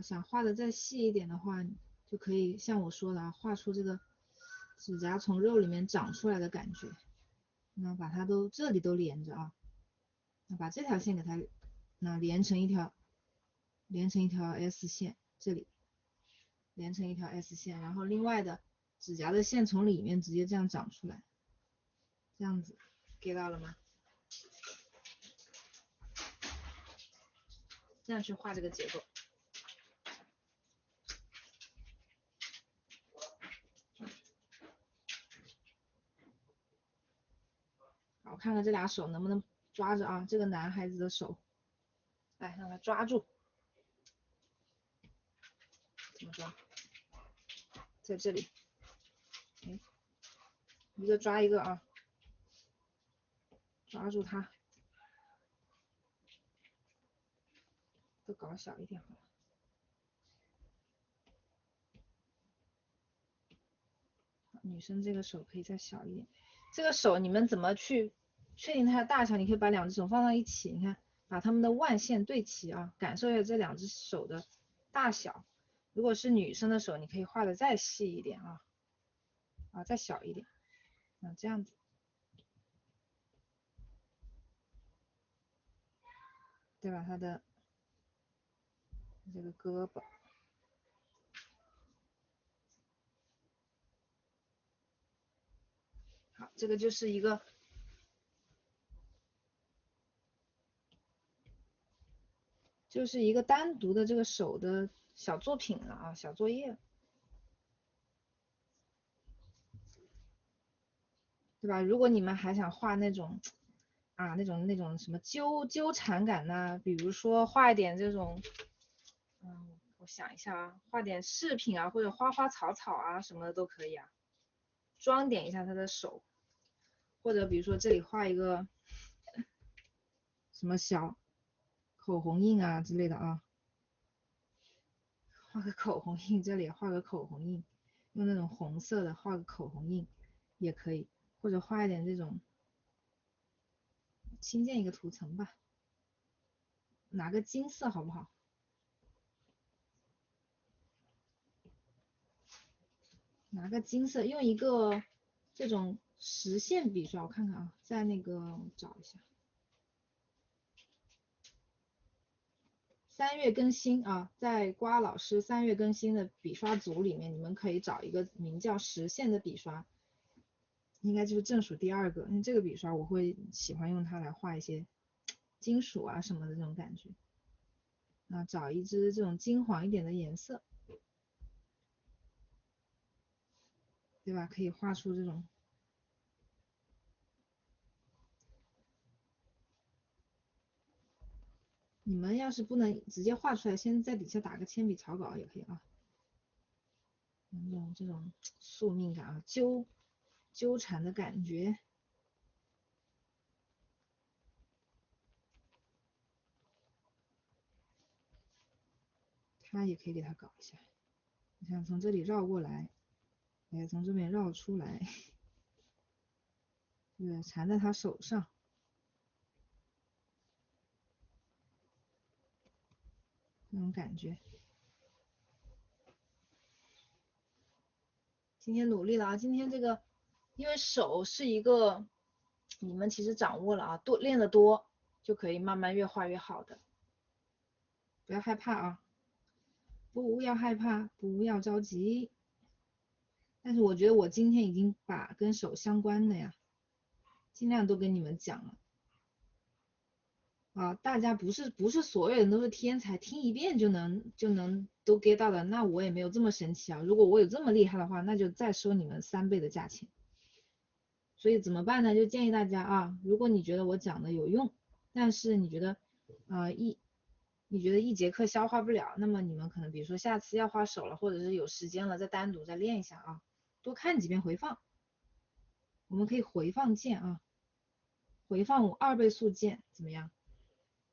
想画的再细一点的话，就可以像我说的啊，画出这个指甲从肉里面长出来的感觉。那把它这里都连着啊，那把这条线给它连成一条 S 线，这里连成一条 S 线，然后另外的指甲的线从里面直接这样长出来，这样子，get 到了吗？这样去画这个结构。好，我看看这俩手能不能抓着啊，这个男孩子的手，来让他抓住，怎么抓？在这里，一个抓一个啊，抓住它，都搞小一点好了。女生这个手可以再小一点。这个手你们怎么去确定它的大小？你可以把两只手放到一起，你看，把它们的腕线对齐啊，感受一下这两只手的大小。如果是女生的手，你可以画的再细一点啊，再小一点，这样子。再把它的这个胳膊，好，这个就是一个单独的这个手的小作品了啊，小作业，对吧？如果你们还想画那种那种什么纠缠感呐，比如说画一点这种，我想一下啊，画点饰品啊，或者花花草草啊什么的都可以啊，装点一下他的手，或者比如说这里画一个什么小口红印啊之类的啊，画个口红印，这里画个口红印，用那种红色的画个口红印也可以，或者画一点这种新建一个图层吧，拿个金色好不好？拿个金色，用一个这种实线笔刷，我看看啊，在那个找一下， 3月更新啊，在瓜老师3月更新的笔刷组里面，你们可以找一个名叫实线的笔刷，应该就是正数第2个。因为这个笔刷我会喜欢用它来画一些金属啊什么的这种感觉。啊，找一支这种金黄一点的颜色，对吧？可以画出这种。你们要是不能直接画出来，先在底下打个铅笔草稿也可以啊。这种宿命感啊，纠缠的感觉。它也可以给它搞一下。你看，从这里绕过来，哎，从这边绕出来，对，缠在他手上。那种感觉。今天努力了啊！今天这个，因为手是一个，你们其实掌握了啊，练得多就可以慢慢越画越好的。不要害怕啊，不要害怕，不要着急。但是我觉得我今天已经把跟手相关的呀，尽量都跟你们讲了。啊，大家不是所有人都是天才，听一遍就能都 get 到的，那我也没有这么神奇啊。如果我有这么厉害的话，那就再收你们3倍的价钱。所以怎么办呢？就建议大家啊，如果你觉得我讲的有用，但是你觉得你觉得一节课消化不了，那么你们可能比如说下次要画手了，或者是有时间了再单独再练一下啊，多看几遍回放。我们可以回放键啊，回放2倍速键怎么样？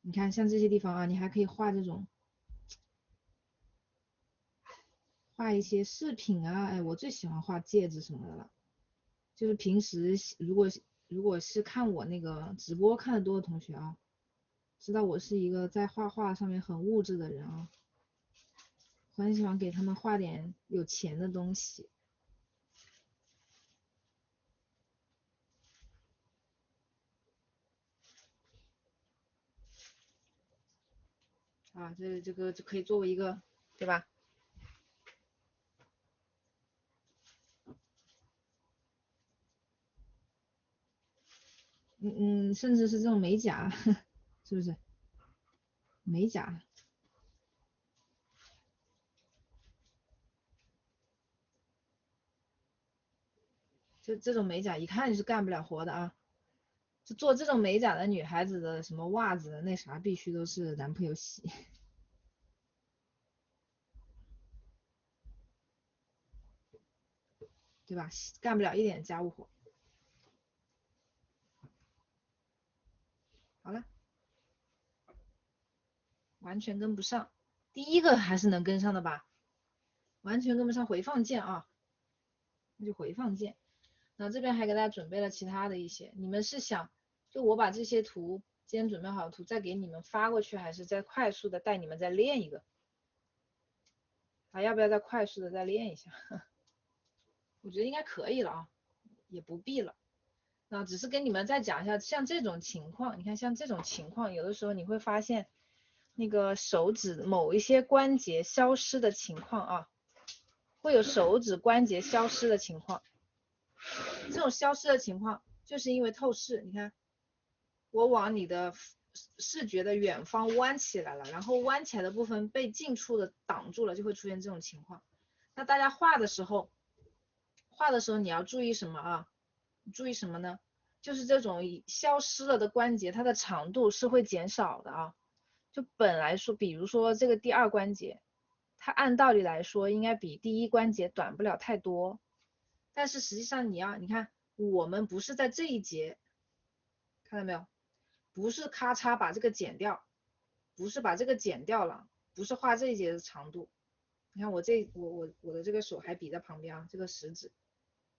你看像这些地方啊，你还可以画这种，画一些饰品啊，哎，我最喜欢画戒指什么的了。就是平时如果是看我那个直播看的多的同学啊，知道我是一个在画画上面很物质的人啊，很喜欢给他们画点有钱的东西。啊，这个就可以作为一个，对吧？甚至是这种美甲，是不是？美甲，就这种美甲一看就是干不了活的啊。就做这种美甲的女孩子的什么袜子那啥，必须都是男朋友洗，对吧？干不了一点家务活。好了，完全跟不上。第一个还是能跟上的吧？完全跟不上，回放键啊，那就回放键。那这边还给大家准备了其他的一些，你们是想就我把这些图今天准备好的图再给你们发过去，还是再快速的带你们再练一个？啊，要不要再快速的再练一下？我觉得应该可以了啊，也不必了。那只是跟你们再讲一下，像这种情况，你看像这种情况，有的时候你会发现那个手指某一些关节消失的情况啊，会有手指关节消失的情况。这种消失的情况，就是因为透视。你看，我往你的视觉的远方弯起来了，然后弯起来的部分被近处的挡住了，就会出现这种情况。那大家画的时候你要注意什么啊？注意什么呢？就是这种消失了的关节，它的长度是会减少的啊。就本来说，比如说这个第2关节，它按道理来说应该比第1关节短不了太多，但是实际上你看，我们不是在这一节，看到没有？不是咔嚓把这个剪掉，不是把这个剪掉了，不是画这一节的长度。你看我的这个手还比在旁边啊，这个食指，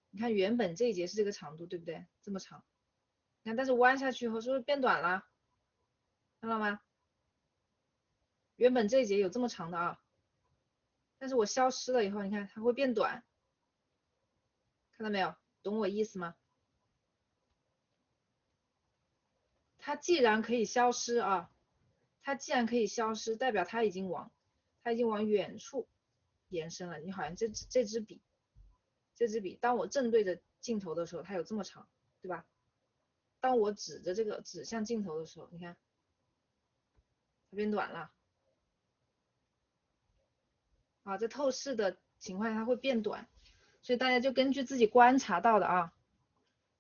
你看原本这一节是这个长度，对不对？这么长，你看但是弯下去以后是不是变短了？看到吗？原本这一节有这么长的啊，但是我消失了以后，你看它会变短，看到没有？懂我意思吗？它既然可以消失啊，它既然可以消失，代表它已经往远处延伸了。你好像这支笔，当我正对着镜头的时候，它有这么长，对吧？当我指向镜头的时候，你看它变短了。啊，在透视的情况下它会变短，所以大家就根据自己观察到的啊，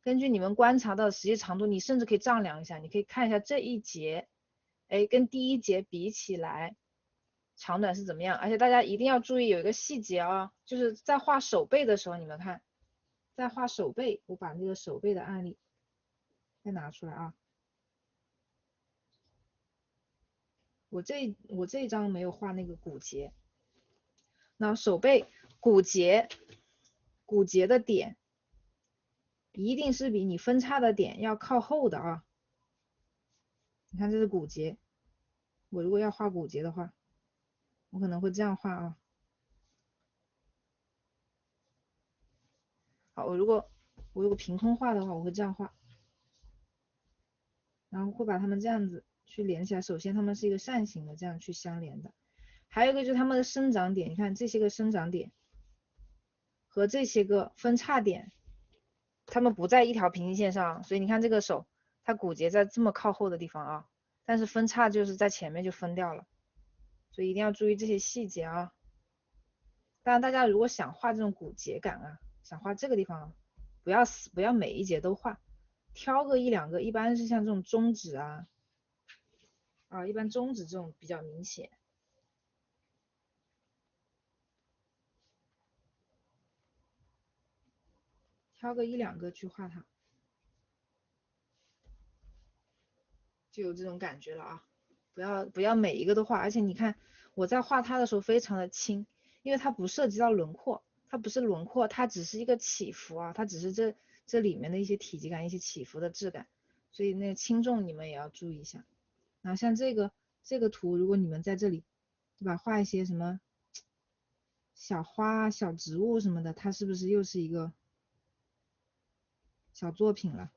根据你们观察到的实际长度，你甚至可以丈量一下，你可以看一下这一节，哎，跟第一节比起来，长短是怎么样？而且大家一定要注意有一个细节啊，就是在画手背的时候，你们看，在画手背，我把那个手背的案例再拿出来啊。我这一张没有画那个骨节，那手背骨节的点一定是比你分叉的点要靠后的啊。你看这是骨节，我如果要画骨节的话，我可能会这样画啊。好，我如果凭空画的话，我会这样画，然后会把它们这样子去连起来。首先它们是一个扇形的，这样去相连的。还有一个就是它们的生长点，你看这些个生长点和这些个分叉点，它们不在一条平行线上，所以你看这个手，它骨节在这么靠后的地方啊，但是分叉就是在前面就分掉了，所以一定要注意这些细节啊。当然，大家如果想画这种骨节感啊，想画这个地方啊，不要每一节都画，挑个一两个，一般是像这种中指啊，一般中指这种比较明显，挑个一两个去画它，就有这种感觉了啊。不要每一个都画，而且你看我在画它的时候非常的轻，因为它不涉及到轮廓，它不是轮廓，它只是一个起伏啊，它只是这里面的一些体积感、一些起伏的质感，所以那个轻重你们也要注意一下。然后像这个图，如果你们在这里，对吧，画一些什么小花、小植物什么的，它是不是又是一个小作品了？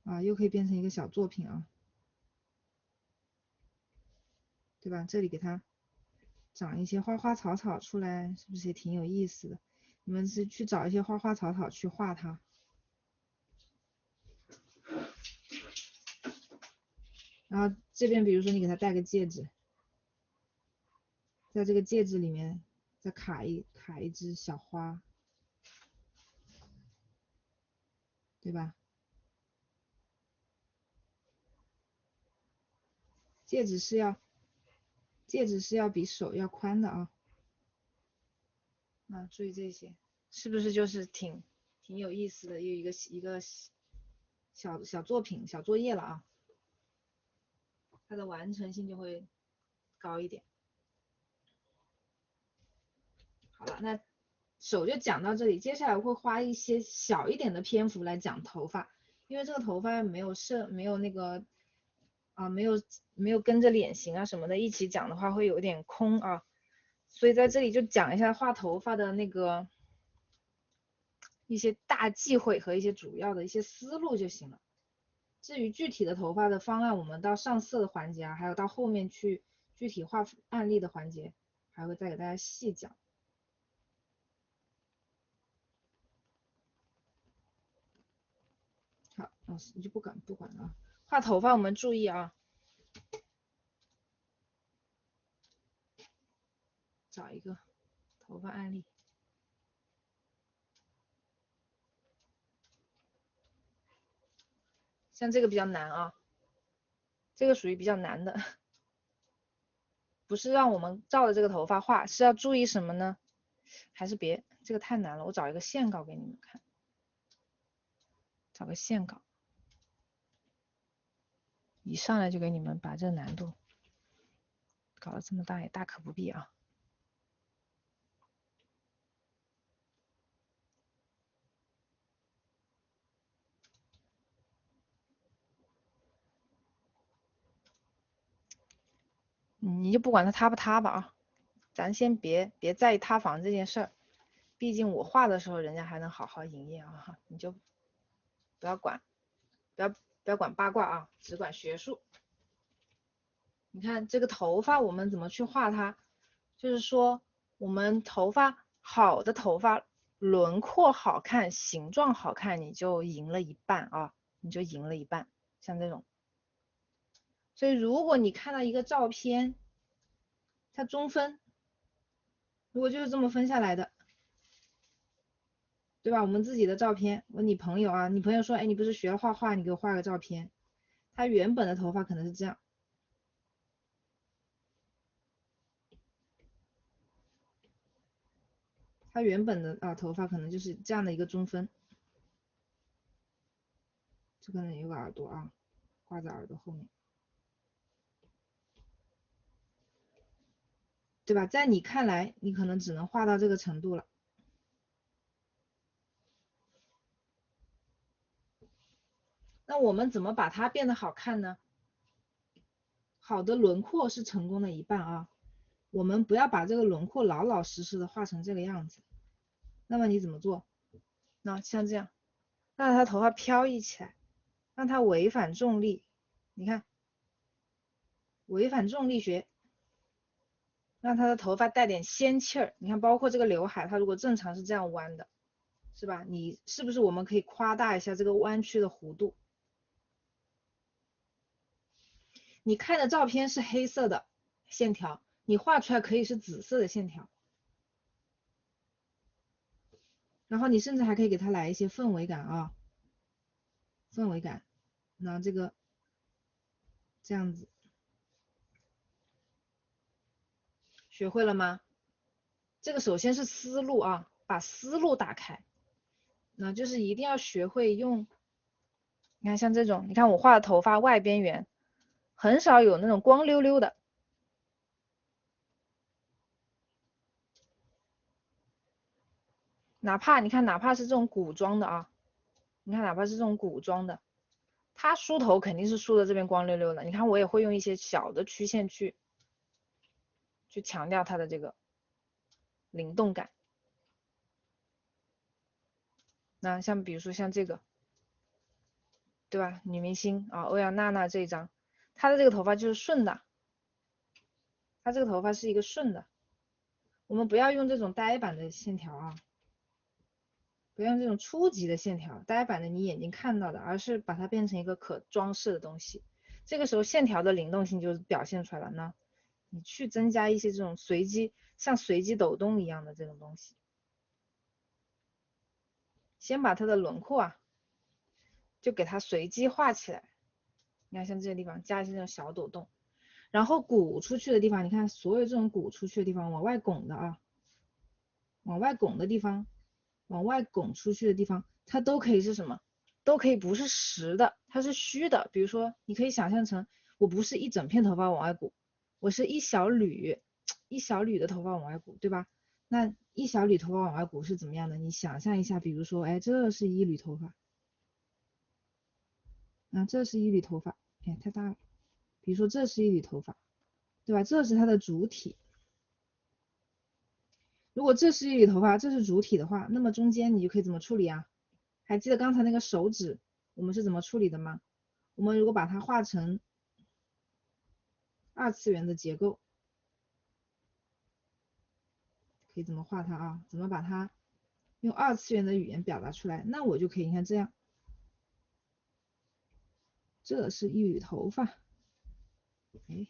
啊，又可以变成一个小作品啊，对吧？这里给它长一些花花草草出来，是不是也挺有意思的？你们是去找一些花花草草去画它。然后这边比如说你给它戴个戒指，在这个戒指里面再卡一只小花，对吧？戒指是要比手要宽的啊。注意这些，是不是就是挺有意思的，又一个小作品、小作业了啊？它的完成性就会高一点。好了，那手就讲到这里，接下来我会花一些小一点的篇幅来讲头发，因为这个头发没有那个没有跟着脸型啊什么的一起讲的话会有点空啊，所以在这里就讲一下画头发的那个一些大忌讳和一些主要的一些思路就行了。至于具体的头发的方案，我们到上色的环节啊，还有到后面去具体画案例的环节，还会再给大家细讲。好，老师你就不管了。画头发我们注意啊，找一个头发案例。像这个比较难啊，这个属于比较难的，不是让我们照着这个头发画，是要注意什么呢？还是别，这个太难了，我找一个线稿给你们看，找个线稿，一上来就给你们把这个难度搞得这么大，也大可不必啊。你就不管它塌不塌吧啊，咱先别在意塌房这件事儿，毕竟我画的时候人家还能好好营业啊，你就不要管，不要管八卦啊，只管学术。你看这个头发我们怎么去画它？就是说我们头发好的头发轮廓好看，形状好看，你就赢了一半啊，你就赢了一半，像这种。所以如果你看到一个照片，它中分，如果就是这么分下来的，对吧？我们自己的照片，问你朋友啊，你朋友说，哎，你不是学了画画，你给我画个照片。他原本的头发可能是这样，他原本的头发可能就是这样的一个中分，这可能有个耳朵啊，挂在耳朵后面，对吧？在你看来，你可能只能画到这个程度了。那我们怎么把它变得好看呢？好的轮廓是成功的一半啊，我们不要把这个轮廓老老实实的画成这个样子。那么你怎么做？那像这样，让它头发飘逸起来，让它违反重力。你看，违反重力学，让它的头发带点仙气儿。你看，包括这个刘海，它如果正常是这样弯的，是吧？你是不是我们可以夸大一下这个弯曲的弧度？你看的照片是黑色的线条，你画出来可以是紫色的线条。然后你甚至还可以给它来一些氛围感啊，氛围感。那这个这样子，学会了吗？这个首先是思路啊，把思路打开。那就是一定要学会用，你看像这种，你看我画的头发外边缘，很少有那种光溜溜的。哪怕你看，哪怕是这种古装的啊，你看哪怕是这种古装的，它梳头肯定是梳的这边光溜溜的。你看我也会用一些小的曲线去强调它的这个灵动感。那像比如说像这个，对吧？女明星啊，欧阳娜娜这一张，她的这个头发就是顺的，她这个头发是一个顺的。我们不要用这种呆板的线条啊，不要用这种初级的线条，呆板的你眼睛看到的，而是把它变成一个可装饰的东西。这个时候线条的灵动性就表现出来了呢。你去增加一些这种随机，像随机抖动一样的这种东西。先把它的轮廓啊，就给它随机画起来。你看像这个地方加一些这种小抖动，然后鼓出去的地方，你看所有这种鼓出去的地方往外拱的啊，往外拱的地方，往外拱出去的地方，它都可以是什么？都可以不是实的，它是虚的。比如说，你可以想象成，我不是一整片头发往外鼓，我是一小缕一小缕的头发往外鼓，对吧？那一小缕头发往外鼓是怎么样的？你想象一下，比如说，哎，这是一缕头发，这是一缕头发，哎，太大了。比如说这是一缕头发，对吧？这是它的主体。如果这是一缕头发，这是主体的话，那么中间你就可以怎么处理啊？还记得刚才那个手指我们是怎么处理的吗？我们如果把它画成二次元的结构，可以怎么画它啊？怎么把它用二次元的语言表达出来？那我就可以，你看这样，这是一缕头发，哎，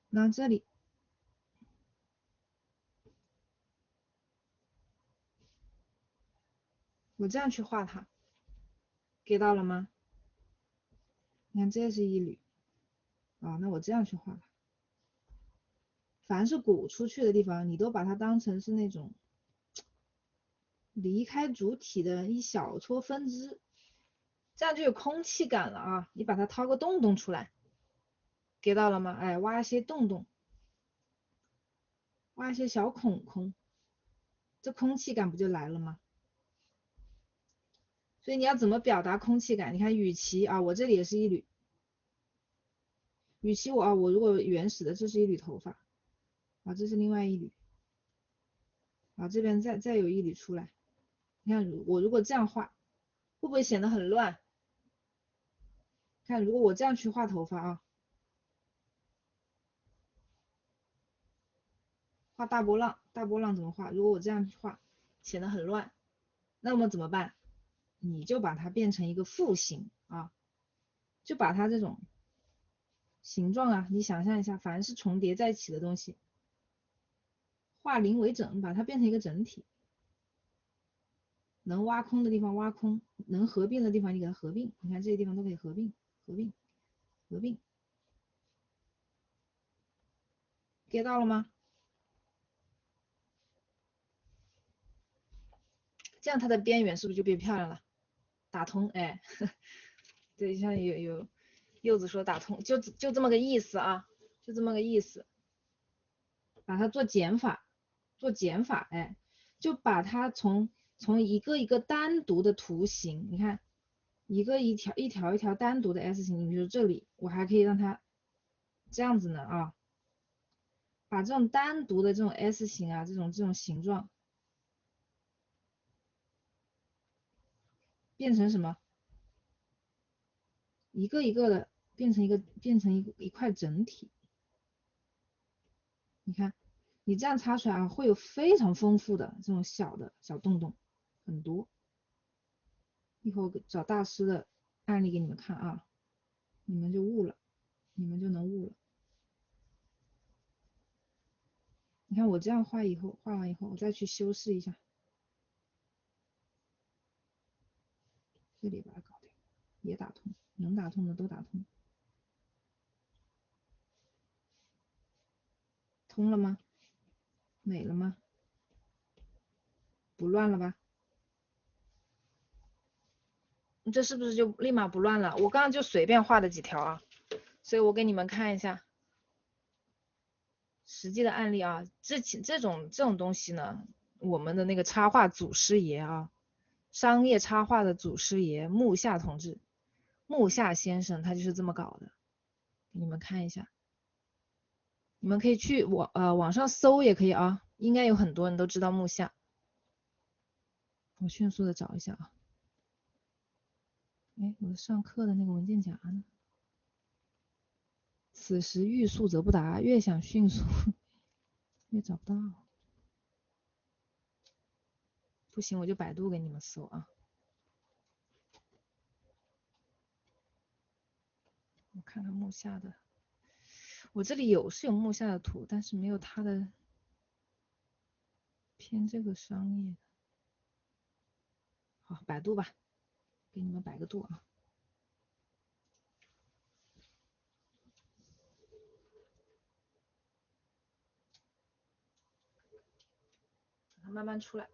那这里我这样去画它，给到了吗？你看这是一缕啊，那我这样去画它。凡是鼓出去的地方，你都把它当成是那种离开主体的一小撮分支，这样就有空气感了啊！你把它掏个洞洞出来，给到了吗？哎，挖一些洞洞，挖一些小孔孔，这空气感不就来了吗？所以你要怎么表达空气感？你看，与其啊，我这里也是一缕，与其我如果原始的这是一缕头发啊，这是另外一缕啊，这边再有一缕出来，你看我如果这样画，会不会显得很乱？看如果我这样去画头发啊，画大波浪，大波浪怎么画？如果我这样画，显得很乱，那么怎么办？你就把它变成一个复形啊，就把它这种形状啊，你想象一下，凡是重叠在一起的东西，化零为整，把它变成一个整体。能挖空的地方挖空，能合并的地方你给它合并。你看这些地方都可以合并，合并，合并，get 到了吗？这样它的边缘是不是就变漂亮了？打通，哎，对，像有柚子说打通，就这么个意思啊，就这么个意思。把它做减法，做减法，哎，就把它从一个一个单独的图形，你看一条单独的 S 型，你比如这里，我还可以让它这样子呢啊，把这种单独的这种 S 型啊，这种形状变成什么？一个一个的变成一块整体。你看，你这样擦出来啊，会有非常丰富的这种小洞洞，很多。一会儿找大师的案例给你们看啊，你们就悟了，你们就能悟了。你看我这样画以后，画完以后，我再去修饰一下，这里把它搞掉，也打通，能打通的都打通。通了吗？美了吗？不乱了吧？这是不是就立马不乱了？我刚刚就随便画的几条啊，所以我给你们看一下实际的案例啊。这种东西呢，我们的那个插画祖师爷啊，商业插画的祖师爷木下同志，木下先生他就是这么搞的，给你们看一下。你们可以去网上搜也可以啊，应该有很多人都知道木下。我迅速的找一下啊。哎，我上课的那个文件夹呢？此时欲速则不达，越想迅速越找不到。不行，我就百度给你们搜啊。我看看木下的，我这里是有木下的图，但是没有他的偏这个商业的。好，百度吧，给你们百个度啊。它慢慢出来，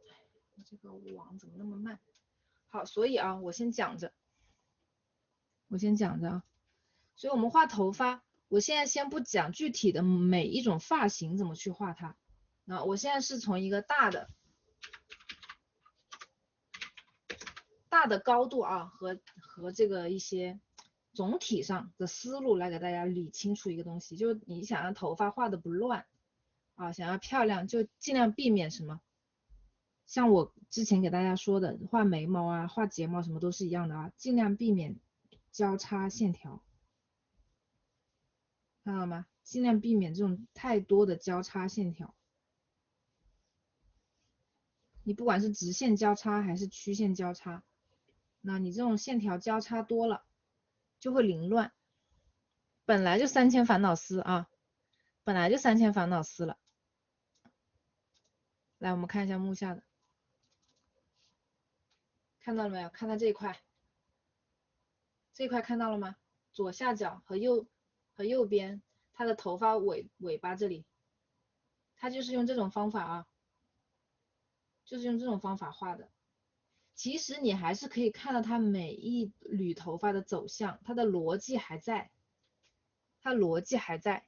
这个网怎么那么慢？好，所以啊，我先讲着啊。所以我们画头发，我现在先不讲具体的每一种发型怎么去画它。那我现在是从一个大的高度啊，和这个一些总体上的思路来给大家理清楚一个东西，就你想让头发画的不乱啊，想要漂亮，就尽量避免什么。像我之前给大家说的，画眉毛啊、画睫毛什么都是一样的啊，尽量避免交叉线条，看到吗？尽量避免这种太多的交叉线条。你不管是直线交叉还是曲线交叉，那你这种线条交叉多了，就会凌乱。本来就三千烦恼丝啊，本来就三千烦恼丝了。来，我们看一下木下的，看到了没有？看到这一块，这一块看到了吗？左下角和右边，它的头发尾巴这里，它就是用这种方法啊，就是用这种方法画的。其实你还是可以看到它每一缕头发的走向，它的逻辑还在，它逻辑还在。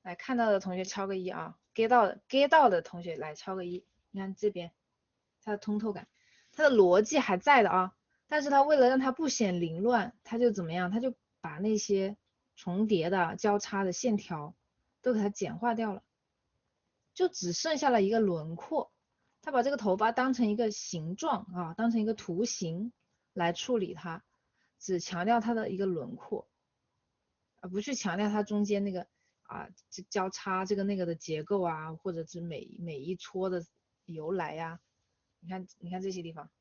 来，看到的同学敲个一啊，get 到的同学来敲个一。你看这边，它的通透感，它的逻辑还在的啊，但是它为了让它不显凌乱，它就怎么样？它就把那些重叠的、交叉的线条都给它简化掉了，就只剩下了一个轮廓。他把这个头发当成一个形状啊，当成一个图形来处理它，只强调它的一个轮廓，而不去强调它中间那个啊这交叉这个那个的结构啊，或者是每一撮的由来呀、你看这些地方，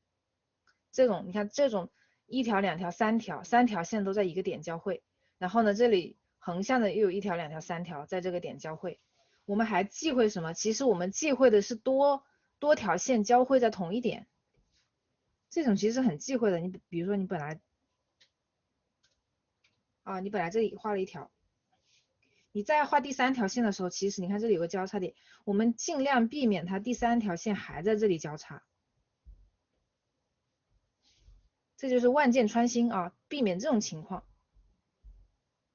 这种你看这种一条、两条、三条线都在一个点交汇，然后呢这里横向的又有一条、两条、三条在这个点交汇。我们还忌讳什么？其实我们忌讳的是多条线交汇在同一点，这种其实很忌讳的。你比如说你本来你本来这里画了一条，你再画第三条线的时候，其实你看这里有个交叉点，我们尽量避免它第三条线还在这里交叉，这就是万箭穿心啊，避免这种情况。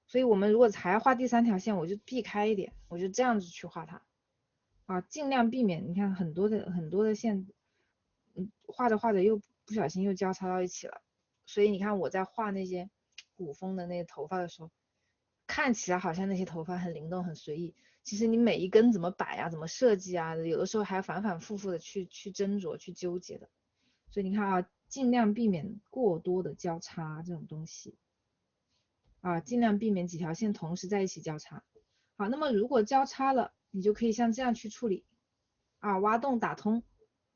所以我们如果还要画第三条线，我就避开一点，我就这样子去画它啊，尽量避免。你看很多的线，画着画着又不小心又交叉到一起了。所以你看我在画那些古风的那个头发的时候，看起来好像那些头发很灵动很随意，其实你每一根怎么摆啊，怎么设计啊，有的时候还反反复复的去斟酌去纠结的。所以你看啊，尽量避免过多的交叉这种东西。啊，尽量避免几条线同时在一起交叉。好，那么如果交叉了，你就可以像这样去处理啊，挖洞打通，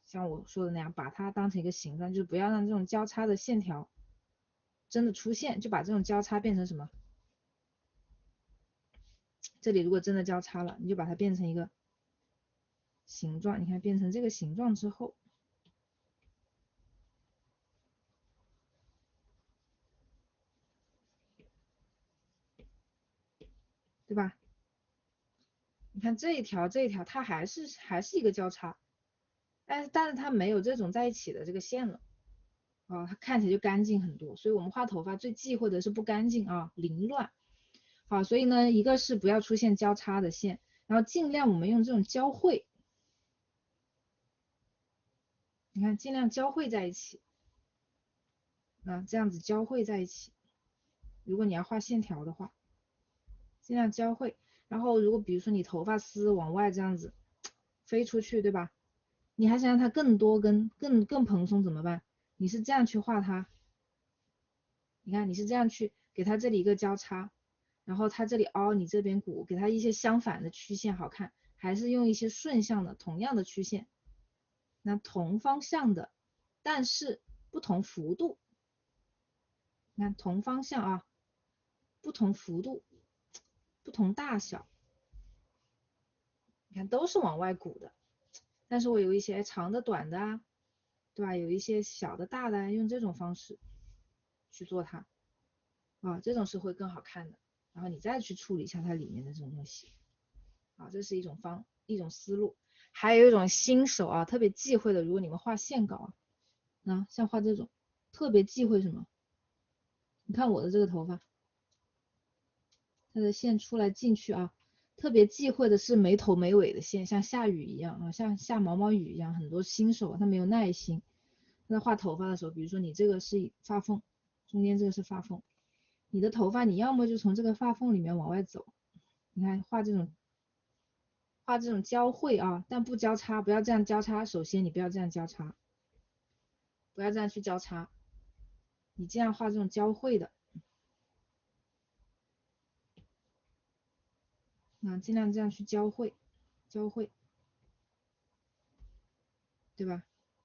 像我说的那样，把它当成一个形状，就是不要让这种交叉的线条真的出现，就把这种交叉变成什么？这里如果真的交叉了，你就把它变成一个形状，你看变成这个形状之后，对吧？你看这一条它还是一个交叉，但是它没有这种在一起的这个线了。它看起来就干净很多。所以我们画头发最忌讳的是不干净啊，凌乱。好，所以呢，一个是不要出现交叉的线，然后尽量我们用这种交汇，你看尽量交汇在一起，这样子交汇在一起。如果你要画线条的话，尽量交汇。然后如果比如说你头发丝往外这样子飞出去，对吧？你还想让它更多根、更蓬松怎么办？你是这样去画它，你看你是这样去给它这里一个交叉，然后它这里凹，你这边鼓，给它一些相反的曲线好看，还是用一些顺向的同样的曲线，那同方向的，但是不同幅度，你看同方向啊，不同幅度，不同大小，你看都是往外鼓的，但是我有一些长的短的啊，对吧？有一些小的大的，用这种方式去做它啊，这种是会更好看的。然后你再去处理一下它里面的这种东西。啊，这是一种思路。还有一种新手啊，特别忌讳的，如果你们画线稿啊，像画这种，特别忌讳什么？你看我的这个头发，它的线出来进去啊，特别忌讳的是没头没尾的线，像下雨一样啊，像下毛毛雨一样。很多新手他没有耐心，在画头发的时候，比如说你这个是发缝，中间这个是发缝，你的头发你要么就从这个发缝里面往外走，你看画这种交汇啊，但不交叉，不要这样交叉。首先你不要这样交叉，不要这样去交叉，你这样画这种交汇的，尽量这样去交汇，对吧？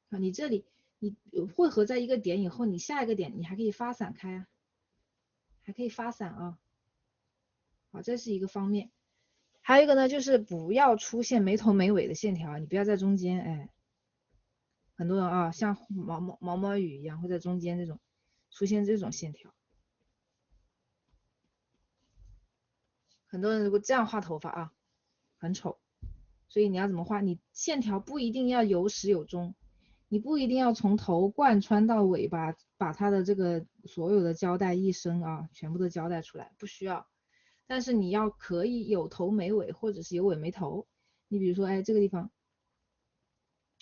你这里你汇合在一个点以后，你下一个点你还可以发散开啊，还可以发散啊。好，这是一个方面。还有一个呢，就是不要出现没头没尾的线条，你不要在中间，很多人啊，像毛毛雨一样会在中间这种出现这种线条。很多人如果这样画头发啊，很丑。所以你要怎么画？你线条不一定要有始有终，你不一定要从头贯穿到尾，把它的这个所有的交代一生啊，全部都交代出来，不需要。但是你要可以有头没尾，或者是有尾没头。你比如说，这个地方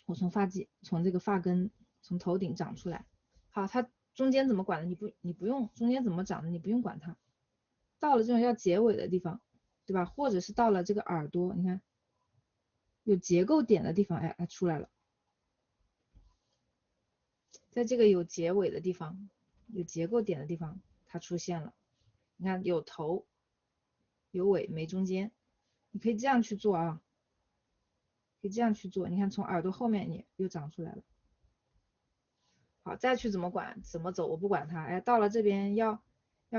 我从这个发根从头顶长出来，好，它中间怎么管的？你不用中间怎么长的，你不用管它。到了这种要结尾的地方，对吧？或者是到了这个耳朵，你看有结构点的地方，它出来了。在这个有结尾的地方，有结构点的地方，它出现了。你看有头有尾没中间，你可以这样去做啊，可以这样去做。你看从耳朵后面你又长出来了。好，再去怎么走，我不管它。哎，到了这边要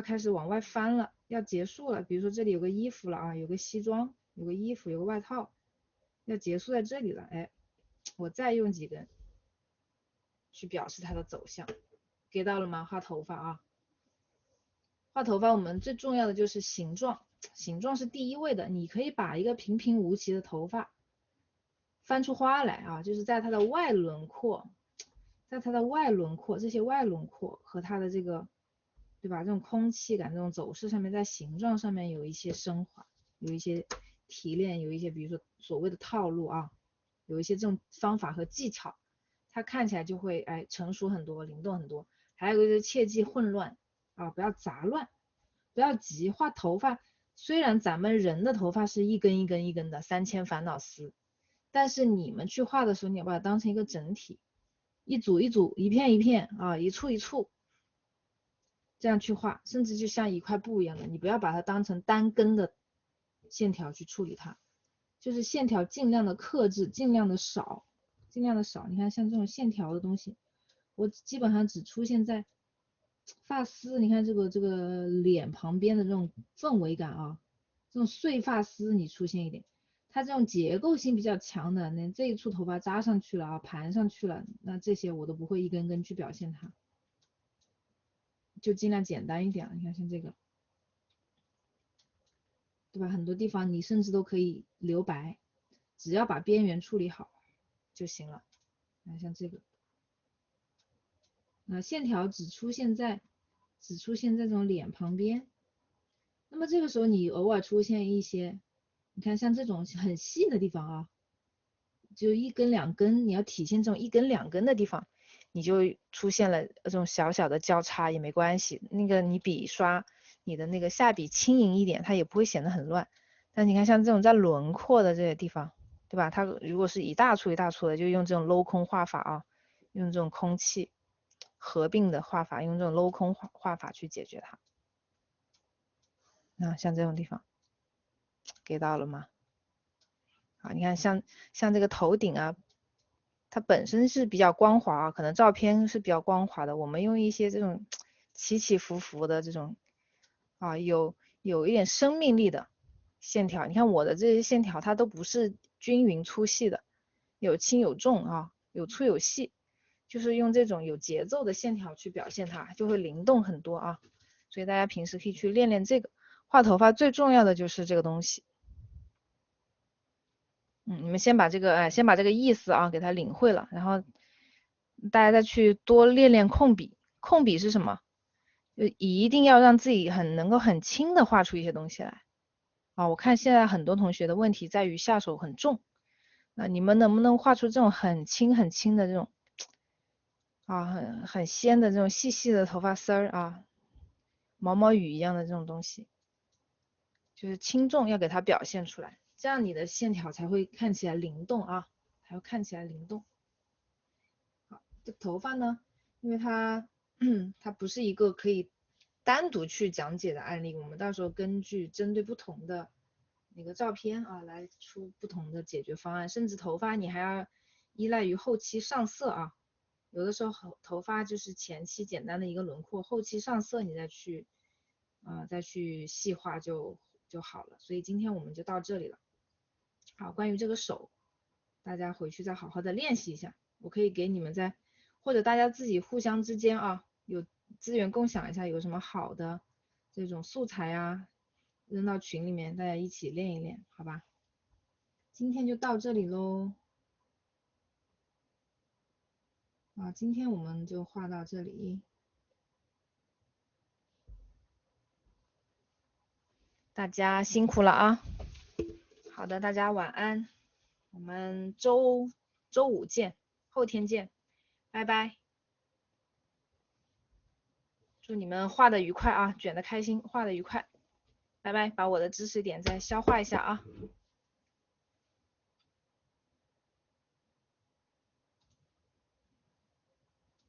开始往外翻了，要结束了。比如说这里有个衣服了啊，有个西装，有个衣服，有个外套，要结束在这里了。哎，我再用几根去表示它的走向，给到了吗？画头发啊，画头发我们最重要的就是形状，形状是第一位的。你可以把一个平平无奇的头发翻出花来啊，就是在它的外轮廓。在它的外轮廓，这些外轮廓和它的这个，对吧？这种空气感、这种走势上面，在形状上面有一些升华，有一些提炼，有一些比如说所谓的套路啊，有一些这种方法和技巧，它看起来就会哎成熟很多，灵动很多。还有一个就是切忌混乱啊，不要杂乱，不要急。画头发，虽然咱们人的头发是一根一根一根的3000烦恼丝，但是你们去画的时候，你要把它当成一个整体。一组一组，一片一片啊，一簇一簇，这样去画，甚至就像一块布一样的，你不要把它当成单根的线条去处理它，就是线条尽量的克制，尽量的少，尽量的少。你看像这种线条的东西，我基本上只出现在发丝，你看这个脸旁边的这种氛围感啊，这种碎发丝你出现一点。它这种结构性比较强的，那这一簇头发扎上去了啊，盘上去了，那这些我都不会一根根去表现它，就尽量简单一点。你看像这个，对吧？很多地方你甚至都可以留白，只要把边缘处理好就行了。像这个，线条只出现在这种脸旁边，那么这个时候你偶尔出现一些，你看像这种很细的地方啊。就一根两根，你要体现这种一根两根的地方，你就出现了这种小小的交叉也没关系。那个你笔刷，你的那个下笔轻盈一点，它也不会显得很乱。但你看像这种在轮廓的这些地方，对吧？它如果是一大簇一大簇的，就用这种镂空画法啊，用这种空气合并的画法，用这种镂空画法去解决它。像这种地方，给到了吗？啊，你看像这个头顶啊，它本身是比较光滑啊，可能照片是比较光滑的，我们用一些这种起起伏伏的这种啊，有一点生命力的线条。你看我的这些线条，它都不是均匀粗细的，有轻有重啊，有粗有细，就是用这种有节奏的线条去表现它，就会灵动很多啊。所以大家平时可以去练练这个。画头发最重要的就是这个东西。你们先把这个意思啊给它领会了，然后大家再去多练练控笔。控笔是什么？就一定要让自己能够很轻的画出一些东西来啊。我看现在很多同学的问题在于下手很重，那你们能不能画出这种很轻很轻的这种啊，很仙的这种细细的头发丝儿啊，毛毛雨一样的这种东西，就是轻重要给它表现出来，这样你的线条才会看起来灵动啊，才会看起来灵动。好，这头发呢，因为它不是一个可以单独去讲解的案例，我们到时候根据针对不同的那个照片啊，来出不同的解决方案。甚至头发你还要依赖于后期上色啊，有的时候头发就是前期简单的一个轮廓，后期上色你再去细化就好了。所以今天我们就到这里了。好，关于这个手，大家回去再好好的练习一下。我可以给你们或者大家自己互相之间啊，有资源共享一下，有什么好的这种素材啊，扔到群里面，大家一起练一练，好吧？今天就到这里喽。今天我们就画到这里，大家辛苦了啊。好的，大家晚安，我们周五见，后天见，拜拜。祝你们画的愉快啊，卷的开心，画的愉快，拜拜。把我的知识点再消化一下啊。